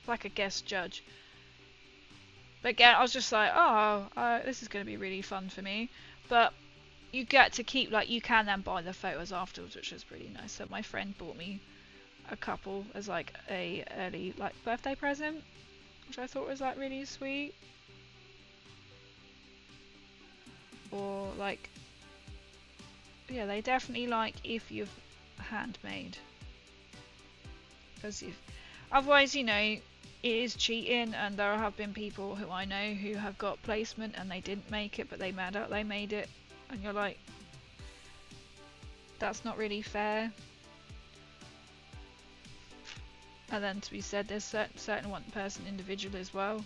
Like a guest judge. But again, I was just like, oh, this is going to be really fun for me. But you get to keep, like, you can then buy the photos afterwards, which is pretty nice. So my friend bought me a couple as like a early like birthday present, which I thought was like really sweet. Or like, yeah, they definitely like if you've handmade, because otherwise, you know, it is cheating, and there have been people who I know who have got placement and they didn't make it, but they made out they made it, and you're like, that's not really fair. And then to be said, there's certain one person individual as well,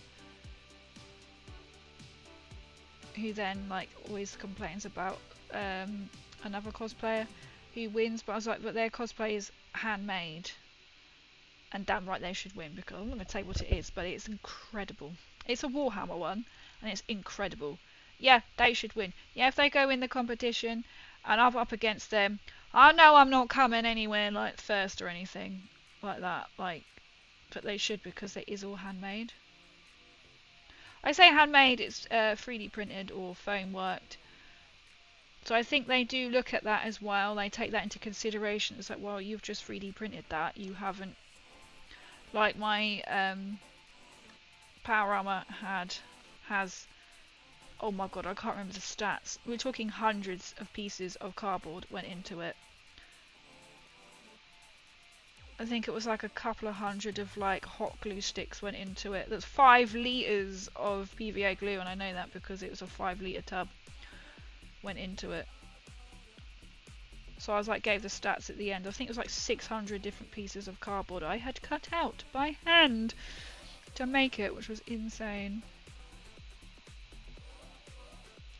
who then like always complains about another cosplayer who wins, but I was like, but their cosplay is handmade. And damn right they should win, because I'm not going to tell you what it is, but it's incredible. It's a Warhammer one, and it's incredible. Yeah, they should win. Yeah, if they go in the competition, and I'm up against them, I know I'm not coming anywhere like first or anything like that. Like, but they should, because it is all handmade. I say handmade, it's 3D printed or foam worked. So I think they do look at that as well. They take that into consideration. It's like, well, you've just 3D printed that. You haven't. Like my power armor had has, oh my god, I can't remember the stats. We're talking hundreds of pieces of cardboard went into it. I think it was like a couple of hundred of like hot glue sticks went into it. That's 5 litres of PVA glue, and I know that because it was a 5-litre tub went into it. So I was like, gave the stats at the end. I think it was like 600 different pieces of cardboard I had cut out by hand to make it, which was insane.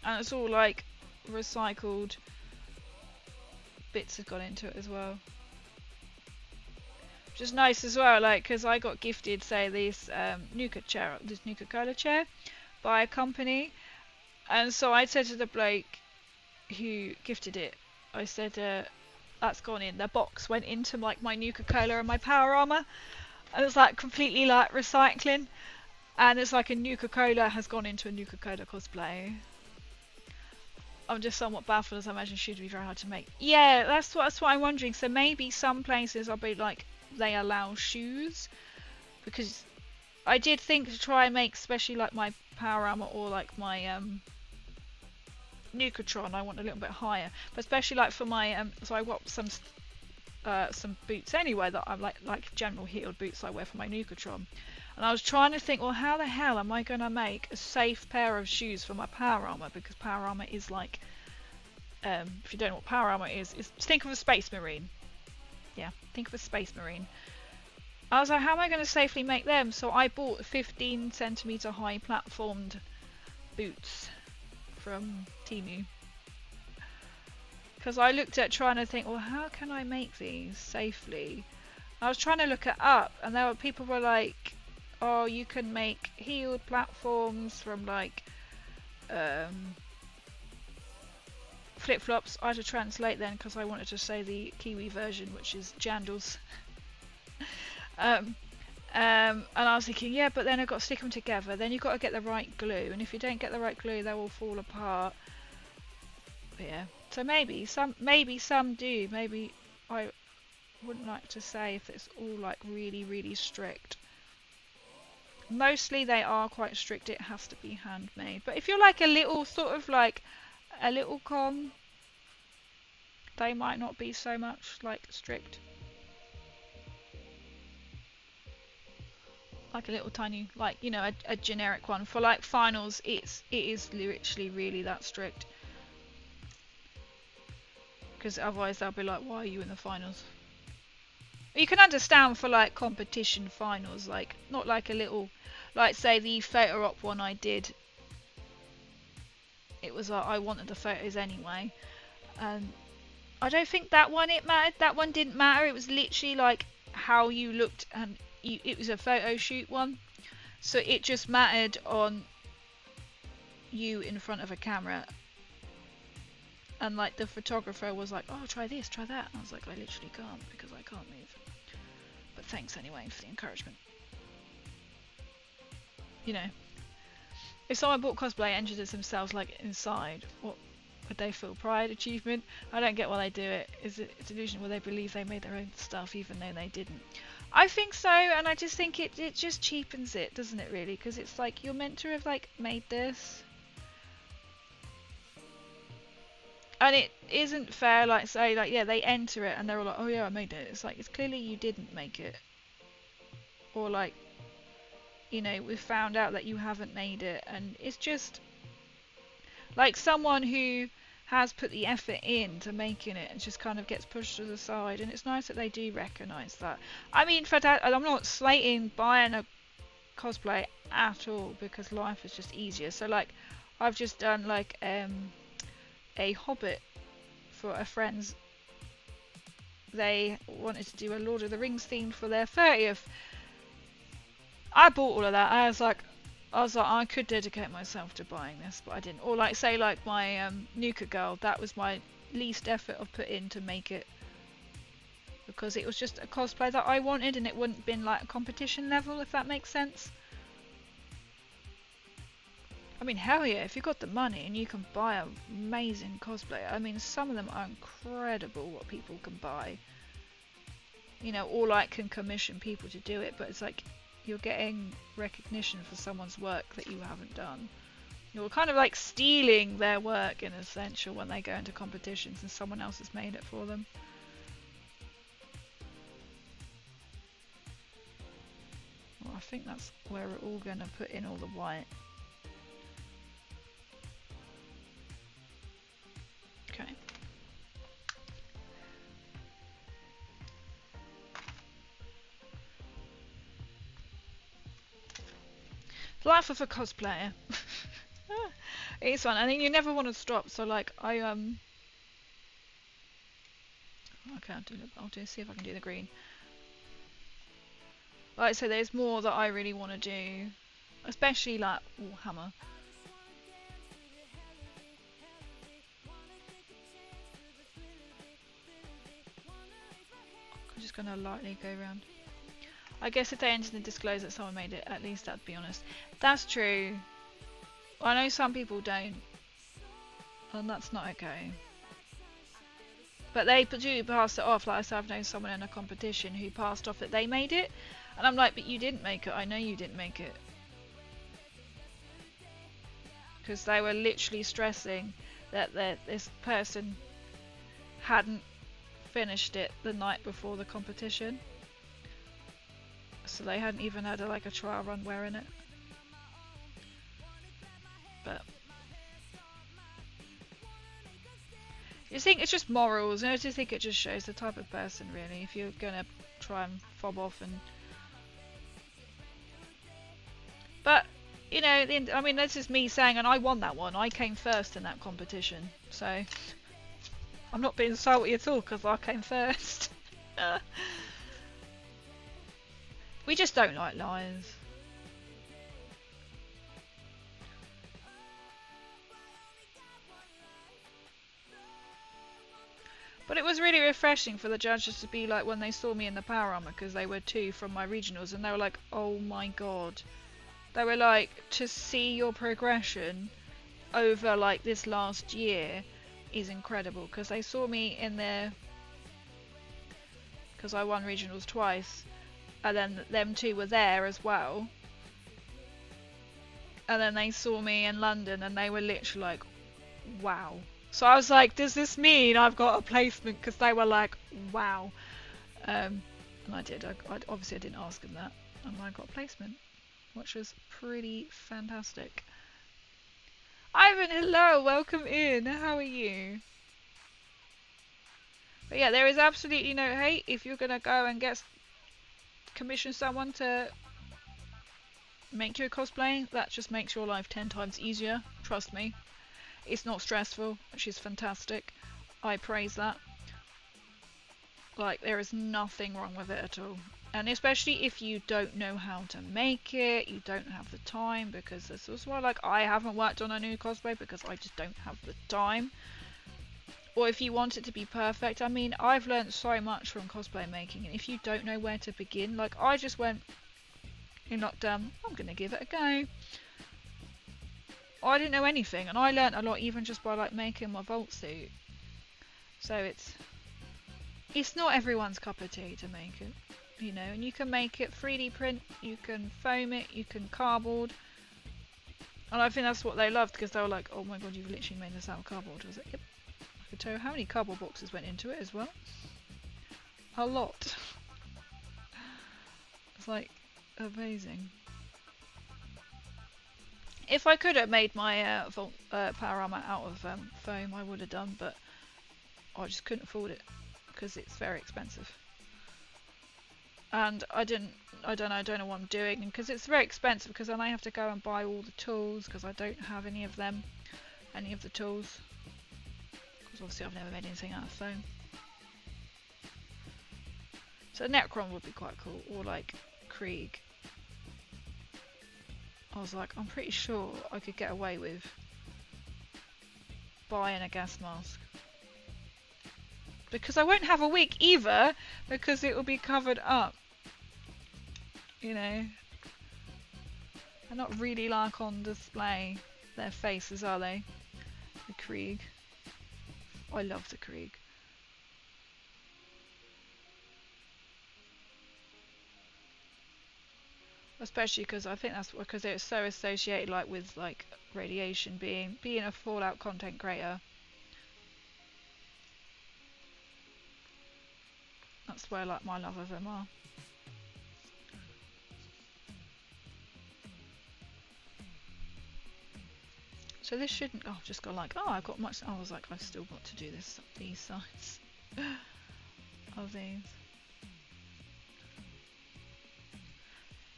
And it's all like recycled bits have gone into it as well. Which is nice as well, like, because I got gifted, say, this Nuka-Cola chair by a company. And so I said to the bloke who gifted it, I said, that's gone in. The box went into like my Nuka-Cola and my Power Armor. And it's like completely like recycling. And it's like a Nuka-Cola has gone into a Nuka-Cola cosplay. I'm just somewhat baffled, as I imagine should be very hard to make. Yeah, that's what I'm wondering. So maybe some places will be like, they allow shoes. Because I did think to try and make, especially like my Power Armor or like my Nukatron, I want a little bit higher. But especially like for my, so I got some boots anyway that I'm like general heeled boots I wear for my Nukatron. And I was trying to think, well, how the hell am I going to make a safe pair of shoes for my Power Armor? Because Power Armor is like, if you don't know what Power Armor is think of a Space Marine. Yeah, think of a Space Marine. I was like, how am I going to safely make them? So I bought 15 centimeter high platformed boots from Temu. Because I looked at trying to think, well, how can I make these safely? I was trying to look it up, and there were people were like, oh, you can make heeled platforms from like flip-flops. I had to translate then because I wanted to say the Kiwi version, which is jandals. And I was thinking, yeah, but then I've got to stick them together. Then you've got to get the right glue, and if you don't get the right glue, they will fall apart. But yeah, so maybe some do. Maybe I wouldn't like to say if it's all like really, really strict. Mostly they are quite strict. It has to be handmade. But if you're like a little sort of like a little con, they might not be so much like strict. Like a little tiny, like, you know, a generic one. For like finals, it is literally really that strict. Because otherwise they'll be like, why are you in the finals? You can understand for like competition finals, like not like a little, like say the photo op one I did. It was like I wanted the photos anyway, and I don't think that one it mattered. That one didn't matter. It was literally like how you looked, and it was a photo shoot one, so it just mattered on you in front of a camera. And like the photographer was like, oh, try this, try that. And I was like, I literally can't because I can't move. But thanks anyway for the encouragement. You know, if someone bought cosplay and entered it themselves, like inside, what would they feel? Pride, achievement? I don't get why they do it. Is it a delusion where they believe they made their own stuff even though they didn't? I think so, and I just think it just cheapens it, doesn't it, really? Because it's like, you're meant to have like made this. And it isn't fair, like, say, like, yeah, they enter it and they're all like, oh yeah, I made it. It's like, it's clearly you didn't make it. Or like, you know, we've found out that you haven't made it. And it's just, like, someone who has put the effort in to making it and just kind of gets pushed to the side. And it's nice that they do recognise that. I mean, for that, I'm not slating buying a cosplay at all, because life is just easier. So, like, I've just done, like, a Hobbit for a friend's. They wanted to do a Lord of the Rings theme for their 30th. I bought all of that. I was like I could dedicate myself to buying this, but I didn't. Or like, say, like my Nuka girl, that was my least effort I've put in to make it, because it was just a cosplay that I wanted, and it wouldn't been like a competition level, if that makes sense. I mean, hell yeah, if you've got the money and you can buy an amazing cosplay. I mean, some of them are incredible what people can buy. You know, or like can commission people to do it, but it's like, you're getting recognition for someone's work that you haven't done. You're kind of like stealing their work in essential when they go into competitions and someone else has made it for them. Well, I think that's where we're all going to put in all the white. Okay. Life of a cosplayer. It's fun. I think you never want to stop. So like okay, I'll see if I can do the green. Like I said, there's more that I really want to do, especially like hammer. I'm just gonna lightly go around. I guess if they entered and disclosed that someone made it, at least that'd be honest. That's true. I know some people don't, and that's not okay. But they do pass it off. Like I said, I've known someone in a competition who passed off that they made it, and I'm like, but you didn't make it. I know you didn't make it. Because they were literally stressing that this person hadn't finished it the night before the competition. So they hadn't even had a trial run wearing it. But you think it's just morals, and I just think it just shows the type of person really. If you're gonna try and fob off and, but you know, I mean, this is me saying, and I won that one. I came first in that competition, so I'm not being salty at all because I came first. We just don't like liars. But it was really refreshing for the judges to be like, when they saw me in the power armor, because they were 2 from my regionals, and they were like, oh my god. They were like, to see your progression over like this last year is incredible, because they saw me in there, because I won regionals twice, and then them 2 were there as well, and then they saw me in London and they were literally like, wow. So I was like, does this mean I've got a placement? Because they were like, wow. And I did. Obviously I didn't ask them that, and I got a placement, which was pretty fantastic. Ivan, hello, welcome in. How are you? But yeah, there is absolutely no hate. If you're gonna go and commission someone to make you a cosplay, that just makes your life 10 times easier. Trust me. It's not stressful, which is fantastic. I praise that. Like, there is nothing wrong with it at all. And especially if you don't know how to make it, you don't have the time, because this is why, like, I haven't worked on a new cosplay because I just don't have the time. Or if you want it to be perfect, I mean, I've learned so much from cosplay making, and if you don't know where to begin, like, I just went in lockdown, I'm gonna give it a go. I didn't know anything, and I learnt a lot even just by like making my vault suit. So it's not everyone's cup of tea to make it, you know. And you can make it 3D print, you can foam it, you can cardboard, and I think that's what they loved, because they were like, "Oh my god, you've literally made this out of cardboard." I was like, "Yep." I could tell you how many cardboard boxes went into it as well. A lot. It's like amazing. If I could have made my power armor out of foam, I would have done, but I just couldn't afford it because it's very expensive. And I don't know what I'm doing, and because it's very expensive, because then I have to go and buy all the tools, because I don't have any of them, any of the tools. Because obviously I've never made anything out of foam. So Necron would be quite cool, or like Krieg. I was like, I'm pretty sure I could get away with buying a gas mask. Because I won't have a wig either, because it will be covered up. You know? They're not really like on display, their faces, are they? The Krieg. I love the Krieg. Especially because I think that's because it's so associated like with like radiation, being a Fallout content creator. That's where like my love of them are. So this shouldn't. Oh, I've just got like, oh, I've got much. I was like, I've still got to do this. These sides of these.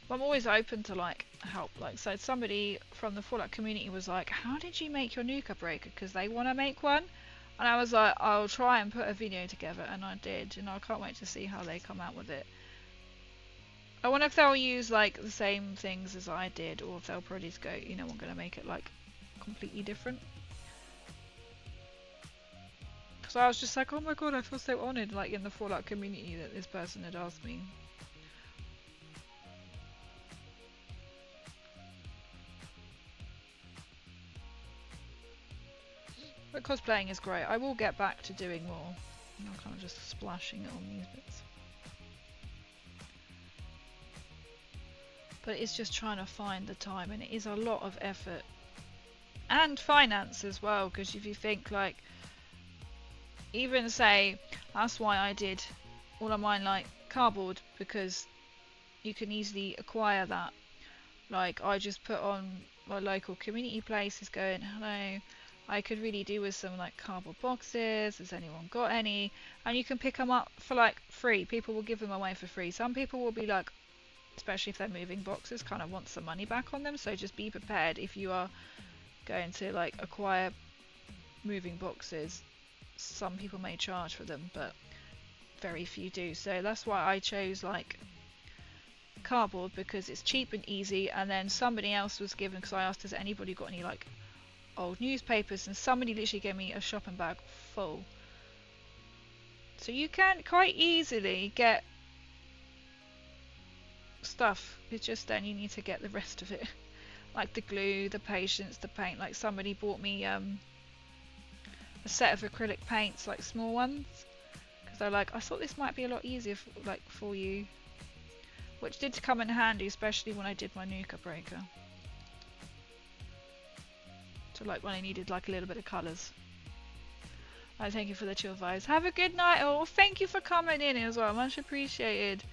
But I'm always open to like help. Like, so somebody from the Fallout community was like, how did you make your Nuka breaker? Because they want to make one. And I was like, I'll try and put a video together, and I did, and I can't wait to see how they come out with it. I wonder if they'll use like the same things as I did, or if they'll probably just go, you know, I'm gonna make it like completely different. Because I was just like, oh my god, I feel so honoured, like in the Fallout community, that this person had asked me. But cosplaying is great. I will get back to doing more. I'm not kind of just splashing it on these bits. But it's just trying to find the time, and it is a lot of effort. And finance as well, because if you think like, even say, that's why I did all of mine like cardboard, because you can easily acquire that. Like, I just put on my local community places going, hello, I could really do with some like cardboard boxes, has anyone got any? And you can pick them up for like free. People will give them away for free. Some people will be like, especially if they're moving boxes, kind of want some money back on them, so just be prepared if you are going to like acquire moving boxes. Some people may charge for them, but very few do. So that's why I chose like cardboard, because it's cheap and easy. And then somebody else was given, because I asked, has anybody got any like old newspapers, and somebody literally gave me a shopping bag full. So you can quite easily get stuff. It's just then you need to get the rest of it, like the glue, the patience, the paint. Like somebody bought me a set of acrylic paints, like small ones, because they're like, I thought this might be a lot easier for you, which did come in handy, especially when I did my Nuka breaker. So like when I needed like a little bit of colours. I thank you for the chill vibes. Have a good night all. Thank you for coming in as well, much appreciated.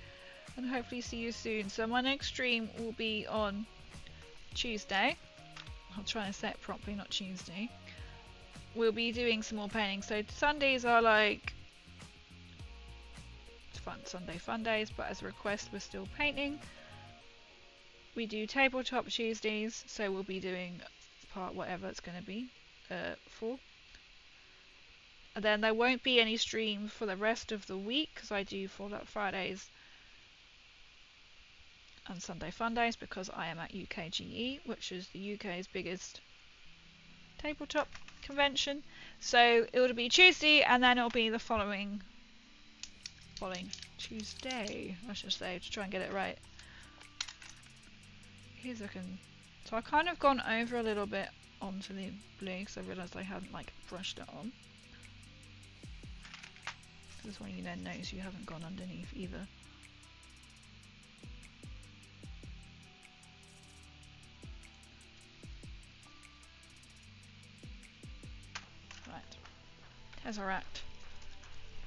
And hopefully see you soon. So my next stream will be on Tuesday. I'll try and set it properly, not Tuesday. We'll be doing some more painting. So Sundays are like Sunday fun days, but as a request we're still painting. We do tabletop Tuesdays, so we'll be doing part whatever it's going to be for. And then there won't be any stream for the rest of the week, because I do Fallout Fridays and Sunday fun days, because I am at UKGE, which is the UK's biggest tabletop convention. So it will be Tuesday, and then it'll be the following Tuesday, I should say, to try and get it right. Here's looking. So I've kind of gone over a little bit onto the blue, because I realised I hadn't like brushed it on. This is when you then notice you haven't gone underneath either. Right.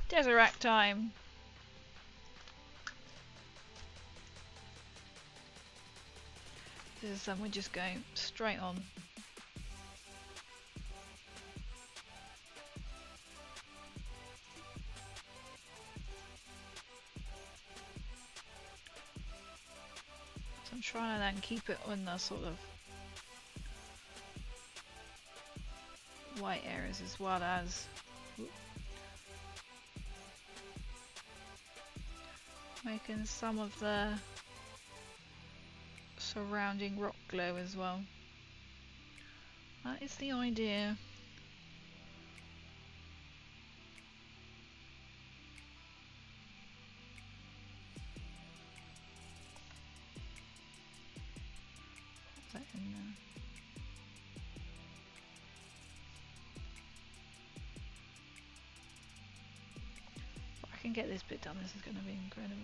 Tesseract time. This is something we just go straight on. So I'm trying to then keep it on the sort of white areas, as well as making some of the surrounding rock glow as well. That is the idea. Put that in there. If I can get this bit done, this is going to be incredible.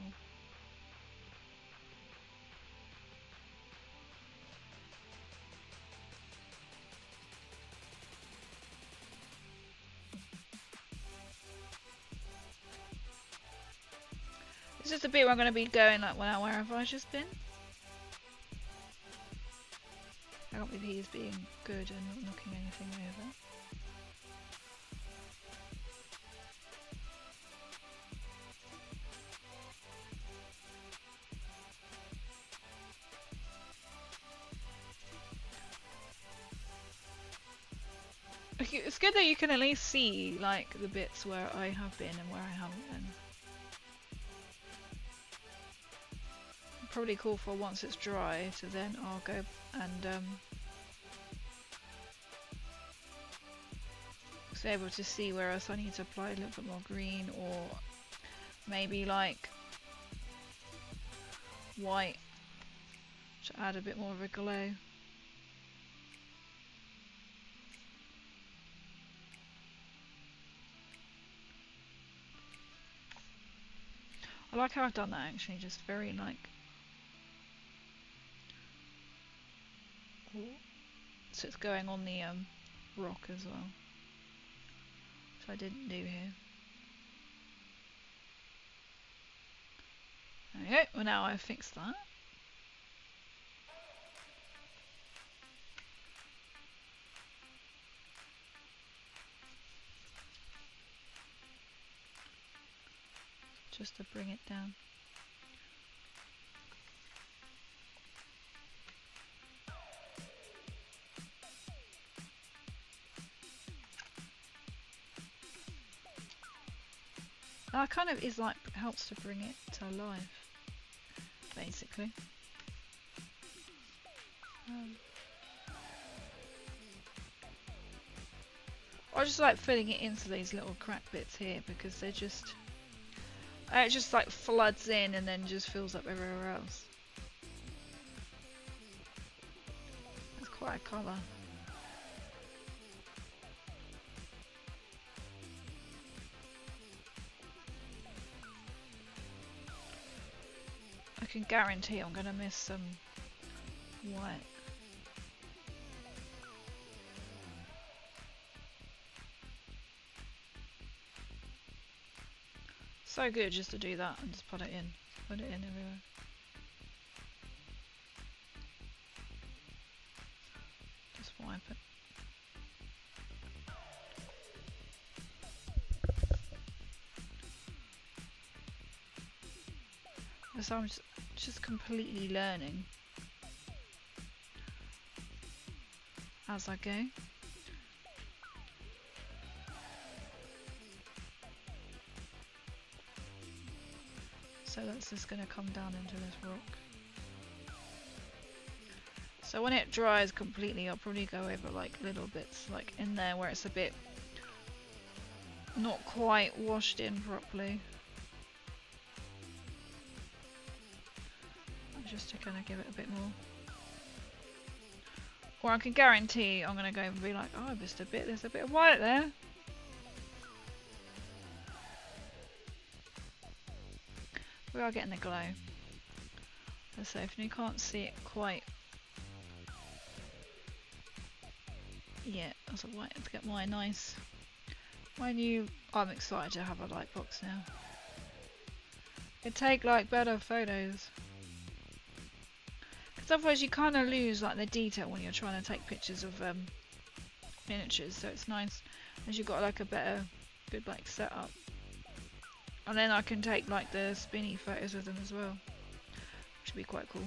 Is this the bit where I'm going to be going like, well, where have I just been? I can't believe he's being good and not knocking anything over. It's good that you can at least see like the bits where I have been and where I haven't been. Probably cool for once it's dry to then I'll go and be able to see where else I need to apply a little bit more green, or maybe like white to add a bit more of a glow. I like how I've done that actually, just very like, so it's going on the rock as well, which I didn't do here. There we go, well now I've fixed that. Just to bring it down. That kind of is like, helps to bring it to life, basically. I just like filling it into these little crack bits here because they're just, it just like floods in and then just fills up everywhere else. It's quite a colour. I can guarantee I'm going to miss some white. So good just to do that and just put it in everywhere. Just wipe it. So I'm just completely learning as I go. So that's just going to come down into this rock. So when it dries completely, I'll probably go over like little bits like in there where it's a bit not quite washed in properly. Just to kind of give it a bit more. Or I can guarantee I'm going to go and be like, oh, just a bit, there's a bit of white there. We are getting the glow. So if you can't see it quite yet, that's a white to get my nice, my new, I'm excited to have a light box now. It'd take like better photos. Otherwise you kind of lose like the detail when you're trying to take pictures of miniatures, so it's nice as you've got like a better, good like setup, and then I can take like the spinny photos with them as well, which would be quite cool.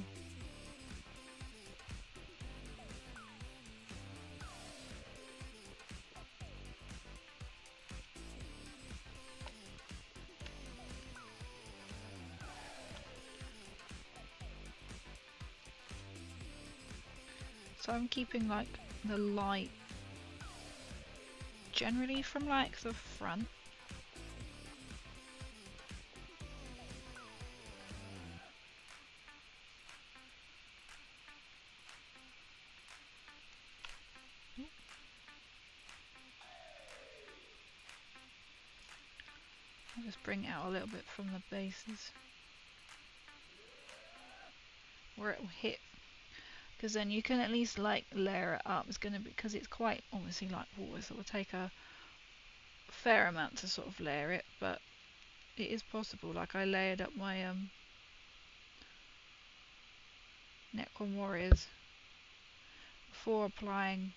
So I'm keeping like the light generally from like the front. I'll just bring it out a little bit from the bases where it will hit. Because then you can at least like layer it up. It's going to be, because it's quite obviously like water, so it will take a fair amount to sort of layer it, but it is possible. Like I layered up my Necron warriors before applying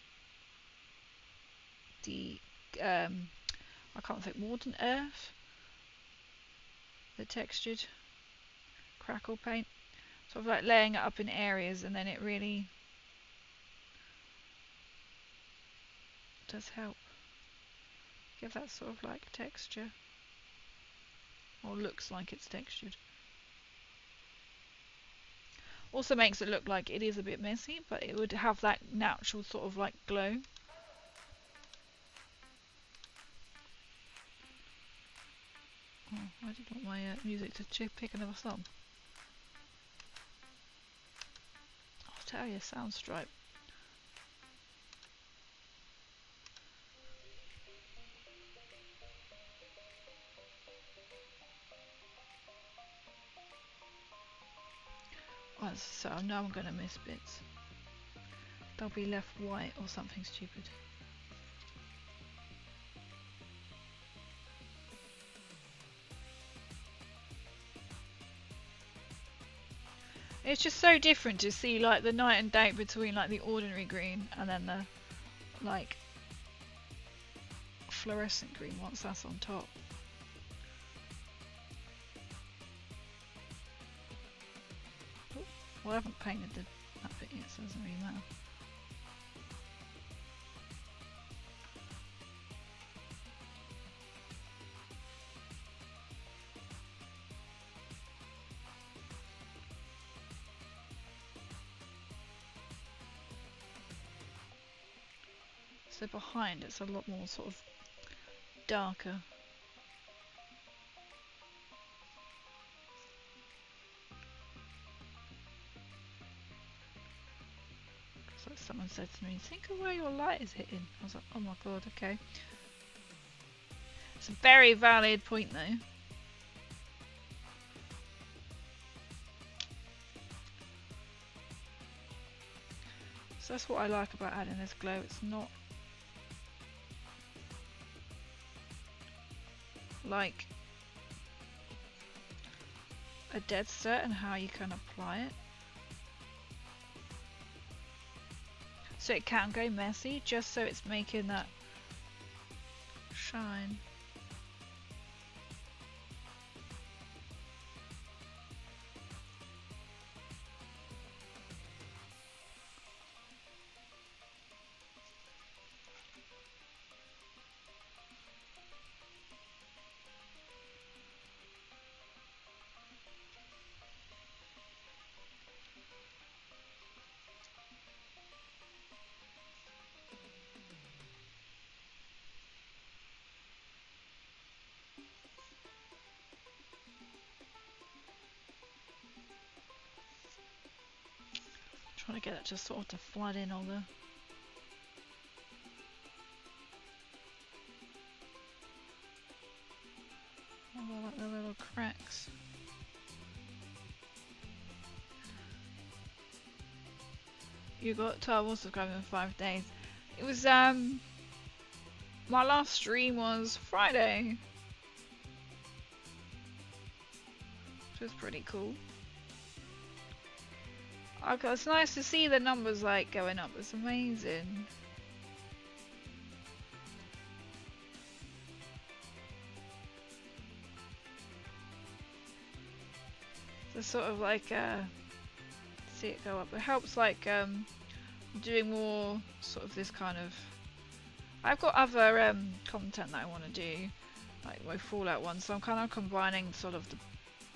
the I can't think, Warden Earth, the textured crackle paint. Sort of like laying it up in areas, and then it really does help give that sort of like texture, or looks like it's textured. Also makes it look like it is a bit messy, but it would have that natural sort of like glow. Oh, I did want my music to pick another song. I'll tell you, Soundstripe. Oh, so I know I'm going to miss bits. They'll be left white or something stupid. It's just so different to see like the night and day between like the ordinary green and then the like fluorescent green once that's on top. Oh, well, I haven't painted that bit yet, so it doesn't really matter. So behind it's a lot more sort of darker. Because like someone said to me, think of where your light is hitting. I was like, oh my god, okay. It's a very valid point though. So that's what I like about adding this glow. It's not like a dead set and how you can apply it. So it can go messy, just so it's making that shine. Trying to get it just sort of to flood in all the like the little cracks. You got 12 subscribers in 5 days. It was my last stream was Friday, which was pretty cool. Okay, it's nice to see the numbers like going up. It's amazing. So sort of like see it go up. It helps like doing more sort of this kind of. I've got other content that I want to do, like my Fallout one. So I'm kind of combining sort of the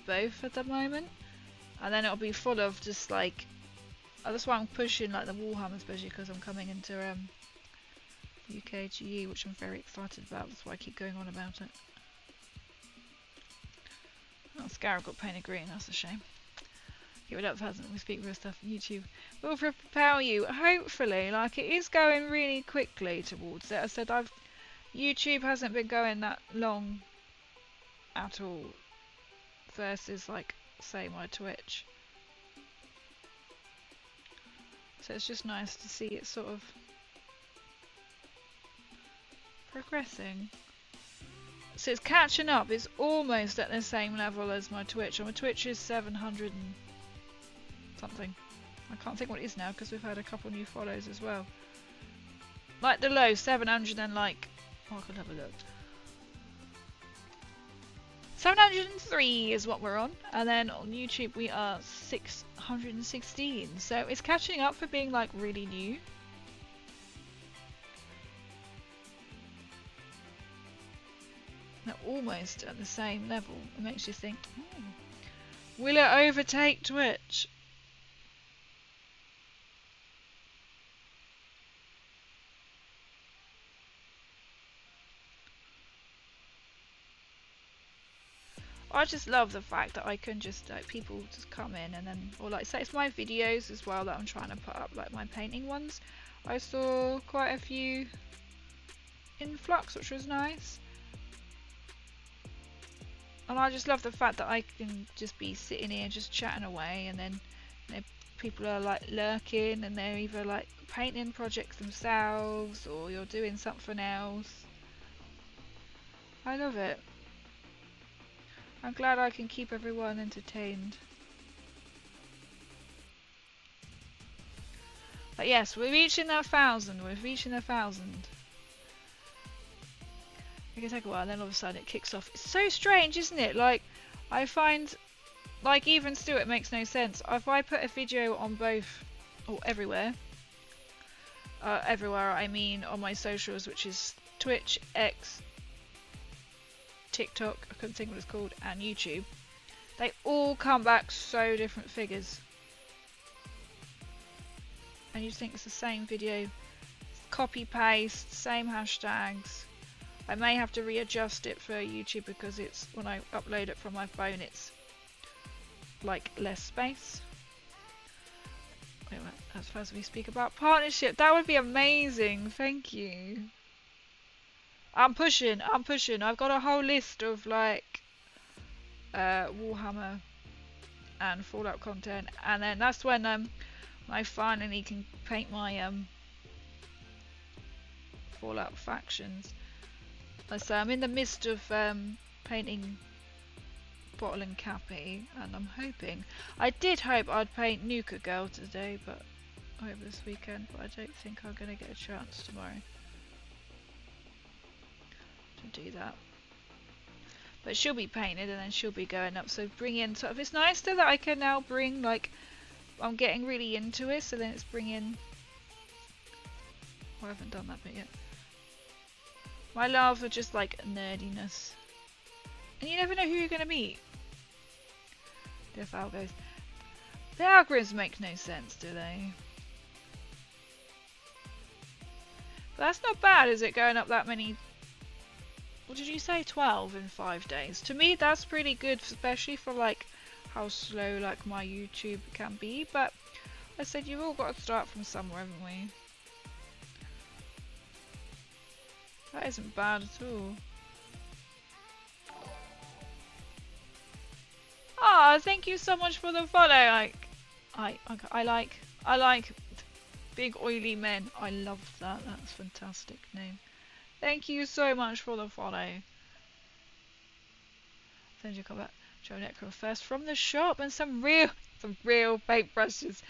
both at the moment, and then it'll be full of just like. That's why I'm pushing like the Warhammer, especially because I'm coming into UKGE, which I'm very excited about. That's why I keep going on about it. Oh, Scarab got painted green. That's a shame. Give it up, hasn't we? Speak real stuff on YouTube. We'll propel you. Hopefully, like it is going really quickly towards it. I said YouTube hasn't been going that long at all. Versus like say my Twitch. So it's just nice to see it sort of progressing. So it's catching up. It's almost at the same level as my Twitch. My Twitch is 700 and something. I can't think what it is now because we've had a couple new follows as well. Like the low, 700 and like... Oh, I could have a look. 703 is what we're on. And then on YouTube we are 616. So it's catching up for being like really new. They're almost at the same level. It makes you think, will it overtake Twitch? I just love the fact that I can just, like, people just come in and then, or like, say it's my videos as well that I'm trying to put up, like my painting ones. I saw quite a few influx, which was nice. And I just love the fact that I can just be sitting here just chatting away, and then people are like lurking and they're either like painting projects themselves or you're doing something else. I love it. I'm glad I can keep everyone entertained. But yes, we're reaching that 1,000. We're reaching 1,000. It can take a while, and then all of a sudden it kicks off. It's so strange, isn't it? Like, I find, like, even still it makes no sense. If I put a video on both, or everywhere, everywhere I mean on my socials, which is Twitch, X, TikTok, I couldn't think what it's called, and YouTube, they all come back so different figures. And you think it's the same video, copy paste, same hashtags. I may have to readjust it for YouTube because it's, when I upload it from my phone, it's like less space. Wait, as far as we speak about partnership, that would be amazing. Thank you. I'm pushing. I've got a whole list of like Warhammer and Fallout content, and then that's when I finally can paint my Fallout factions. So I'm in the midst of painting Bottle and Cappy, and I'm hoping, I did hope I'd paint Nuka Girl today, but over this weekend, but I don't think I'm going to get a chance tomorrow to do that. But she'll be painted and then she'll be going up, so bring in sort of, it's nice though that I can now bring, like, I'm getting really into it, so then it's bringing, oh, I haven't done that bit yet. My love for just like nerdiness. And you never know who you're going to meet. That's how it goes. The algorithms make no sense, do they? But that's not bad, is it, going up that many? What did you say? 12 in 5 days. To me, that's pretty good, especially for like how slow like my YouTube can be. But I said you've all got to start from somewhere, haven't we? That isn't bad at all. Ah, thank you so much for the follow. I like big oily men. I love that. That's a fantastic name. Thank you so much for the follow. Then you come back, Joe Necron first from the shop, and some real paintbrushes.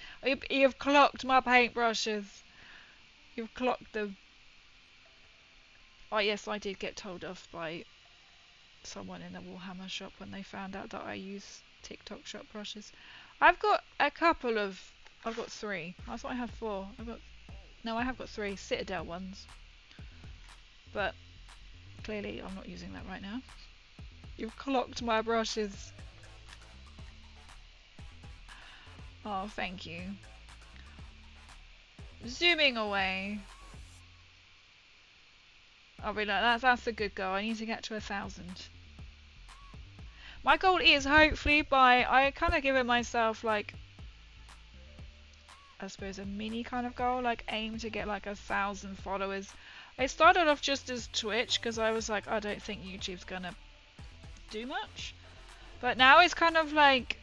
You've clocked my paintbrushes. You've clocked them. Oh yes, I did get told off by someone in the Warhammer shop when they found out that I use TikTok shop brushes. I've got three. I thought I had four. I have got three Citadel ones. But clearly I'm not using that right now. You've clocked my brushes. Oh, thank you. Zooming away. I'll be like, that's a good goal. I need to get to 1,000. My goal is hopefully I kind of give it myself like, I suppose a mini kind of goal, like aim to get like 1,000 followers. I started off just as Twitch because I was like, I don't think YouTube's gonna do much. But now it's kind of like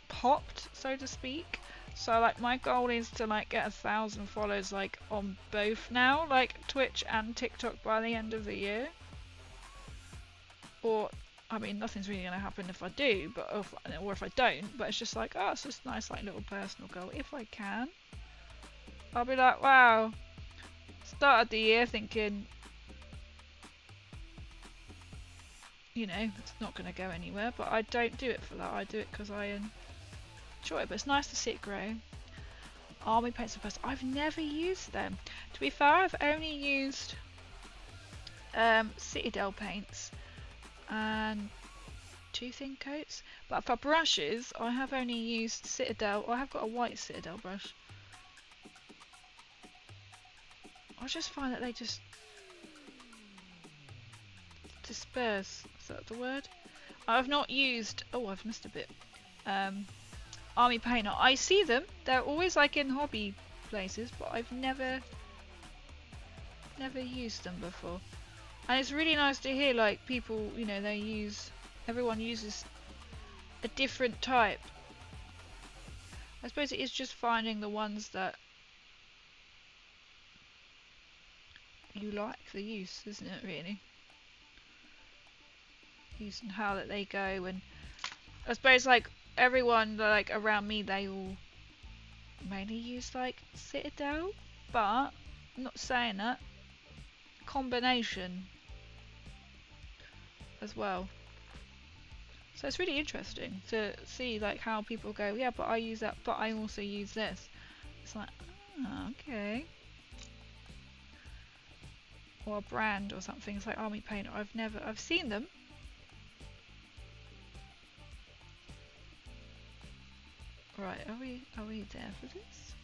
popped, so to speak. So like my goal is to like get 1,000 followers like on both now, like Twitch and TikTok by the end of the year. Or, I mean, nothing's really going to happen if I do, but or if I don't. But it's just like, oh, it's just a nice, like, little personal goal. If I can, I'll be like, wow. Started the year thinking, you know, it's not going to go anywhere. But I don't do it for that. I do it because I enjoy it. But it's nice to see it grow. Army paints are first. I've never used them. To be fair, I've only used Citadel paints and 2 thin coats. But for brushes, I have only used Citadel. I have got a white Citadel brush. I just find that they just disperse. Is that the word? I've not used. Oh, I've missed a bit. Army painter. I see them. They're always like in hobby places, but I've never used them before. And it's really nice to hear like people, you know, everyone uses a different type. I suppose it is just finding the ones that you like the use, isn't it, really? Using how that they go, and I suppose like everyone like around me, they all mainly use like Citadel, but I'm not saying that, combination as well. So it's really interesting to see like how people go, yeah, but I use that, but I also use this. It's like, oh, okay. Or a brand or something. It's like Army Painter. I've seen them. Right, are we there for this?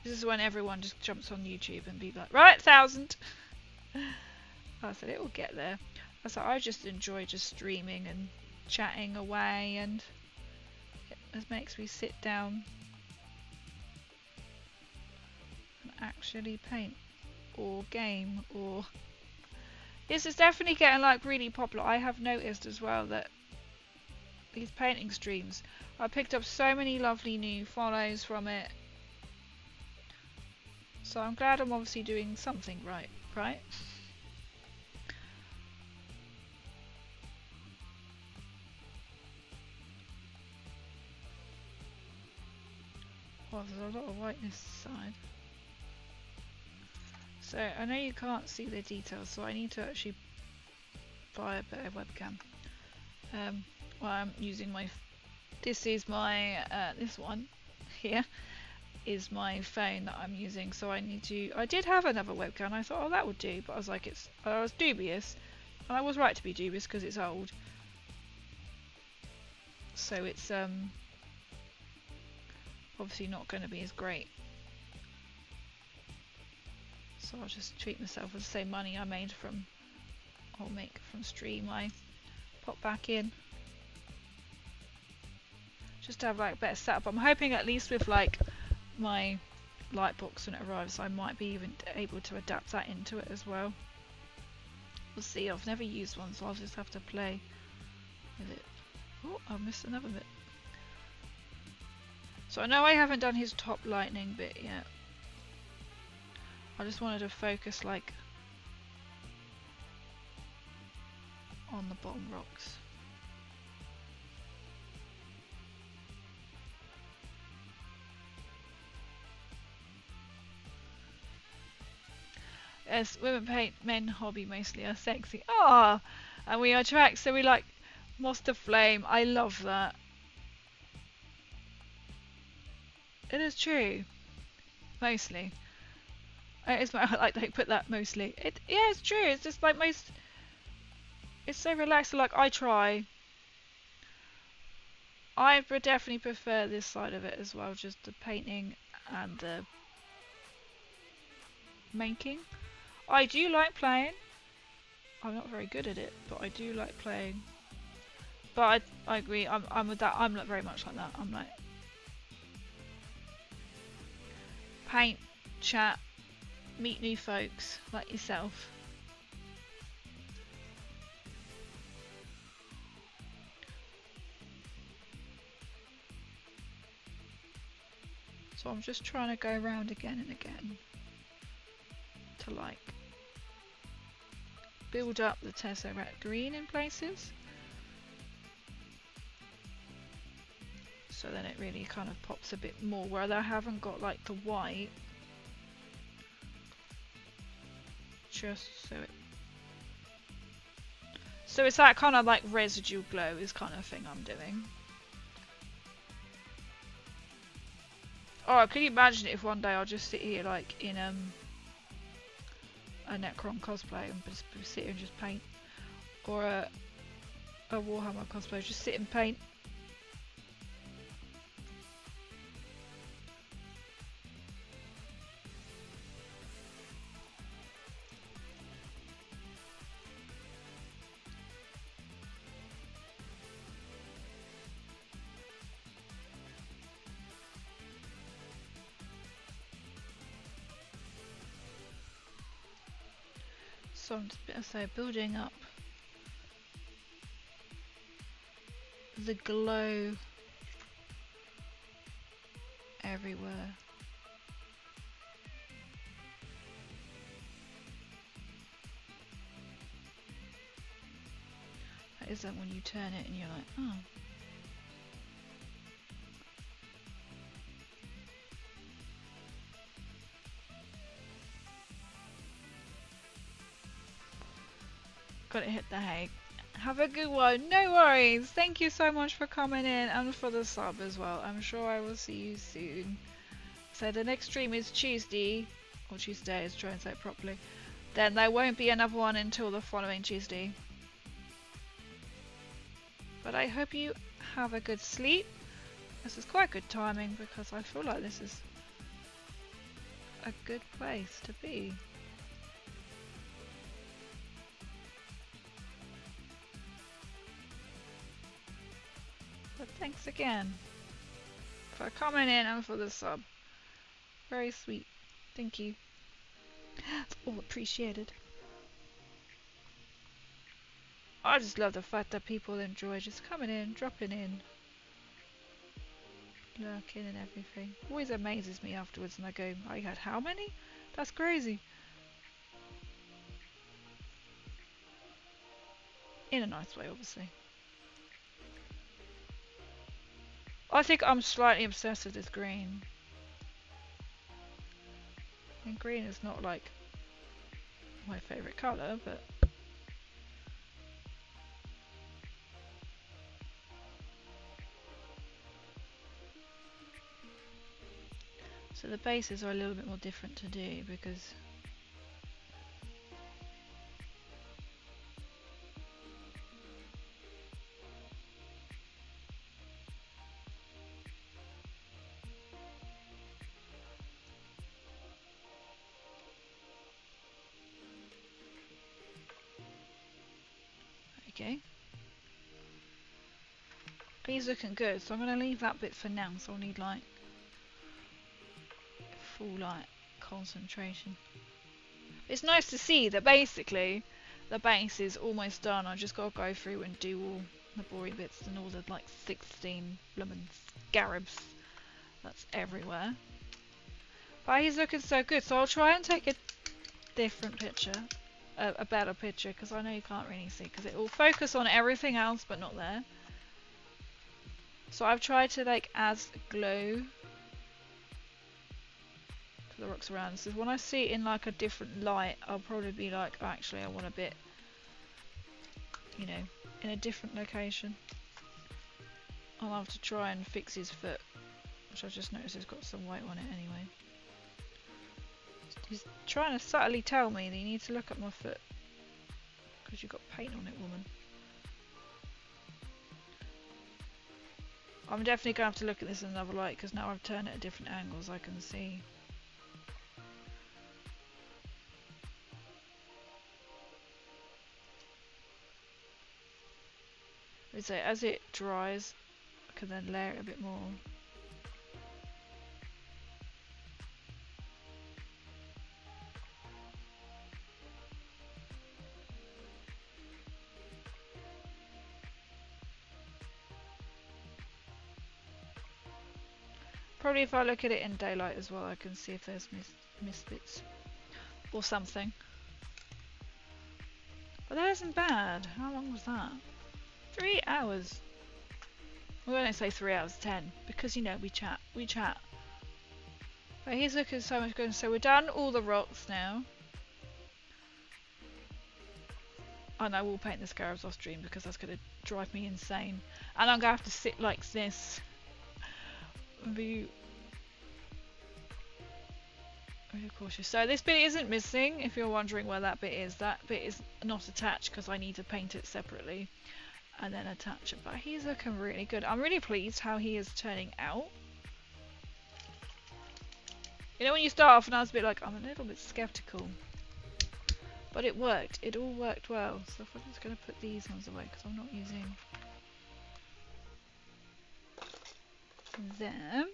This is when everyone just jumps on YouTube and be like, right, 1,000. I said it will get there. I said I just enjoy just streaming and chatting away, and it makes me sit down and actually paint or game. Or this is definitely getting like really popular. I have noticed as well that these painting streams, I picked up so many lovely new follows from it. So I'm glad I'm obviously doing something right? Oh, there's a lot of white this side. So I know you can't see the details, so I need to actually buy a better webcam. Well, I'm using this is my this one here is my phone that I'm using, so I did have another webcam. I thought, oh, that would do, but I was like, I was dubious, and I was right to be dubious because it's old. So it's obviously not going to be as great. So I'll just treat myself with the same money I made from stream. I pop back in just to have like a better setup. I'm hoping at least with like my light box when it arrives, I might be even able to adapt that into it as well. We'll see. I've never used one, so I'll just have to play with it. Oh, I missed another bit. So I know I haven't done his top lightning bit yet. I just wanted to focus like on the bottom rocks. Yes, women paint, men hobby mostly are sexy. Ah, and we are tracks, so we like Monster Flame. I love that. It is true. Mostly. It is. I like to put that mostly. Yeah, it's true. It's just like it's so relaxed. Like I would definitely prefer this side of it as well. Just the painting and the making. I do like playing. I'm not very good at it, but I do like playing. But I agree. I'm with that. I'm not very much like that. I'm like paint, chat, meet new folks like yourself. So I'm just trying to go around again and again to like build up the Tesseract green in places. So then it really kind of pops a bit more, where I haven't got like the white. Just so it's that kind of like residual glow is kind of thing I'm doing. Oh, can you imagine if one day I'll just sit here like in a Necron cosplay and just sit here and just paint, or a Warhammer cosplay, just sit and paint. So I'm just building up the glow everywhere. That is that when you turn it and you're like, oh. Gotta hit the hay. Have a good one. No worries. Thank you so much for coming in and for the sub as well. I'm sure I will see you soon. So the next stream is Tuesday, or Tuesday, is trying to say it properly. Then there won't be another one until the following Tuesday. But I hope you have a good sleep. This is quite good timing because I feel like this is a good place to be. But thanks again for coming in and for the sub. Very sweet. Thank you. It's all appreciated. I just love the fact that people enjoy just coming in, dropping in, lurking and everything. Always amazes me afterwards and I go, I had how many? That's crazy. In a nice way, obviously. I think I'm slightly obsessed with this green. And green is not like my favourite colour, but so the bases are a little bit more different to do because okay. He's looking good, so I'm going to leave that bit for now, so I'll need like full like concentration. It's nice to see that basically the base is almost done. I just got to go through and do all the boring bits and all the like 16 bloomin' scarabs that's everywhere. But he's looking so good, so I'll try and take a different picture, a better picture, because I know you can't really see, because it will focus on everything else but not there. So I've tried to like add glow to the rocks around. So when I see it in like a different light, I'll probably be like, oh, actually I want a bit, you know, in a different location. I'll have to try and fix his foot, which I just noticed has got some white on it anyway. He's trying to subtly tell me that you need to look at my foot because you've got paint on it, woman. I'm definitely going to have to look at this in another light because now I've turned it at different angles I can see. So as it dries, I can then layer it a bit more. Probably if I look at it in daylight as well, I can see if there's missed bits or something. But that isn't bad. How long was that? 3 hours. We won't say 3 hours, 10. Because, you know, we chat. We chat. But he's looking so much good. So we're done all the rocks now. And I will paint the scarabs off stream because that's going to drive me insane. And I'm going to have to sit like this. And be really cautious. So this bit isn't missing, if you're wondering where that bit is. That bit is not attached because I need to paint it separately. And then attach it. But he's looking really good. I'm really pleased how he is turning out. You know, when you start off and I was a bit like, I'm a little bit skeptical. But it worked. It all worked well. So if I'm just going to put these ones away because I'm not using them.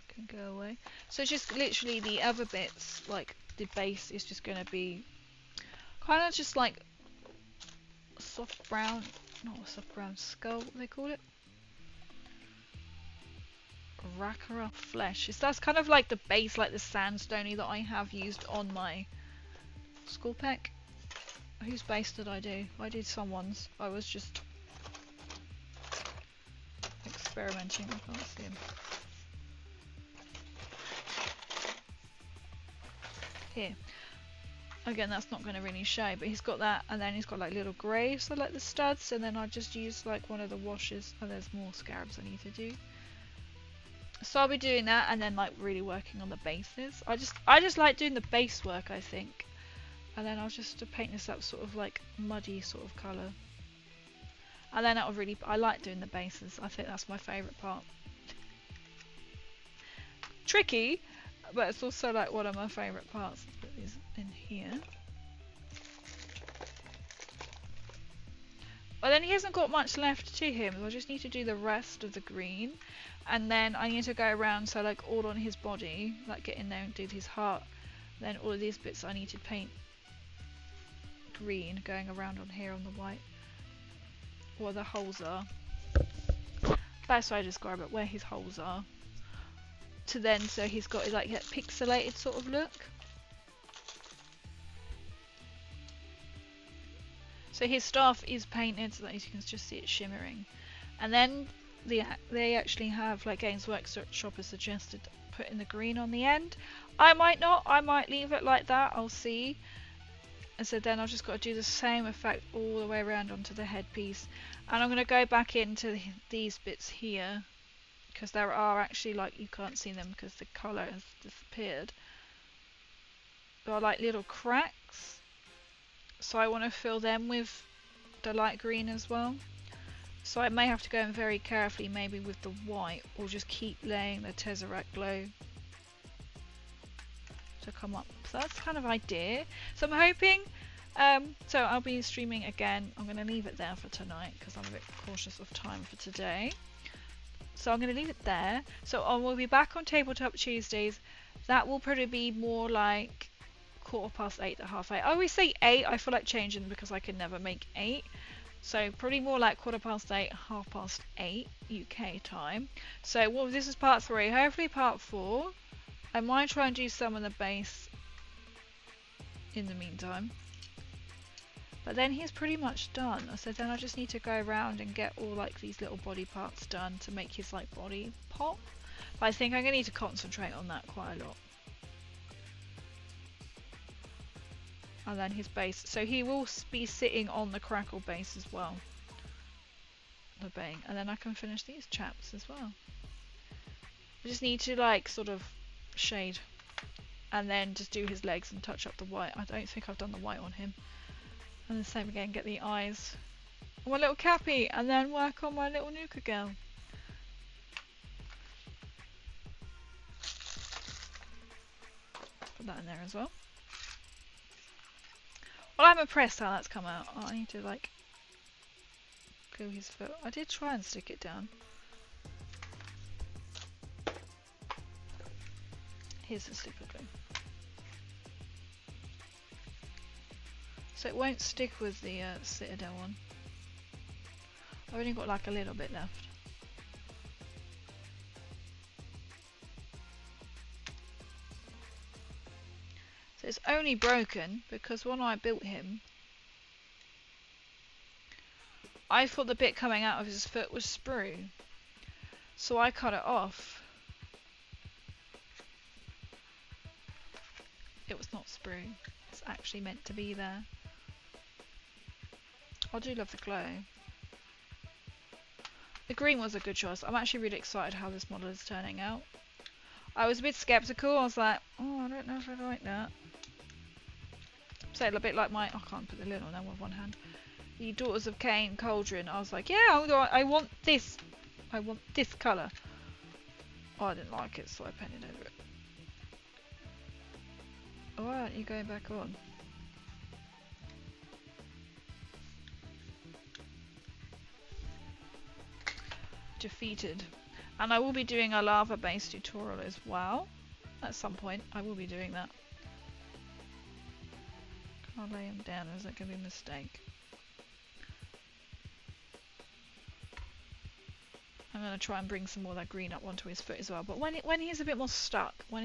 Can go away. So just literally the other bits, like the base is just going to be kind of just like soft brown, not a soft brown skull, what do they call it? Rakara flesh. That's kind of like the base, like the sandstony that I have used on my skull pack. Whose base did I do? I did someone's. I was just experimenting. I can't see him. Here. Again, that's not going to really show, but he's got that, and then he's got like little graves, so like the studs, and then I just use like one of the washes. Oh, there's more scarabs I need to do. So I'll be doing that, and then like really working on the bases. I just like doing the base work, I think, and then I'll just paint this up sort of like muddy sort of colour. And then that'll really, I like doing the bases. I think that's my favourite part. Tricky, but it's also like one of my favourite parts. Put these in here. Well, then he hasn't got much left to him. So I just need to do the rest of the green. And then I need to go around, so like all on his body, like get in there and do his heart. Then all of these bits I need to paint green, going around on here on the white. Where the holes are. That's how I describe it, where his holes are. To then, so he's got like that pixelated sort of look. So his staff is painted so that you can just see it shimmering. And then they actually have, like Games Workshop has suggested, putting the green on the end. I might not, I might leave it like that, I'll see. And so then I've just got to do the same effect all the way around onto the headpiece. And I'm going to go back into these bits here, because there are actually, like, you can't see them because the colour has disappeared. There are like little cracks. So I want to fill them with the light green as well. So I may have to go in very carefully, maybe with the white, or just keep laying the Tesseract glow to come up. So that's kind of idea. So I'm hoping, so I'll be streaming again. I'm going to leave it there for tonight because I'm a bit cautious of time for today. So I'm going to leave it there. So I will be back on Tabletop Tuesdays. That will probably be more like 8:15 to 8:30. I always say 8. I feel like changing because I can never make 8. So probably more like 8:15, 8:30 UK time. So well, this is part 3. Hopefully part 4. I might try and do some of the base in the meantime. But then he's pretty much done. So then I just need to go around and get all like these little body parts done to make his like body pop. But I think I'm going to need to concentrate on that quite a lot. And then his base. So he will be sitting on the crackle base as well. The bang. And then I can finish these chaps as well. I just need to like sort of shade. And then just do his legs and touch up the white. I don't think I've done the white on him. And the same again, get the eyes on my little Cappy, and then work on my little Nuka girl. Put that in there as well. Well, I'm impressed how that's come out. Oh, I need to like glue his foot. I did try and stick it down. Here's the super glue. So it won't stick with the Citadel one. I've only got like a little bit left. So it's only broken because when I built him, I thought the bit coming out of his foot was sprue. So I cut it off. It was not sprue. It's actually meant to be there. I do love the glow. The green was a good choice. I'm actually really excited how this model is turning out. I was a bit skeptical. I was like, oh, I don't know if I like that. So a bit like my... I can't put the lid on there with one hand. The Daughters of Cain Cauldron. I was like, yeah, I want this. I want this colour. Oh, I didn't like it, so I painted over it. Oh, why aren't you going back on? Defeated. And I will be doing a lava based tutorial as well. At some point, I will be doing that. Can't lay him down, or is that going to be a mistake? I'm going to try and bring some more of that green up onto his foot as well. But when he's a bit more stuck, right,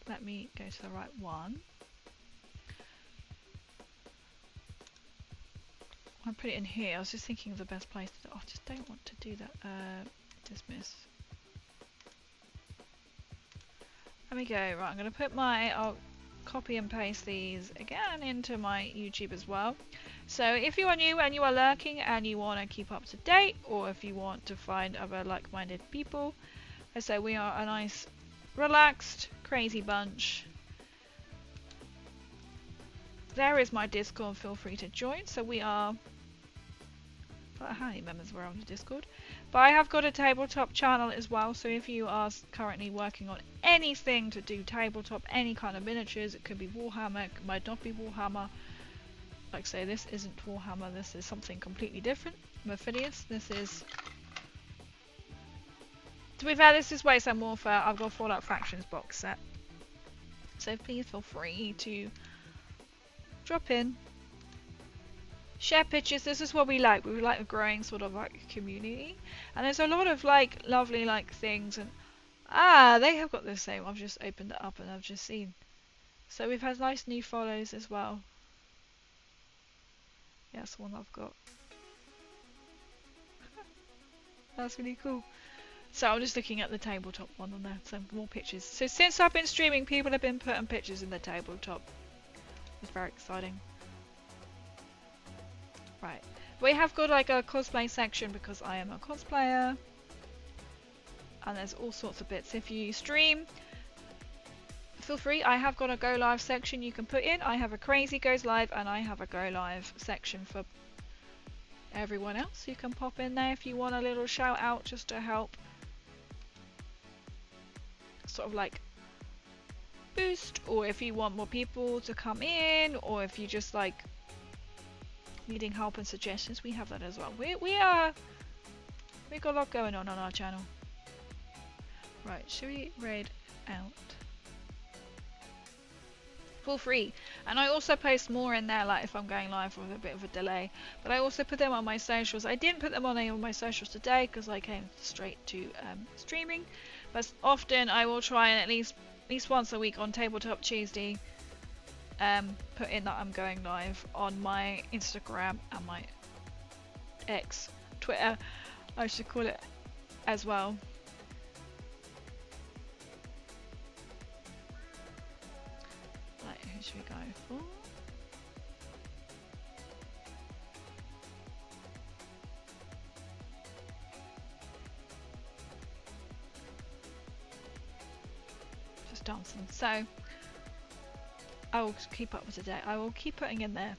let me go to the right one. I'll put it in here. I was just thinking of the best place to do it. I just don't want to do that. Dismiss. Let me go. Right, I'm going to put my... I'll copy and paste these again into my YouTube as well. So if you are new and you are lurking and you want to keep up to date, or if you want to find other like-minded people, I say we are a nice, relaxed, crazy bunch. There is my Discord, feel free to join. So we are... how many members were on the Discord? But I have got a tabletop channel as well, so if you are currently working on anything to do tabletop, any kind of miniatures, it could be Warhammer, it might not be Warhammer. Like I say, this isn't Warhammer, this is something completely different. Mephidius, this is... To be fair, this is Wasteland Warfare. I've got Fallout Factions box set. So please feel free to drop in. Share pictures, this is what we like. We like a growing sort of like community. And there's a lot of like lovely like things and they have got the same. I've just opened it up and I've just seen. So we've had nice new follows as well. Yeah, that's the one I've got. That's really cool. So I'm just looking at the tabletop one on there. Some more pictures. So since I've been streaming, people have been putting pictures in the tabletop. It's very exciting. Right, we have got like a cosplay section because I am a cosplayer, and there's all sorts of bits. If you stream, feel free. I have got a go live section you can put in. I have a crazy goes live and I have a go live section for everyone else. You can pop in there if you want a little shout out just to help sort of like boost, or if you want more people to come in, or if you just like needing help and suggestions, we have that as well. We've got a lot going on our channel. Right, should we raid out? Feel free. And I also post more in there, like if I'm going live with a bit of a delay. But I also put them on my socials. I didn't put them on any of my socials today because I came straight to streaming. But often I will try and at least once a week on Tabletop Tuesday put in that I'm going live on my Instagram and my X, Twitter, I should call it as well. Right, who should we go for? Just dancing. So I will keep up with today. I will keep putting in there.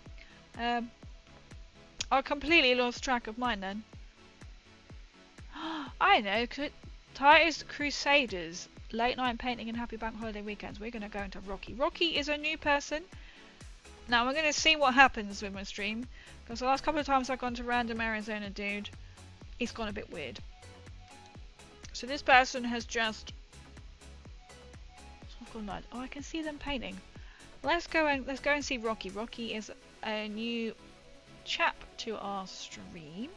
I completely lost track of mine then. I know. Titus Crusaders. Late night painting and happy bank holiday weekends. We're going to go into Rocky. Rocky is a new person. Now we're going to see what happens with my stream. Because the last couple of times I've gone to random Arizona dude, it's gone a bit weird. So this person has just... Oh, I can see them painting. Let's go and see Rocky. Rocky is a new chap to our stream.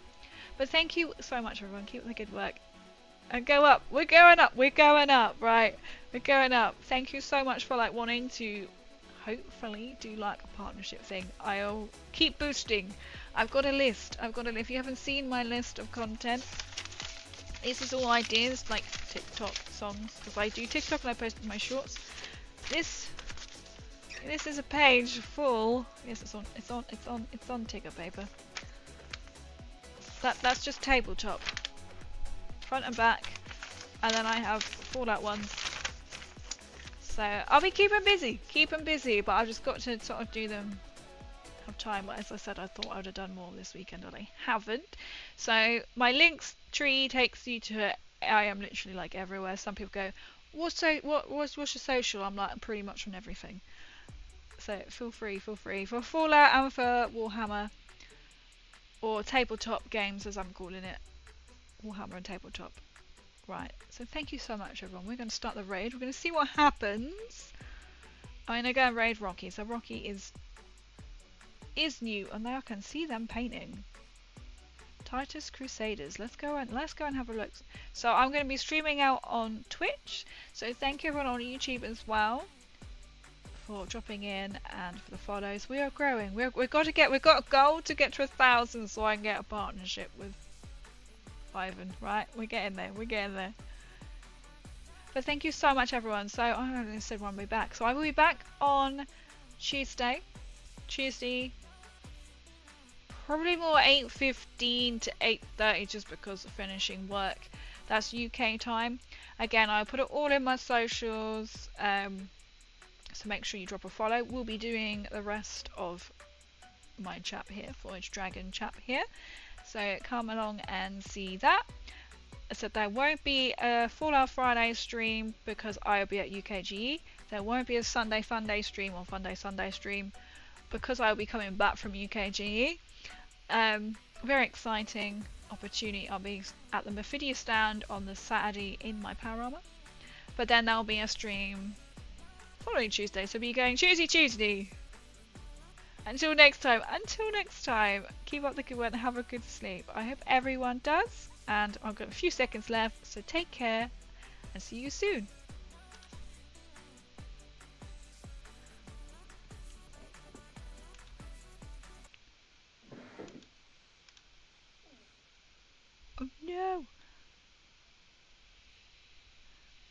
But thank you so much everyone. Keep up the good work. and go up. We're going up. We're going up. Right. We're going up. Thank you so much for like wanting to hopefully do like a partnership thing. I'll keep boosting. I've got a list. If you haven't seen my list of content, this is all ideas like TikTok songs, because I do TikTok and I post my shorts. This is a page full. Yes, it's on ticker paper. That's just tabletop, front and back, and then I have Fallout ones. So I'll be keeping busy, but I've just got to sort of do them. Have time. As I said, I thought I would have done more this weekend, and I haven't. So my links tree takes you to. I am literally like everywhere. Some people go, what's your social? I'm like, pretty much on everything. So feel free for Fallout and for Warhammer, or tabletop games as I'm calling it, Warhammer and tabletop. Right, so thank you so much everyone. We're going to start the raid. We're going to see what happens. I'm going to go and raid Rocky. So Rocky is new, and now I can see them painting. Titus Crusaders. Let's go and have a look. So I'm going to be streaming out on Twitch. So thank you everyone on YouTube as well for dropping in and for the follows. We are growing. We've got a goal to get to 1,000 so I can get a partnership with Ivan. Right, we're getting there. But thank you so much everyone. So I only said when we'll be back. So I will be back on Tuesday, probably more 8:15 to 8:30 just because of finishing work. That's UK time. Again, I put it all in my socials. So make sure you drop a follow. We'll be doing the rest of my chap here, Void Dragon chap here. So come along and see that. I said there won't be a Fallout Friday stream because I'll be at UKGE. There won't be a Sunday Funday stream or Funday Sunday stream because I'll be coming back from UKGE. Very exciting opportunity. I'll be at the Mephidia stand on the Saturday in my power armor. But then there'll be a stream following Tuesday, so be going Tuesday. Until next time, keep up the good work and have a good sleep. I hope everyone does, and I've got a few seconds left, so take care and see you soon.